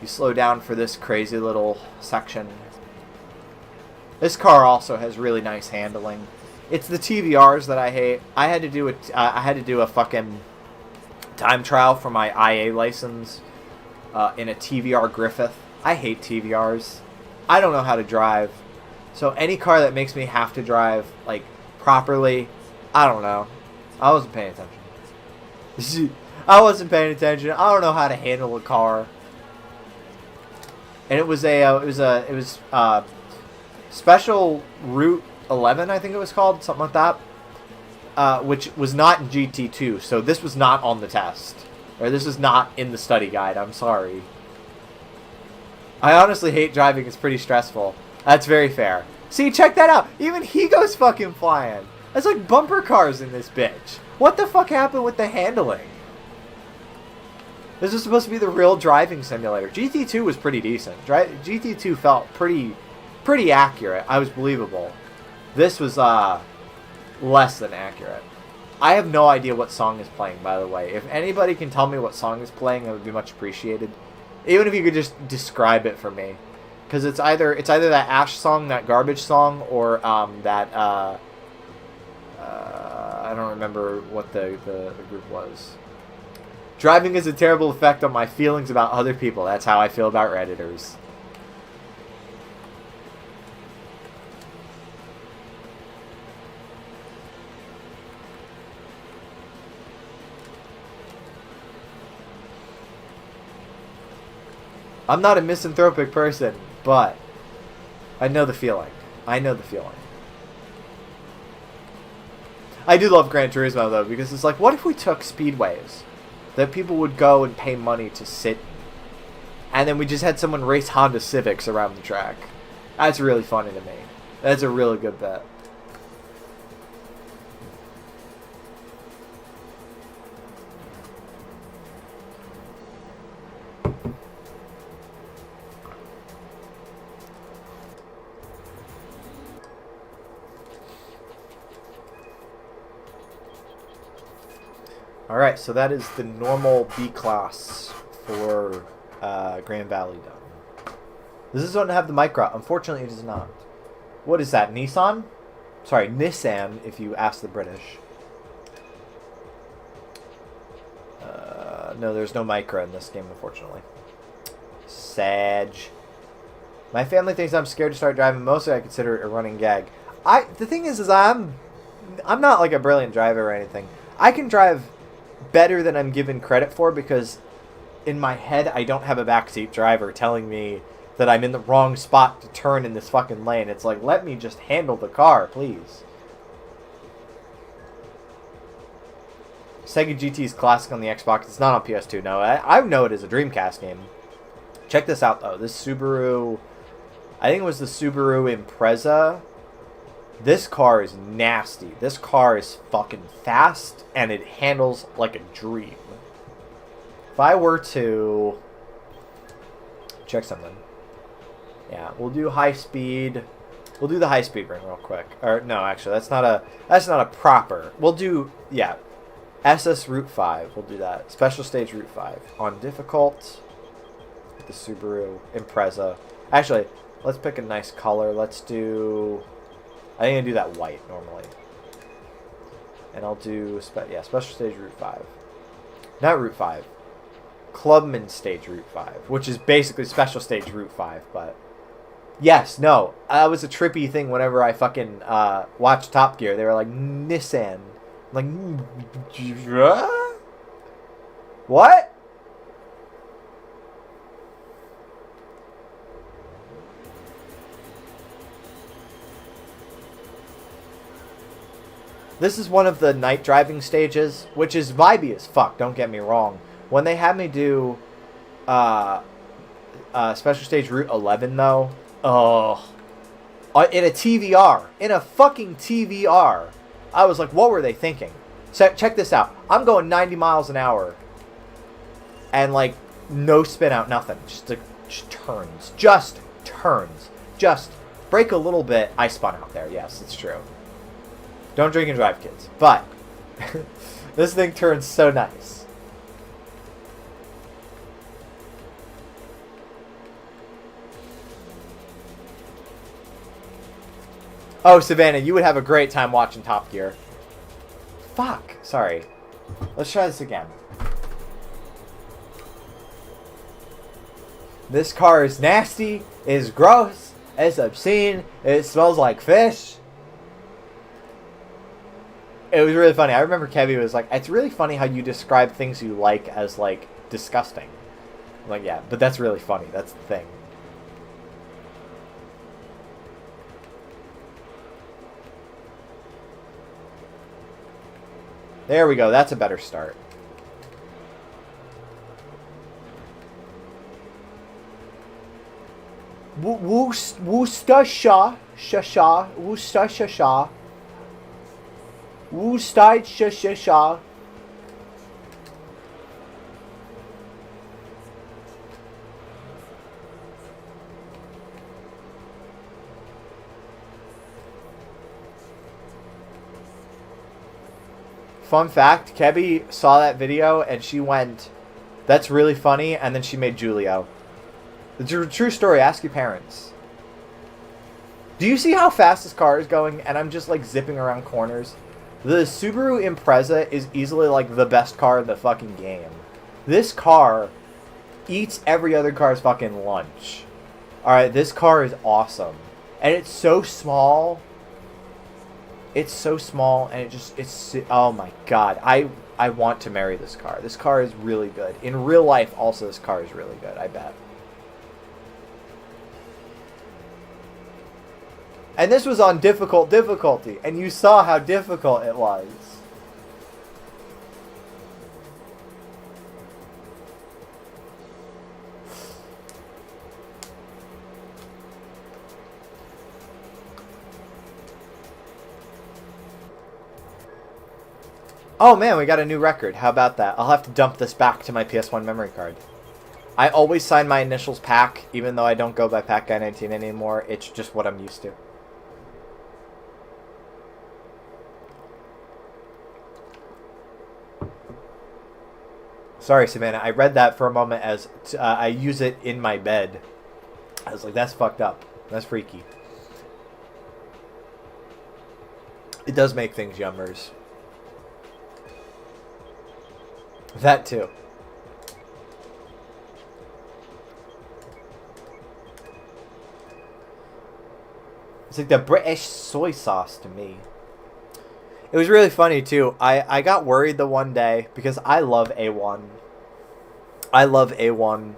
You slow down for this crazy little section. This car also has really nice handling. It's the TVRs that I hate. I had to do a fucking time trial for my IA license in a TVR Griffith. I hate TVRs. I don't know how to drive. So any car that makes me have to drive like properly, I don't know. I wasn't paying attention. I wasn't paying attention. I don't know how to handle a car. And it was Special Route 11, I think it was called, something like that, which was not in GT2, so this was not on the test, or this is not in the study guide. I'm sorry. I honestly hate driving. It's pretty stressful. That's very fair. See, check that out. Even he goes fucking flying. That's like bumper cars in this bitch. What the fuck happened with the handling? This is supposed to be the real driving simulator. GT2 was pretty decent. GT2 felt pretty accurate. I was believable. This was less than accurate. I have no idea what song is playing, by the way. If anybody can tell me what song is playing, it would be much appreciated. Even if you could just describe it for me. Because it's either that Ash song, that garbage song, or that I don't remember what the group was. Driving has a terrible effect on my feelings about other people. That's how I feel about Redditors. I'm not a misanthropic person, but I know the feeling. I know the feeling. I do love Gran Turismo, though, because it's like, what if we took speedways that people would go and pay money to sit, and then we just had someone race Honda Civics around the track? That's really funny to me. That's a really good bet. Alright, so that is the normal B class for Grand Valley done. Does this one have the Micra? Unfortunately, it does not. What is that, Nissan? Sorry, Nissan, if you ask the British. No, there's no Micra in this game, unfortunately. Sag. My family thinks I'm scared to start driving. Mostly I consider it a running gag. The thing is I'm not like a brilliant driver or anything. I can drive better than I'm given credit for, because in my head I don't have a backseat driver telling me that I'm in the wrong spot to turn in this fucking lane. It's like, let me just handle the car, please. Sega GT is classic on the Xbox. It's not on PS2. No, I know it is a Dreamcast game. Check this out, though. This Subaru, I think it was the Subaru Impreza. This car is nasty. This car is fucking fast, and it handles like a dream. If I were to check something, yeah, we'll do high speed. We'll do the high speed ring real quick. Or no, actually, that's not a proper. We'll do, yeah, SS Route 5. We'll do that. Special stage Route 5 on difficult. The Subaru Impreza. Actually, let's pick a nice color. Let's do, I think I'm gonna do that white normally. And I'll do, special stage Route 5. Not Route 5. Clubman stage Route 5. Which is basically special stage Route 5, but yes, no. That was a trippy thing whenever I fucking watched Top Gear. They were like, Nissan. I'm like, what? This is one of the night driving stages, which is vibey as fuck, don't get me wrong. When they had me do special stage Route 11, though, in a TVR, in a fucking TVR, I was like, what were they thinking? So check this out. I'm going 90 miles an hour, and like no spin out, nothing. Just turns. Just turns. Just brake a little bit. I spun out there. Yes, it's true. Don't drink and drive, kids. But this thing turns so nice. Oh, Savannah, you would have a great time watching Top Gear. Fuck. Sorry. Let's try this again. This car is nasty, is gross, it's obscene, it smells like fish. It was really funny. I remember Kevin was like, it's really funny how you describe things you like as, like, disgusting. I'm like, yeah, but that's really funny. That's the thing. There we go. That's a better start. Worcestershire, Worcestershire, Worcestershire. Fun fact, Kebby saw that video and she went, that's really funny, and then she made Julio. It's a true story. Ask your parents. Do you see how fast this car is going? And I'm just like zipping around corners. The Subaru Impreza is easily like the best car in the fucking game. This car eats every other car's fucking lunch. Alright, this car is awesome. And it's so small. It's so small and it's oh my god. I want to marry this car. This car is really good. In real life also this car is really good, I bet. And this was on difficult difficulty, and you saw how difficult it was. Oh man, we got a new record. How about that? I'll have to dump this back to my PS1 memory card. I always sign my initials Pack, even though I don't go by Pack Guy 19 anymore. It's just what I'm used to. Sorry, Savannah. I read that for a moment as I use it in my bed. I was like, that's fucked up. That's freaky. It does make things yummers. That too. It's like the British soy sauce to me. It was really funny too. I got worried the one day because I love A1. I love A1.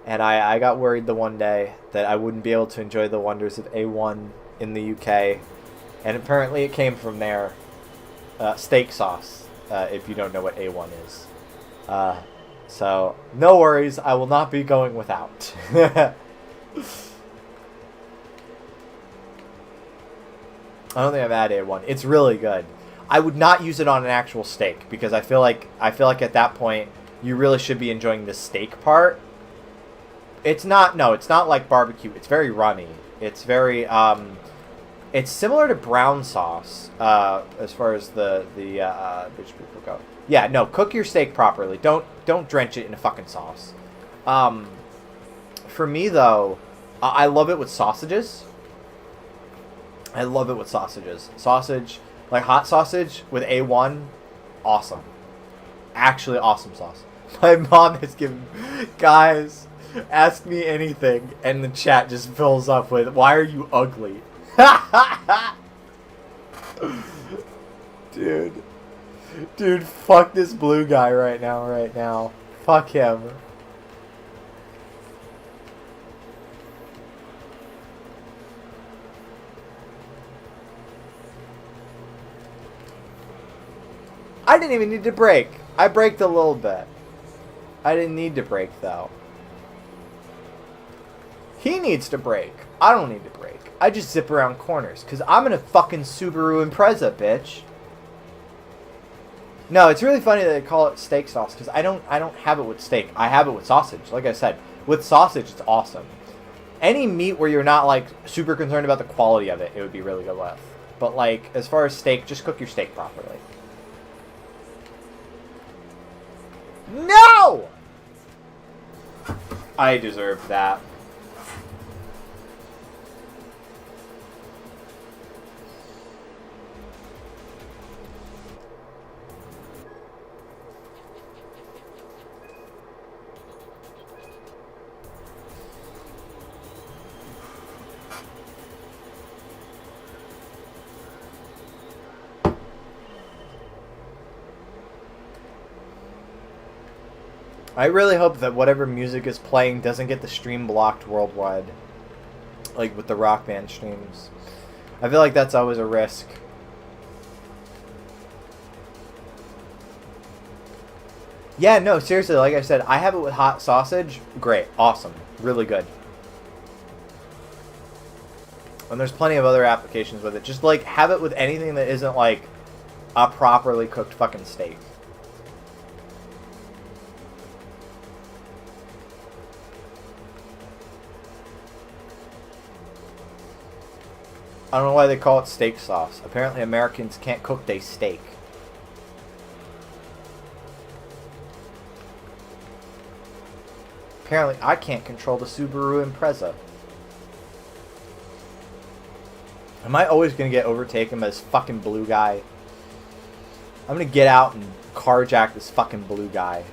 And I got worried the one day that I wouldn't be able to enjoy the wonders of A1 in the UK. And apparently it came from there. Steak sauce, if you don't know what A1 is. So, no worries. I will not be going without. I don't think I've had A1. It's really good. I would not use it on an actual steak because I feel like at that point you really should be enjoying the steak part. It's not like barbecue. It's very runny. It's very it's similar to brown sauce as far as the British people go. Yeah, no, cook your steak properly. Don't drench it in a fucking sauce. For me though, I love it with sausages. I love it with sausages. Sausage, like hot sausage with A1, awesome. Actually awesome sauce. My mom has given, guys, ask me anything, and the chat just fills up with, why are you ugly? Dude, fuck this blue guy right now. Fuck him. I didn't even need to brake. I braked a little bit. I didn't need to brake, though. He needs to brake. I don't need to brake. I just zip around corners, because I'm in a fucking Subaru Impreza, bitch. No, it's really funny that they call it steak sauce because I don't have it with steak. I have it with sausage. Like I said, with sausage, it's awesome. Any meat where you're not like super concerned about the quality of it, it would be really good with. But like as far as steak, just cook your steak properly. No! I deserve that. I really hope that whatever music is playing doesn't get the stream blocked worldwide. Like with the Rock Band streams. I feel like that's always a risk. Yeah, no, seriously, like I said, I have it with hot sausage. Great, awesome, really good. And there's plenty of other applications with it. Just like have it with anything that isn't like a properly cooked fucking steak. I don't know why they call it steak sauce. Apparently Americans can't cook their steak. Apparently I can't control the Subaru Impreza. Am I always going to get overtaken by this fucking blue guy? I'm going to get out and carjack this fucking blue guy.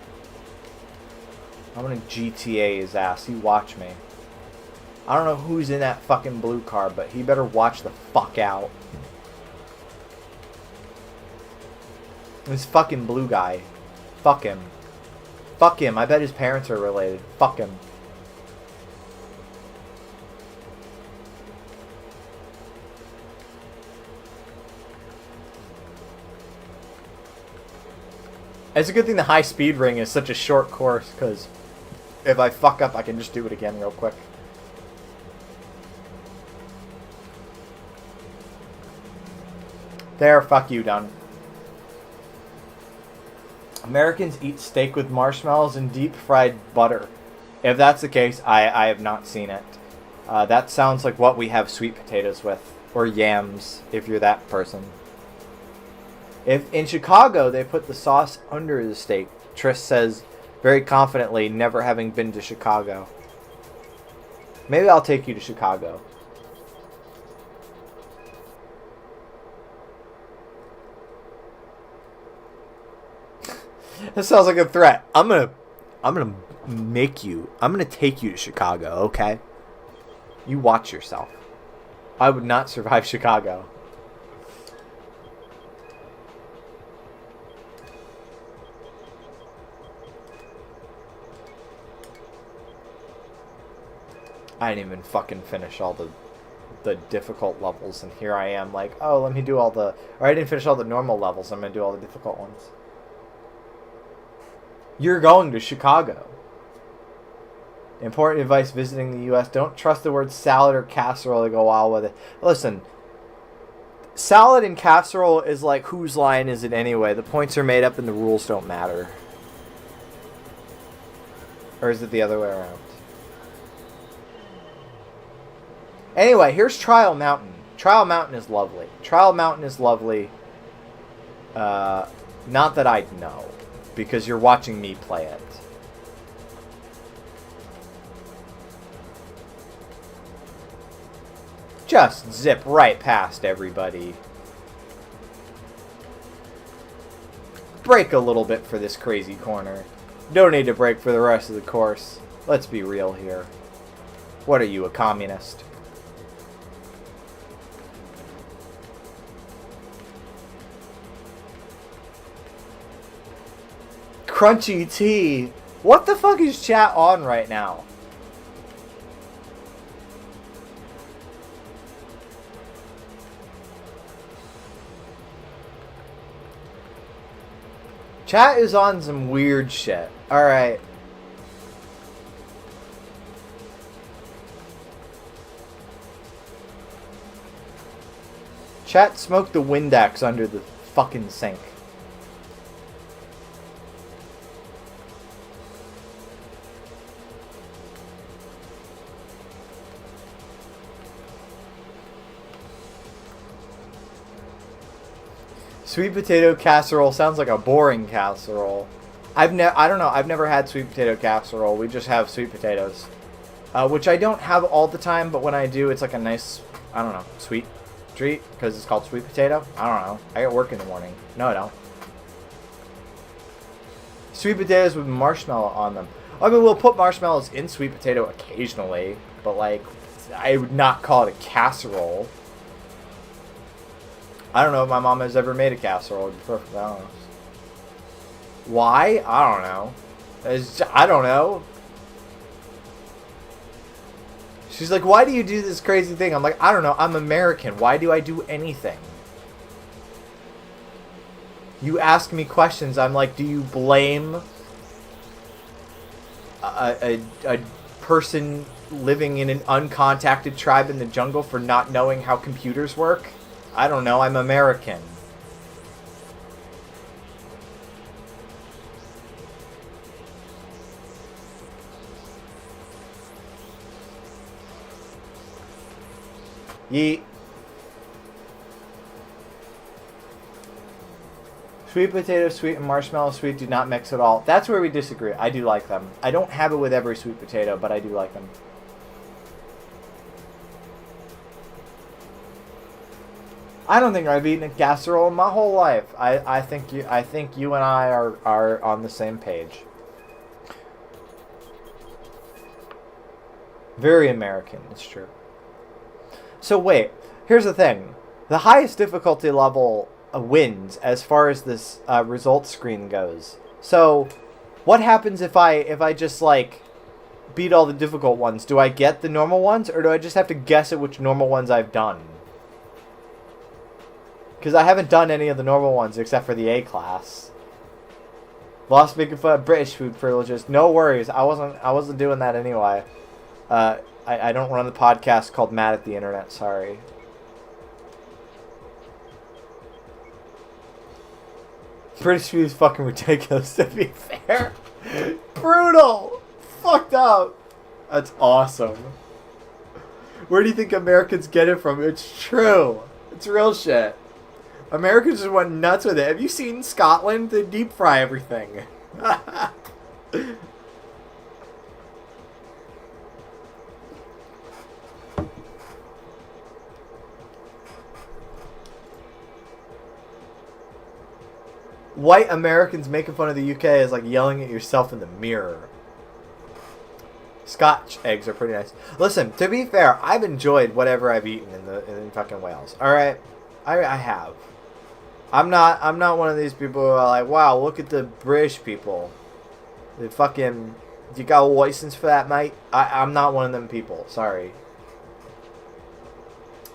I'm going to GTA his ass. You watch me. I don't know who's in that fucking blue car, but he better watch the fuck out. This fucking blue guy. Fuck him. Fuck him. I bet his parents are related. Fuck him. It's a good thing the high speed ring is such a short course, because if I fuck up, I can just do it again real quick. There, fuck you, done. Americans eat steak with marshmallows and deep fried butter. If that's the case, I have not seen it. That sounds like what we have sweet potatoes with. Or yams, if you're that person. If in Chicago they put the sauce under the steak, Trish says very confidently, never having been to Chicago. Maybe I'll take you to Chicago. That sounds like a threat. I'm gonna take you to Chicago, okay? You watch yourself. I would not survive Chicago. I didn't even fucking finish all the difficult levels, and here I am like, oh, let me do all the... Or I didn't finish all the normal levels, I'm gonna do all the difficult ones. You're going to Chicago. Important advice visiting the U.S. Don't trust the word salad or casserole to go wild with it. Listen, salad and casserole is like, whose line is it anyway? The points are made up and the rules don't matter. Or is it the other way around? Anyway, here's Trial Mountain. Trial Mountain is lovely. Trial Mountain is lovely. Not that I know, because you're watching me play it. Just zip right past everybody. Brake a little bit for this crazy corner. Don't need to brake for the rest of the course. Let's be real here. What are you, a communist? Crunchy tea. What the fuck is chat on right now? Chat is on some weird shit. Alright. Chat smoked the Windex under the fucking sink. Sweet potato casserole sounds like a boring casserole. I don't know. I've never had sweet potato casserole. We just have sweet potatoes, which I don't have all the time. But when I do, it's like a nice, I don't know, sweet treat because it's called sweet potato. I don't know. I got work in the morning. No, I don't. Sweet potatoes with marshmallow on them. I mean, we'll put marshmallows in sweet potato occasionally, but like, I would not call it a casserole. I don't know if my mom has ever made a casserole. I don't know. Why? I don't know. I don't know. She's like, why do you do this crazy thing? I'm like, I don't know. I'm American. Why do I do anything? You ask me questions. I'm like, do you blame a person living in an uncontacted tribe in the jungle for not knowing how computers work? I don't know. I'm American. Yeet. Sweet potato sweet and marshmallow sweet do not mix at all. That's where we disagree. I do like them. I don't have it with every sweet potato, but I do like them. I don't think I've eaten a casserole in my whole life. I think you and I are on the same page. Very American, it's true. So wait, here's the thing. The highest difficulty level wins as far as this results screen goes. So what happens if I just like beat all the difficult ones? Do I get the normal ones, or do I just have to guess at which normal ones I've done? Because I haven't done any of the normal ones except for the A class. Lost making fun of British food privileges. No worries, I wasn't doing that anyway. I don't run the podcast called Mad at the Internet, sorry. British food is fucking ridiculous, to be fair. Brutal! Fucked up! That's awesome. Where do you think Americans get it from? It's true. It's real shit. Americans just went nuts with it. Have you seen Scotland? They deep fry everything. White Americans making fun of the UK is like yelling at yourself in the mirror. Scotch eggs are pretty nice. Listen, to be fair, I've enjoyed whatever I've eaten in fucking Wales. All right, I have. I'm not one of these people who are like, wow, look at the British people. They fucking, you got a license for that, mate? I'm not one of them people. Sorry.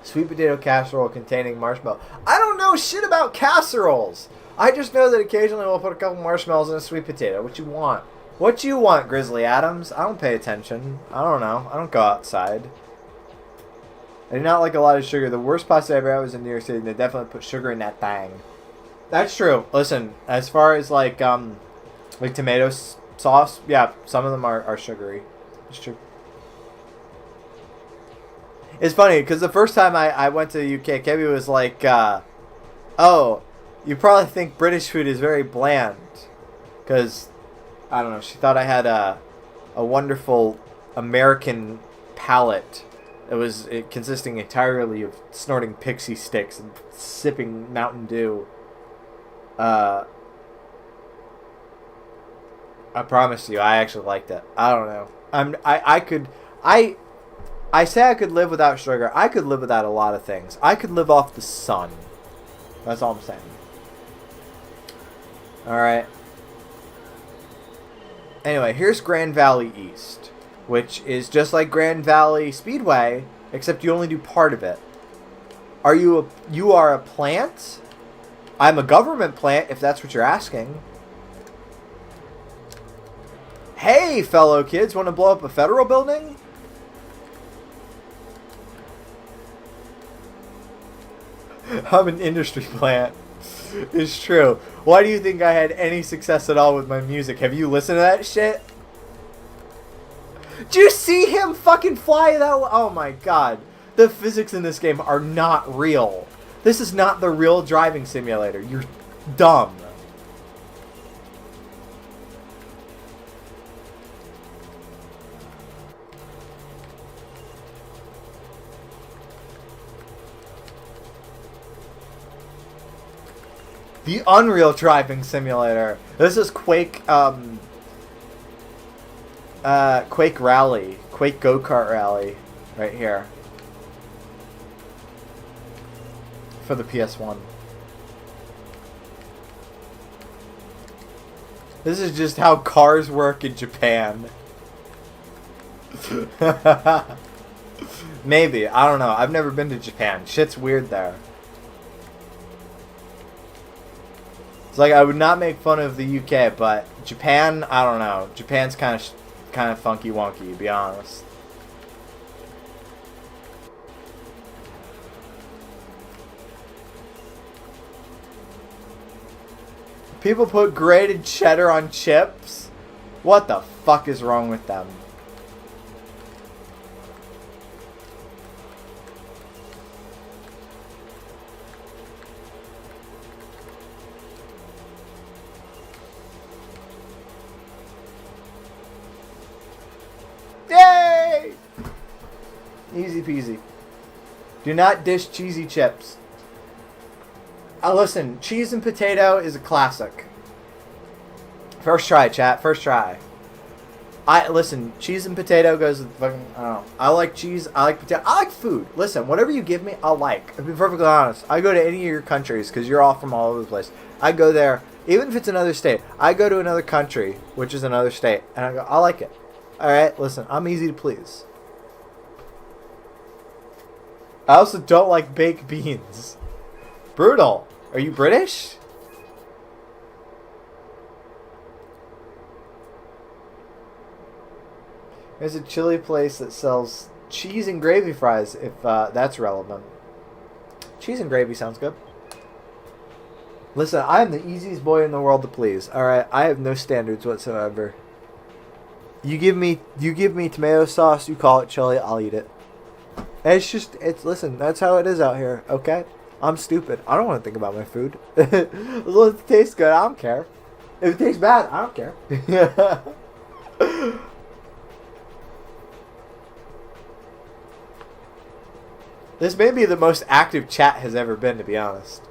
Sweet potato casserole containing marshmallow. I don't know shit about casseroles. I just know that occasionally we'll put a couple marshmallows in a sweet potato. What you want? What you want, Grizzly Adams? I don't pay attention. I don't know. I don't go outside. I do not like a lot of sugar. The worst pasta I ever had was in New York City. And they definitely put sugar in that thing. That's true. Listen, as far as like tomato sauce, yeah, some of them are sugary. It's true. It's funny because the first time I went to the UK, Kevin was like, "Oh, you probably think British food is very bland," because I don't know. She thought I had a wonderful American palate. It was consisting entirely of snorting pixie sticks and sipping Mountain Dew. I promise you, I actually liked it. I don't know. I say I could live without sugar. I could live without a lot of things. I could live off the sun. That's all I'm saying. Alright. Anyway, here's Grand Valley East, which is just like Grand Valley Speedway, except you only do part of it. You are a plant? I'm a government plant, if that's what you're asking. Hey, fellow kids, want to blow up a federal building? I'm an industry plant. It's true. Why do you think I had any success at all with my music? Have you listened to that shit? Do you see him fucking fly that way? Oh my god. The physics in this game are not real. This is not the real driving simulator. You're dumb. The Unreal Driving Simulator. This is Quake, Quake Rally. Quake Go-Kart Rally. Right here. For the PS1. This is just how cars work in Japan. Maybe. I don't know. I've never been to Japan. Shit's weird there. It's like I would not make fun of the UK, but Japan, I don't know. Japan's kind of funky wonky, to be honest. People put grated cheddar on chips? What the fuck is wrong with them? Yay! Easy peasy. Do not dish cheesy chips. Listen, cheese and potato is a classic. First try, chat. First try. Listen, cheese and potato goes with fucking, I don't know. I like cheese. I like potato. I like food. Listen, whatever you give me, I'll like. To be perfectly honest, I go to any of your countries because you're all from all over the place. I go there, even if it's another state. I go to another country, which is another state, and I go, I like it. All right, listen, I'm easy to please. I also don't like baked beans. Brutal. Are you British? There's a chili place that sells cheese and gravy fries, if that's relevant. Cheese and gravy sounds good. Listen, I am the easiest boy in the world to please. Alright, I have no standards whatsoever. You give me tomato sauce, you call it chili, I'll eat it. Listen, that's how it is out here, okay? I'm stupid. I don't want to think about my food. As long as it tastes good, I don't care. If it tastes bad, I don't care. This may be the most active chat has ever been, to be honest.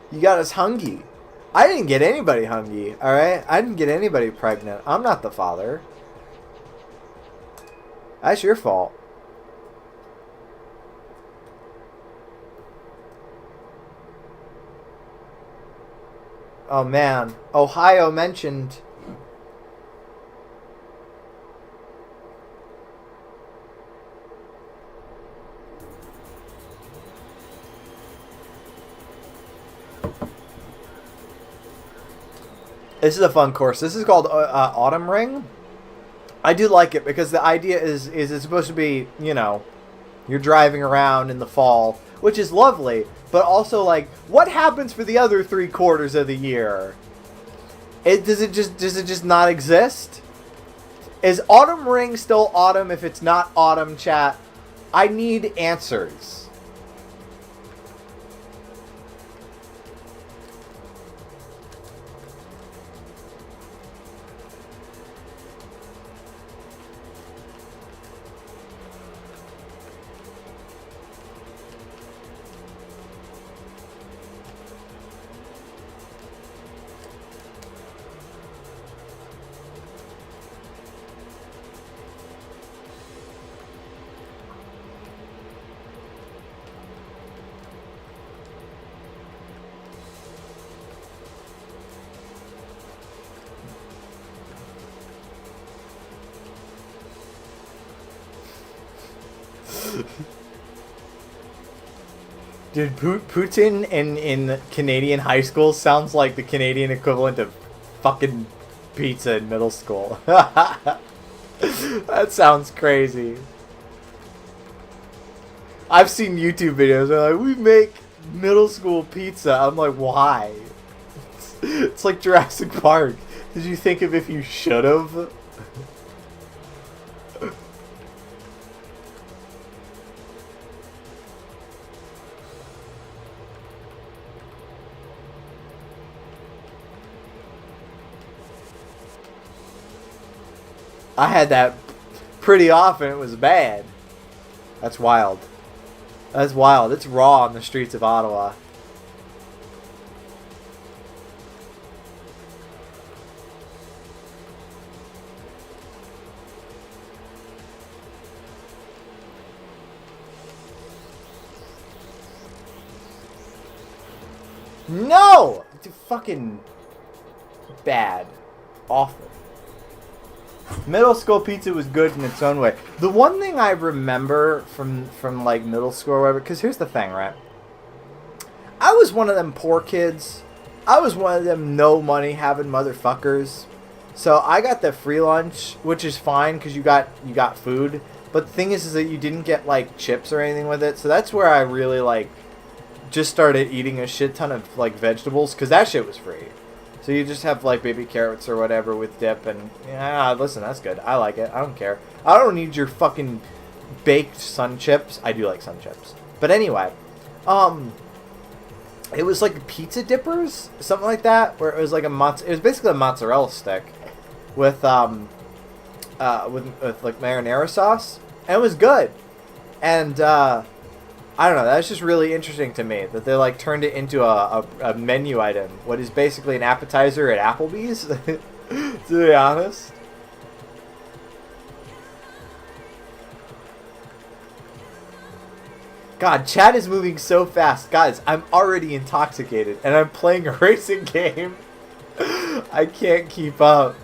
You got us hungry. I didn't get anybody hungry, alright? I didn't get anybody pregnant. I'm not the father. That's your fault. Oh man. Ohio mentioned. This is a fun course. This is called Autumn Ring. I do like it because the idea is it's supposed to be, you know, you're driving around in the fall, which is lovely, but also like, what happens for the other 3/4 of the year? Does it just not exist? Is Autumn Ring still autumn if it's not autumn, chat? I need answers. Dude, Putin in Canadian high school sounds like the Canadian equivalent of fucking pizza in middle school. That sounds crazy. I've seen YouTube videos where like, we make middle school pizza. I'm like, why? It's like Jurassic Park. Did you think of if you should have? I had that pretty often. It was bad. That's wild. That's wild. It's raw on the streets of Ottawa. No! It's fucking bad. Awful. Middle school pizza was good in its own way. The one thing I remember from like middle school or whatever, because here's the thing, right? I was one of them poor kids. I was one of them no money having motherfuckers. So I got the free lunch, which is fine because you got food. But the thing is that you didn't get like chips or anything with it. So that's where I really like just started eating a shit ton of like vegetables because that shit was free. So you just have like baby carrots or whatever with dip, and yeah, listen, that's good. I like it. I don't care. I don't need your fucking baked sun chips. I do like sun chips, but anyway, it was like pizza dippers, something like that, where it was like it was basically a mozzarella stick with like marinara sauce, and it was good, and I don't know. That's just really interesting to me that they like turned it into a menu item. What is basically an appetizer at Applebee's, to be honest. God, chat is moving so fast. Guys, I'm already intoxicated and I'm playing a racing game. I can't keep up.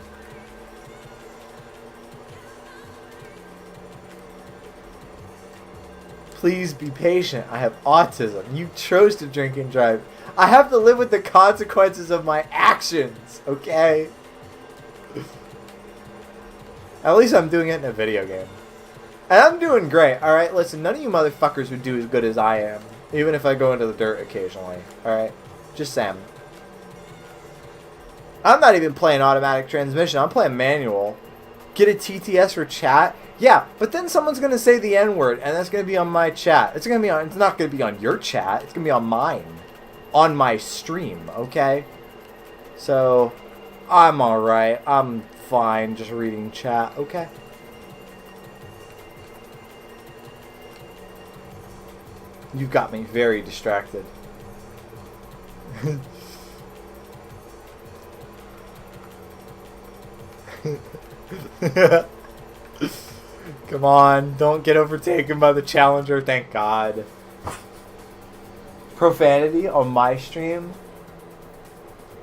Please be patient. I have autism. You chose to drink and drive. I have to live with the consequences of my actions, okay? At least I'm doing it in a video game. And I'm doing great, alright? Listen, none of you motherfuckers would do as good as I am. Even if I go into the dirt occasionally, alright? Just saying. I'm not even playing automatic transmission. I'm playing manual. Get a TTS for chat? Yeah, but then someone's gonna say the N-word, and that's gonna be on my chat. It's not gonna be on your chat. It's gonna be on mine, on my stream. Okay. So, I'm all right. I'm fine, just reading chat. Okay. You got me very distracted. Come on, don't get overtaken by the challenger, thank God. Profanity on my stream?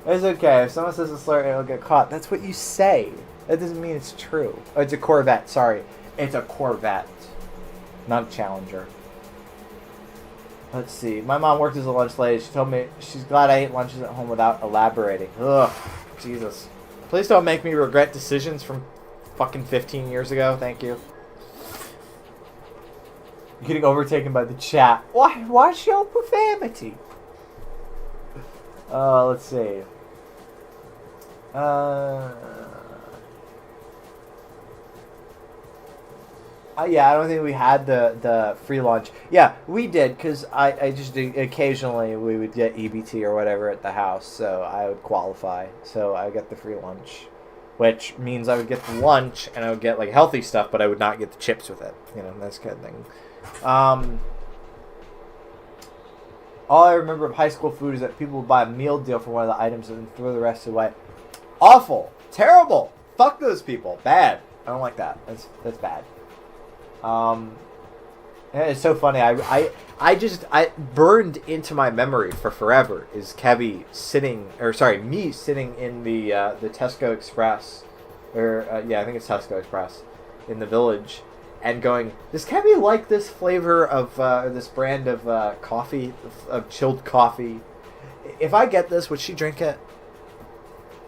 It's okay, if someone says a slur, it'll get caught. That's what you say. That doesn't mean it's true. Oh, it's a Corvette, sorry. It's a Corvette, not a Challenger. Let's see. My mom worked as a lunch lady. She told me she's glad I ate lunches at home without elaborating. Ugh, Jesus. Please don't make me regret decisions from fucking 15 years ago. Thank you. You're getting overtaken by the chat. Why show profanity? Let's see. Yeah, I don't think we had the free lunch. Yeah, we did, because I just occasionally we would get EBT or whatever at the house, so I would qualify. So I would get the free lunch, which means I would get the lunch and I would get like healthy stuff, but I would not get the chips with it. You know, that kind of thing. All I remember of high school food is that people would buy a meal deal for one of the items and then throw the rest away. Awful, terrible. Fuck those people. Bad. I don't like that. That's bad. It's so funny. I burned into my memory for forever is Kevy me sitting in the Tesco Express, or yeah, I think it's Tesco Express in the village, and going, does Kevy like this flavor of this brand of coffee, of chilled coffee? If I get this, would she drink it?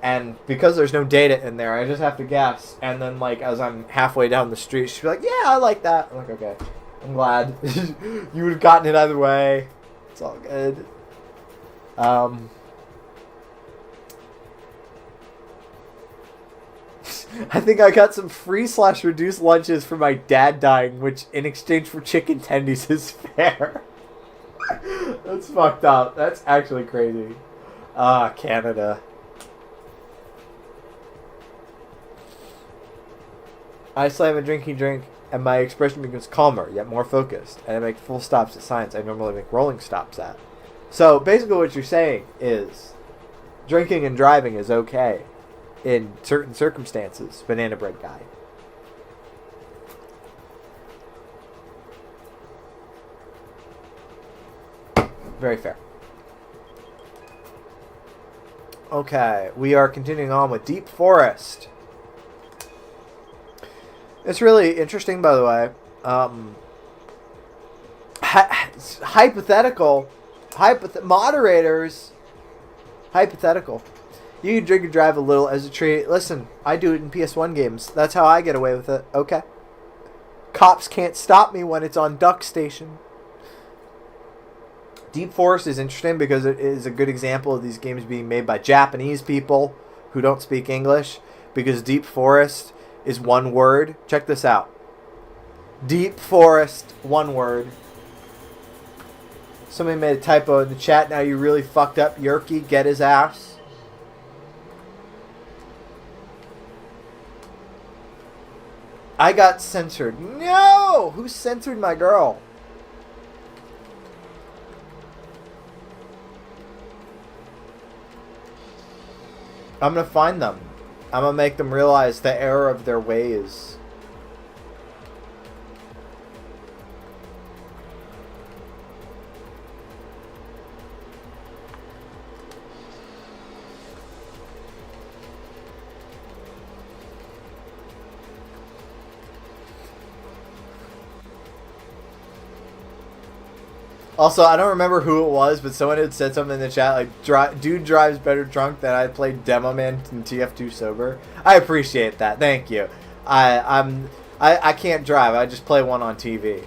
And because there's no data in there, I just have to guess. And then, like, as I'm halfway down the street, she'd be like, yeah, I like that. I'm like, okay. I'm glad. You would have gotten it either way. It's all good. I think I got some free/reduced lunches for my dad dying, which in exchange for chicken tendies is fair. That's fucked up. That's actually crazy. Canada. I slam a drinking drink, and my expression becomes calmer, yet more focused, and I make full stops at signs I normally make rolling stops at. So, basically what you're saying is, drinking and driving is okay in certain circumstances, banana bread guy. Very fair. Okay, we are continuing on with Deep Forest. It's really interesting, by the way. Hypothetical. Moderators. Hypothetical. You can drink and drive a little as a treat. Listen, I do it in PS1 games. That's how I get away with it. Okay. Cops can't stop me when it's on Duck Station. Deep Forest is interesting because it is a good example of these games being made by Japanese people who don't speak English. Because Deep Forest is one word. Check this out. Deep Forest, one word. Somebody made a typo in the chat. Now you really fucked up. Yerky, get his ass. I got censored. No! Who censored my girl? I'm going to find them. I'm going to make them realize the error of their ways. Also, I don't remember who it was, but someone had said something in the chat like, dude drives better drunk than I played Demo Man in TF2 sober. I appreciate that. Thank you. I can't drive. I just play one on TV.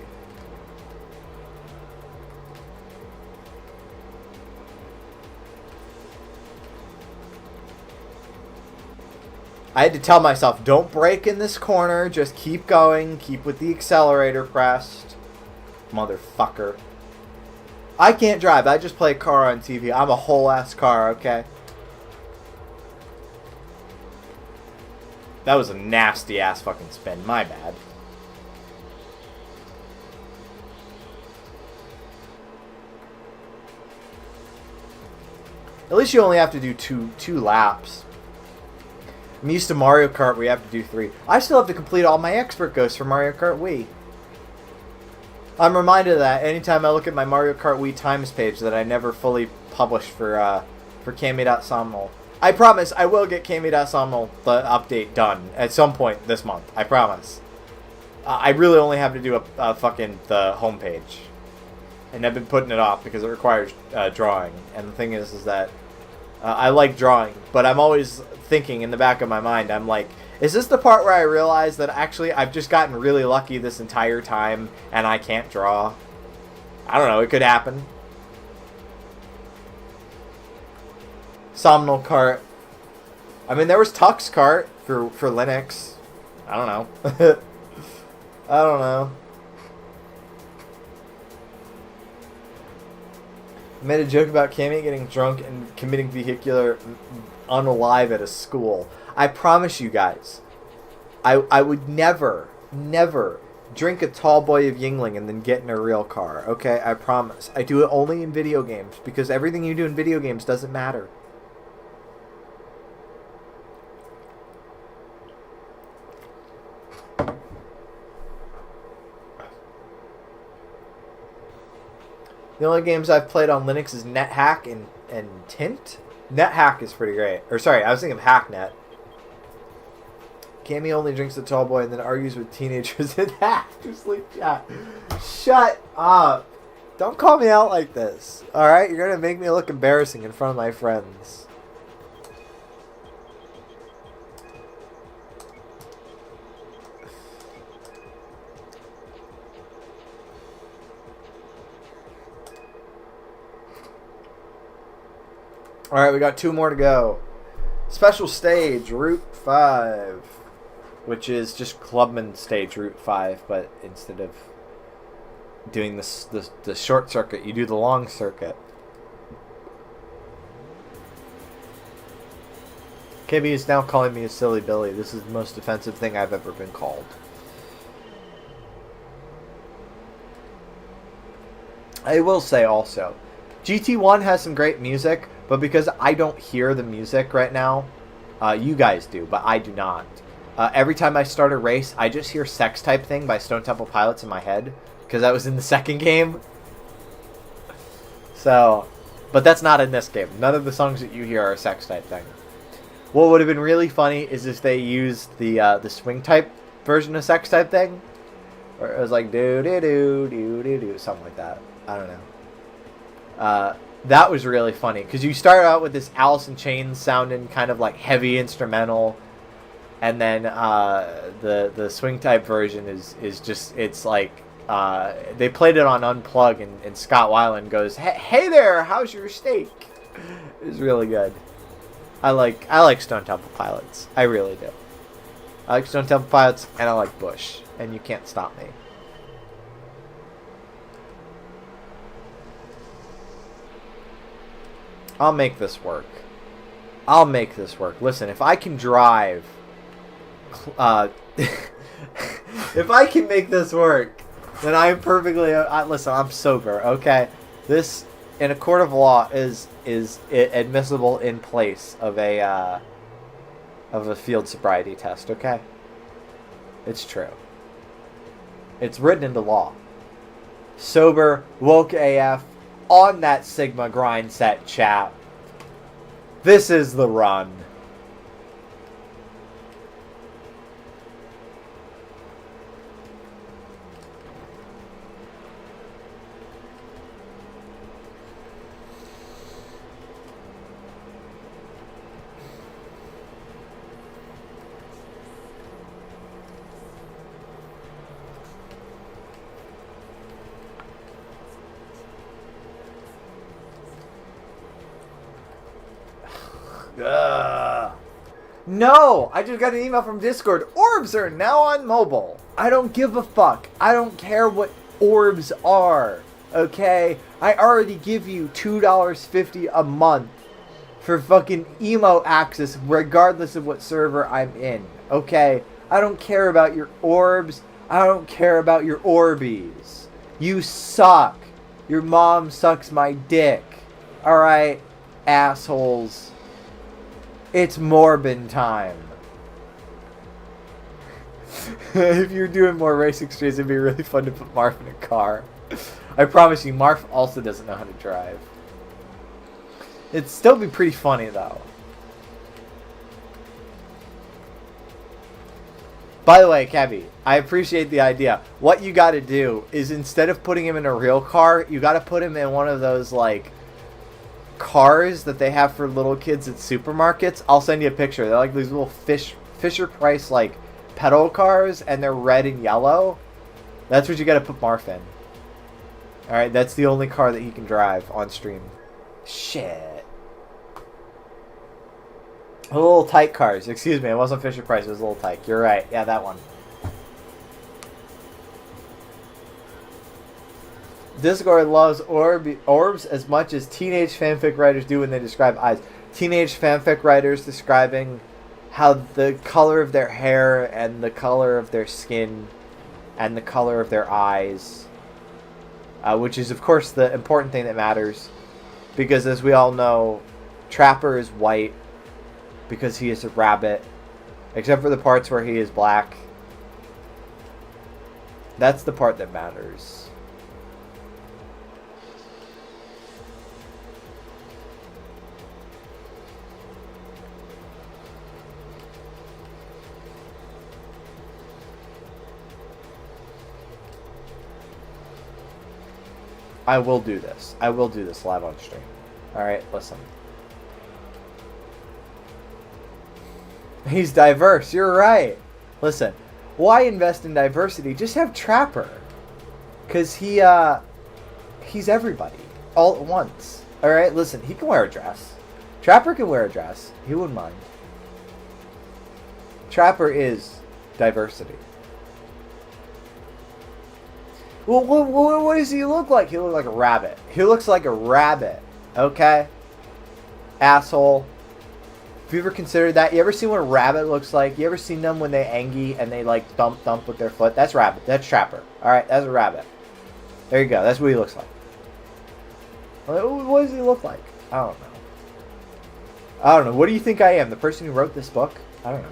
I had to tell myself, don't brake in this corner. Just keep going. Keep with the accelerator pressed. Motherfucker. I can't drive. I just play a car on TV. I'm a whole ass car, okay? That was a nasty ass fucking spin. My bad. At least you only have to do two laps. I'm used to Mario Kart where you have to do 3. I still have to complete all my expert ghosts for Mario Kart Wii. I'm reminded of that anytime I look at my Mario Kart Wii times page that I never fully published for Kami.Somnol. I promise I will get Kami.Somnol, the update, done at some point this month. I promise. I really only have to do the homepage. And I've been putting it off because it requires drawing. And the thing is that I like drawing, but I'm always thinking in the back of my mind, I'm like, is this the part where I realize that actually I've just gotten really lucky this entire time and I can't draw? I don't know, it could happen. Somnol Kart. I mean, there was Tux Kart for Linux. I don't know. I don't know. I made a joke about Cammy getting drunk and committing vehicular unalive at a school. I promise you guys, I would never drink a tall boy of Yingling and then get in a real car. Okay, I promise. I do it only in video games because everything you do in video games doesn't matter. The only games I've played on Linux is NetHack and Tint. NetHack is pretty great. Or sorry, I was thinking of Hacknet. Cammy only drinks the tall boy and then argues with teenagers in after sleep chat. Shut up. Don't call me out like this. Alright? You're going to make me look embarrassing in front of my friends. Alright, we got 2 more to go. Special stage, Route 5. which is just Clubman Stage Route 5, but instead of doing the short circuit, you do the long circuit. KB is now calling me a silly Billy. This is the most offensive thing I've ever been called. I will say also, GT1 has some great music, but because I don't hear the music right now, you guys do, but I do not. Every time I start a race, I just hear Sex Type Thing by Stone Temple Pilots in my head, because that was in the second game. So, but that's not in this game. None of the songs that you hear are Sex Type Thing. What would have been really funny is if they used the swing type version of Sex Type Thing, where it was like do do do do do do, something like that. I don't know. That was really funny because you start out with this Alice in Chains sounding kind of like heavy instrumental, and then the swing type version is just, it's like they played it on Unplug, and Scott Weiland goes, "Hey there, how's your steak?" It was really good. I like Stone Temple Pilots. I really do. I like Stone Temple Pilots, and I like Bush, and you can't stop me. I'll make this work. I'll make this work. Listen, if I can drive, if I can make this work, then I'm perfectly. Listen, I'm sober. Okay, this in a court of law is admissible in place of a field sobriety test. Okay, it's true. It's written into law. Sober, woke AF. On that Sigma grind set, chat. This is the run. No! I just got an email from Discord. Orbs are now on mobile. I don't give a fuck. I don't care what orbs are. Okay? I already give you $2.50 a month for fucking emo access regardless of what server I'm in. Okay? I don't care about your orbs. I don't care about your Orbeez. You suck. Your mom sucks my dick. Alright? Assholes. It's Morbin time. If you're doing more racing streams, it'd be really fun to put Marf in a car. I promise you, Marf also doesn't know how to drive. It'd still be pretty funny, though. By the way, Kevy, I appreciate the idea. What you gotta do is, instead of putting him in a real car, you gotta put him in one of those, like, cars that they have for little kids at supermarkets. I'll send you a picture. They're like these little Fisher Price like pedal cars, and they're red and yellow. That's what you gotta put Marf in. Alright, that's the only car that he can drive on stream. Shit. Little Tyke cars. Excuse me, it wasn't Fisher Price, it was Little Tyke. You're right. Yeah, that one. Discord loves orbs as much as teenage fanfic writers do when they describe eyes. Teenage fanfic writers describing how the color of their hair and the color of their skin and the color of their eyes, which is of course the important thing that matters, because as we all know, Trapper is white because he is a rabbit, except for the parts where he is black. That's the part that matters. I will do this. I will do this live on stream. Alright, listen. He's diverse. You're right. Listen, why invest in diversity? Just have Trapper. Because he's everybody. All at once. Alright, listen, he can wear a dress. Trapper can wear a dress. He wouldn't mind. Trapper is diversity. Well, what does he look like? He looks like a rabbit. He looks like a rabbit. Okay? Asshole. Have you ever considered that? You ever seen what a rabbit looks like? You ever seen them when they angry and they like thump with their foot? That's rabbit. That's Trapper. Alright, that's a rabbit. There you go. That's what he looks like. What does he look like? I don't know. I don't know. What do you think I am? The person who wrote this book? I don't know.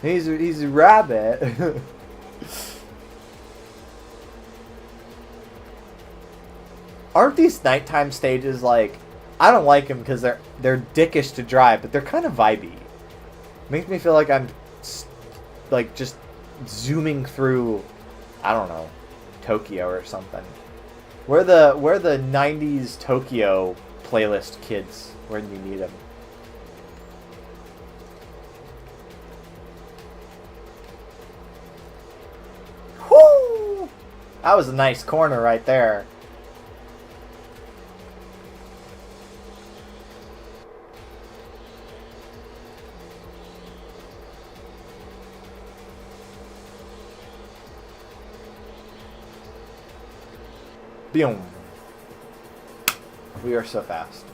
He's a rabbit. Aren't these nighttime stages like... I don't like them because they're dickish to drive, but they're kind of vibey. Makes me feel like I'm like just zooming through, I don't know, Tokyo or something. We're the 90s Tokyo playlist kids when you need them. Whoo! That was a nice corner right there. Boom. We are so fast.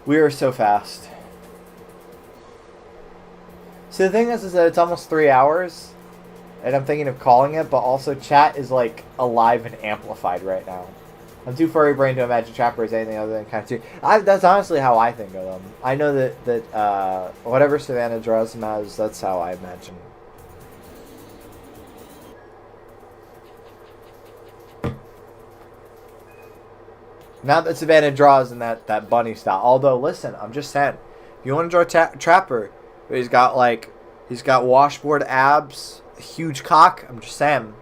We are so fast. So the thing is that it's almost 3 hours, and I'm thinking of calling it, but also chat is like alive and amplified right now. I'm too furry brain to imagine Trapper as anything other than kind of too. That's honestly how I think of them. I know that whatever Savannah draws them as, that's how I imagine. Not that Savannah draws in that bunny style. Although, listen, I'm just saying, if you want to draw Trapper, he's got washboard abs, a huge cock. I'm just saying,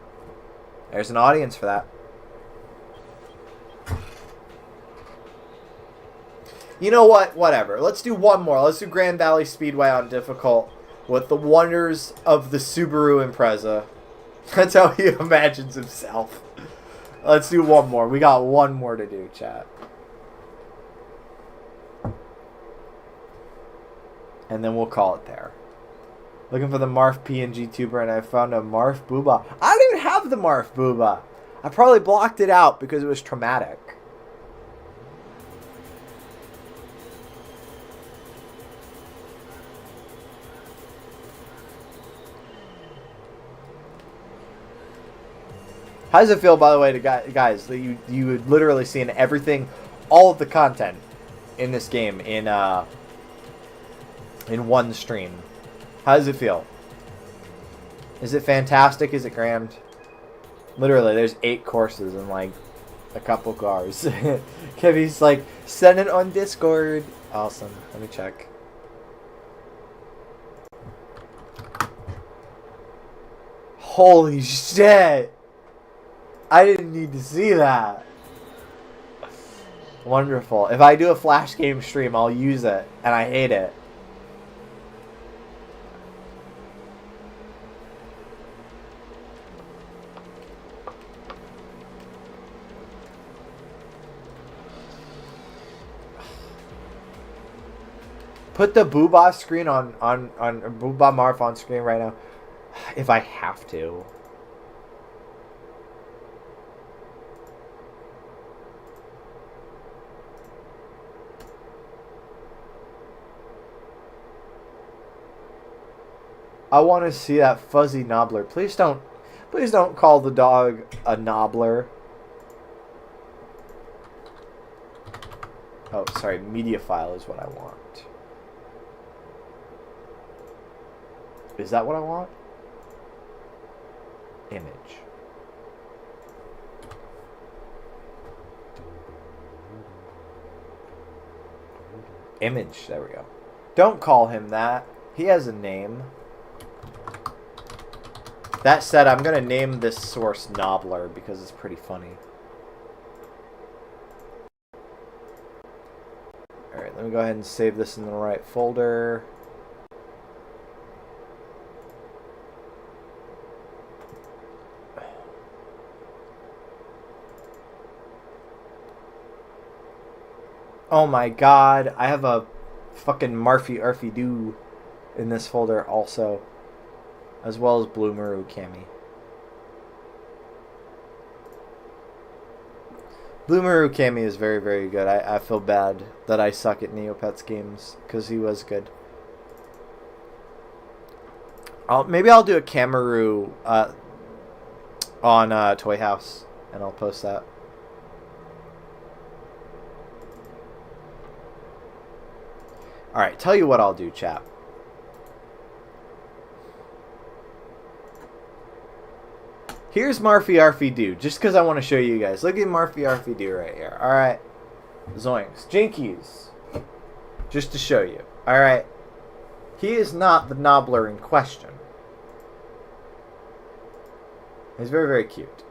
there's an audience for that. You know what? Whatever. Let's do one more. Let's do Grand Valley Speedway on difficult with the wonders of the Subaru Impreza. That's how he imagines himself. Let's do one more. We got one more to do, chat. And then we'll call it there. Looking for the Marf PNG tuber, and I found a Marf Booba. I don't even have the Marf Booba. I probably blocked it out because it was traumatic. How does it feel, by the way, to guys, that you would literally seen everything, all of the content in this game in one stream? How does it feel? Is it fantastic? Is it grand? Literally, there's 8 courses and like a couple cars. Kevy's like, send it on Discord. Awesome. Let me check. Holy shit! I didn't need to see that. Wonderful. If I do a Flash game stream, I'll use it. And I hate it. Put the Booba screen on Booba Marf on screen right now. If I have to. I want to see that fuzzy knobbler. Please don't call the dog a knobbler. Oh, sorry, media file is what I want. Is that what I want? Image. Image, there we go. Don't call him that. He has a name. That said, I'm going to name this source Knobbler because it's pretty funny. Alright, let me go ahead and save this in the right folder. Oh my god, I have a fucking Marfy Arfy Doo in this folder also. as well as Bloomeroo Cammy. Bloomeroo Cammy is very, very good. I feel bad that I suck at Neopets games because he was good. Maybe I'll do a Camaroo on Toy House, and I'll post that. Alright, tell you what I'll do, chat. Here's Marfy Arfy Doo, just because I want to show you guys. Look at Marfy Arfy Doo right here. Alright. Zoinks. Jinkies. Just to show you. Alright. He is not the Nobbler in question. He's very, very cute.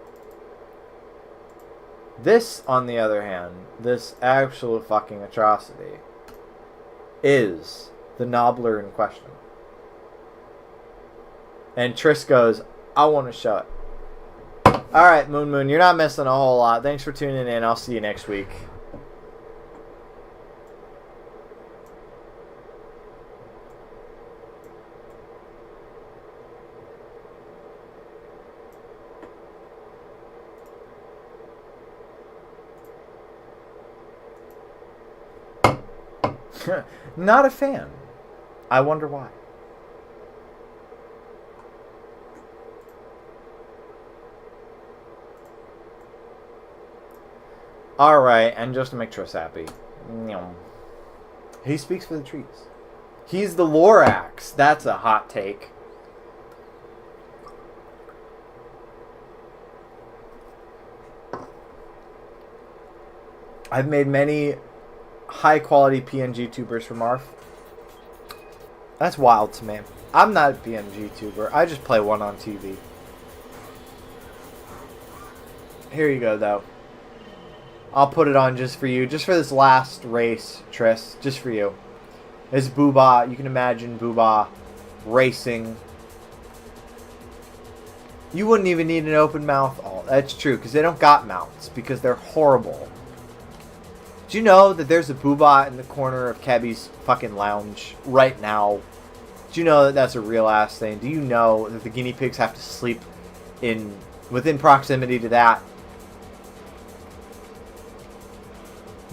This, on the other hand, this absolute fucking atrocity, is the Nobbler in question. And Triss goes, I want to show it. Alright, Moon Moon, you're not missing a whole lot. Thanks for tuning in. I'll see you next week. Not a fan. I wonder why. Alright, and just to make Triss happy. He speaks for the trees. He's the Lorax. That's a hot take. I've made many high-quality PNG tubers for Marf. That's wild to me. I'm not a PNG tuber. I just play one on TV. Here you go, though. I'll put it on just for you. Just for this last race, Triss. Just for you. It's Boobah. You can imagine Boobah racing. You wouldn't even need an open mouth. Oh, that's true, because they don't got mouths. Because they're horrible. Do you know that there's a Boobah in the corner of Kebby's fucking lounge right now? Do you know that that's a real ass thing? Do you know that the guinea pigs have to sleep within proximity to that?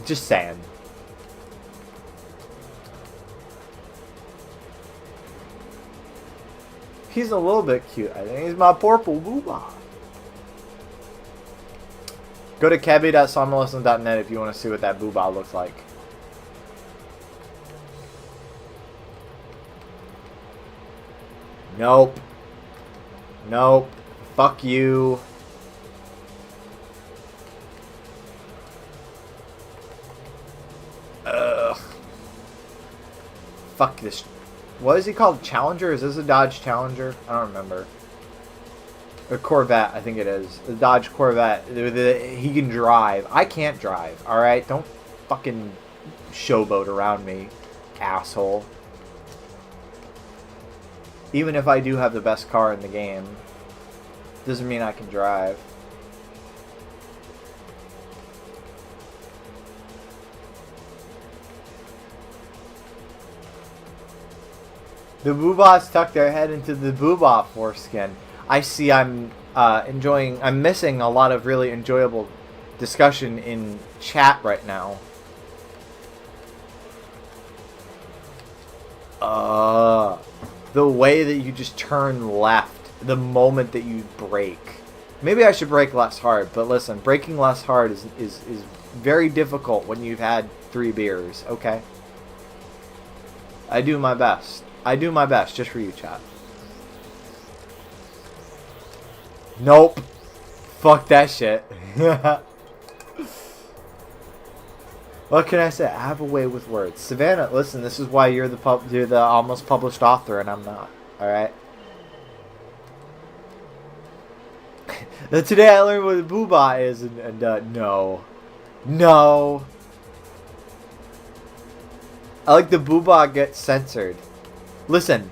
Just saying. He's a little bit cute, I think. He's my purple Boobah. Go to kebby.somnolisten.net if you want to see what that Boobah looks like. Nope. Nope. Fuck you. Ugh. Fuck this. What is he called? Challenger? Is this a Dodge Challenger? I don't remember. A Corvette, I think it is. The Dodge Corvette. He can drive. I can't drive, alright? Don't fucking showboat around me, asshole. Even if I do have the best car in the game, doesn't mean I can drive. The Boobahs tuck their head into the Boobah foreskin. I see I'm missing a lot of really enjoyable discussion in chat right now. The way that you just turn left the moment that you brake. Maybe I should brake less hard, but listen, braking less hard is very difficult when you've had 3 beers, okay? I do my best. I do my best just for you, chat. Nope. Fuck that shit. What can I say? I have a way with words. Savannah, listen, this is why you're the almost published author and I'm not. Alright? Today I learned what a Boobah is and no. No. I like the Boobah gets censored. Listen,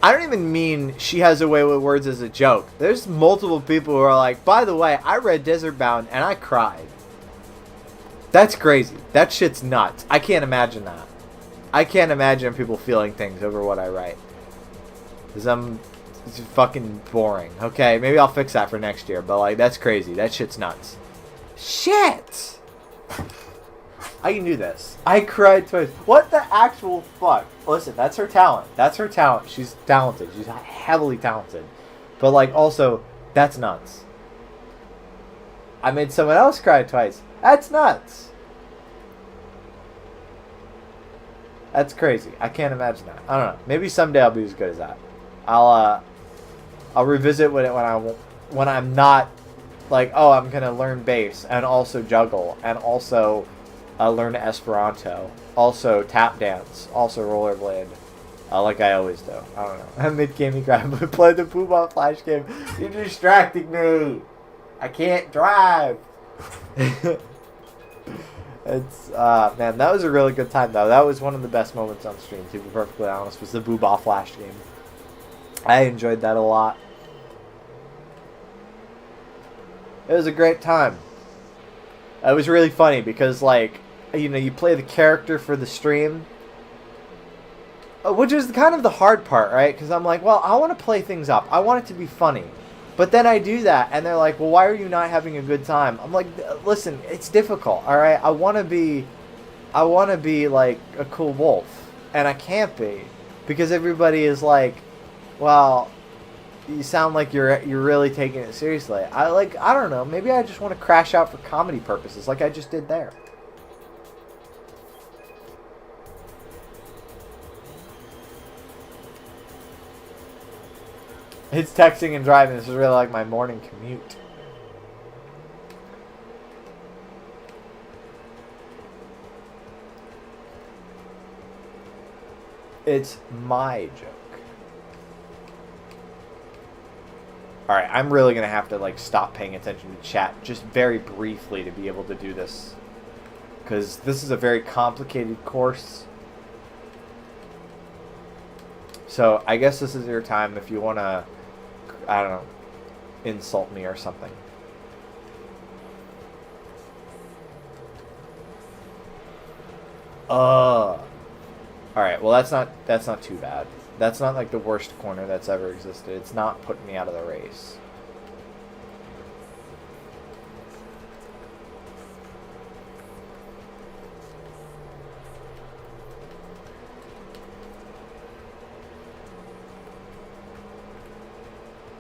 I don't even mean she has a way with words as a joke. There's multiple people who are like, by the way, I read Desert Bound and I cried. That's crazy. That shit's nuts. I can't imagine that. I can't imagine people feeling things over what I write. Because I'm It's fucking boring. Okay, maybe I'll fix that for next year. But, like, that's crazy. That shit's nuts. Shit! I can do this. I cried twice. What the actual fuck? Listen, that's her talent. That's her talent. She's talented. She's heavily talented. But, like, also, that's nuts. I made someone else cry twice. That's nuts. That's crazy. I can't imagine that. I don't know. Maybe someday I'll be as good as that. I'll revisit when I'm not like, oh, I'm gonna learn bass and also juggle and also learn Esperanto, also tap dance, also rollerblade, like I always do. I don't know. I made Gamey cry, but played the Poobah Flash game. You're distracting me. I can't drive. It's man, that was a really good time though. That was one of the best moments on stream, to be perfectly honest, was the Poobah Flash game. I enjoyed that a lot. It was a great time. It was really funny because, like, you know, you play the character for the stream, which is kind of the hard part, right? Because I'm like, well, I want to play things up. I want it to be funny. But then I do that, and they're like, well, why are you not having a good time? I'm like, listen, it's difficult, all right? I want to be like a cool wolf, and I can't be because everybody is like, well, you sound like you're really taking it seriously. I don't know. Maybe I just want to crash out for comedy purposes, like I just did there. It's texting and driving. This is really like my morning commute. It's my joke. Alright, I'm really going to have to like stop paying attention to chat just very briefly to be able to do this. Because this is a very complicated course. So I guess this is your time if you want to, I don't know, insult me or something. Alright, well that's not too bad. That's not like the worst corner that's ever existed. It's not putting me out of the race.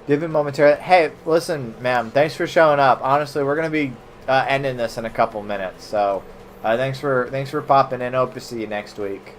Give him momentarily. Hey, listen, ma'am. Thanks for showing up. Honestly, we're gonna be ending this in a couple minutes. So, thanks for popping in. Hope to see you next week.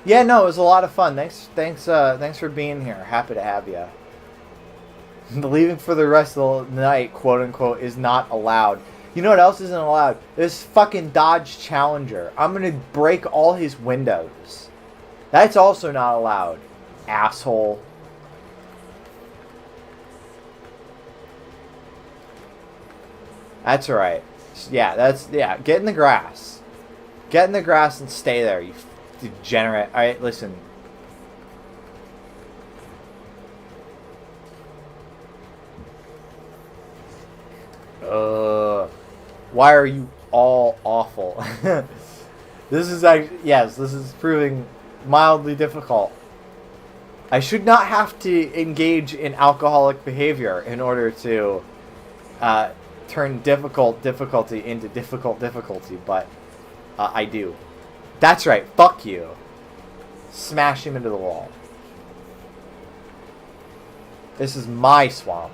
Yeah, no, it was a lot of fun. Thanks for being here. Happy to have you. Leaving for the rest of the night, quote unquote, is not allowed. You know what else isn't allowed? This fucking Dodge Challenger. I'm gonna break all his windows. That's also not allowed, asshole. That's alright. Yeah, get in the grass. Get in the grass and stay there, you degenerate. Alright, listen. Why are you all awful? This is actually, yes, this is proving mildly difficult. I should not have to engage in alcoholic behavior in order to turn difficulty into difficulty, but I do. That's right, fuck you. Smash him into the wall. This is my swamp.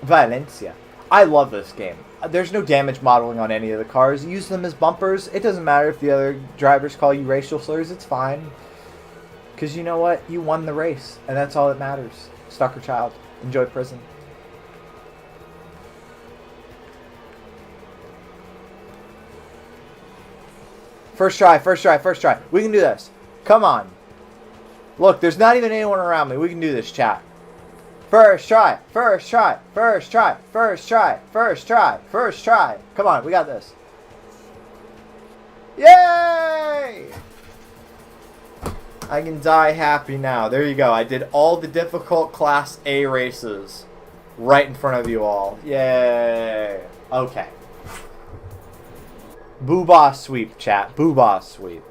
Valencia. I love this game. There's no damage modeling on any of the cars. Use them as bumpers. It doesn't matter if the other drivers call you racial slurs. It's fine. Because you know what? You won the race. And that's all that matters. Stalker child. Enjoy prison. First try. We can do this. Come on. Look, there's not even anyone around me. We can do this, chat. First try. First try. First try. First try. First try. First try. Come on, we got this. Yay! I can die happy now. There you go. I did all the difficult Class A races right in front of you all. Yay. Okay. Boo-bah sweep, chat. Boo-bah sweep.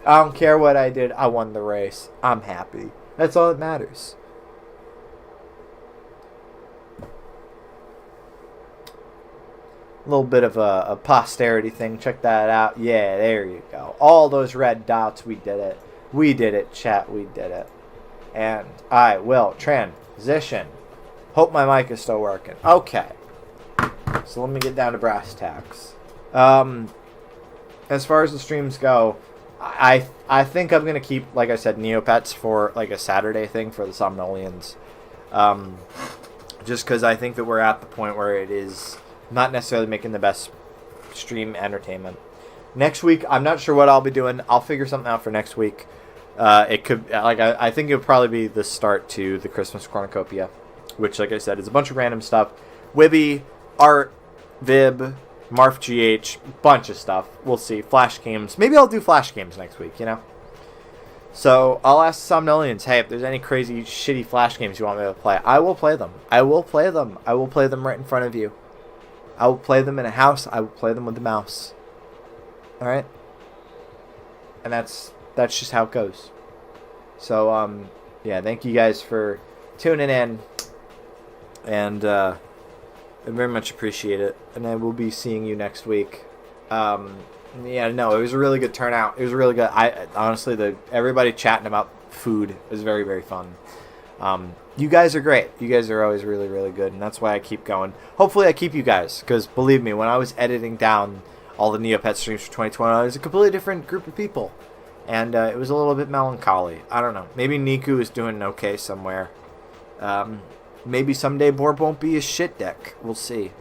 I don't care what I did. I won the race. I'm happy. That's all that matters. A little bit of a posterity thing. Check that out. Yeah, there you go. All those red dots. We did it. We did it, chat. We did it. And I will transition. Hope my mic is still working. Okay. So let me get down to brass tacks. As far as the streams go, I think I'm going to keep, like I said, Neopets for like a Saturday thing for the Somnolians. Just because I think that we're at the point where it is not necessarily making the best stream entertainment. Next week, I'm not sure what I'll be doing. I'll figure something out for next week. It could, like, I think it'll probably be the start to the Christmas Cornucopia, which, like I said, is a bunch of random stuff. Wibby, Art, Vib, Marf GH, bunch of stuff. We'll see. Flash games. Maybe I'll do flash games next week, you know? So I'll ask Somnolians, hey, if there's any crazy, shitty flash games you want me to play, I will play them. I will play them. I will play them right in front of you. I will play them in a house. I will play them with the mouse. Alright? And that's just how it goes. So, yeah, thank you guys for tuning in. And, I very much appreciate it. And I will be seeing you next week. Yeah, no, it was a really good turnout. It was really good. Honestly, everybody chatting about food was very, very fun. You guys are great. You guys are always really, really good, and that's why I keep going. Hopefully I keep you guys, because believe me, when I was editing down all the Neopets streams for 2020, I was a completely different group of people, and it was a little bit melancholy. I don't know. Maybe Niku is doing okay somewhere. Maybe someday Borb won't be a shit deck. We'll see.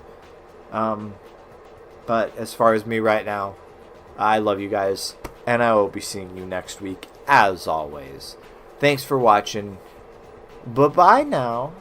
But as far as me right now, I love you guys, and I will be seeing you next week, as always. Thanks for watching. Bye-bye now.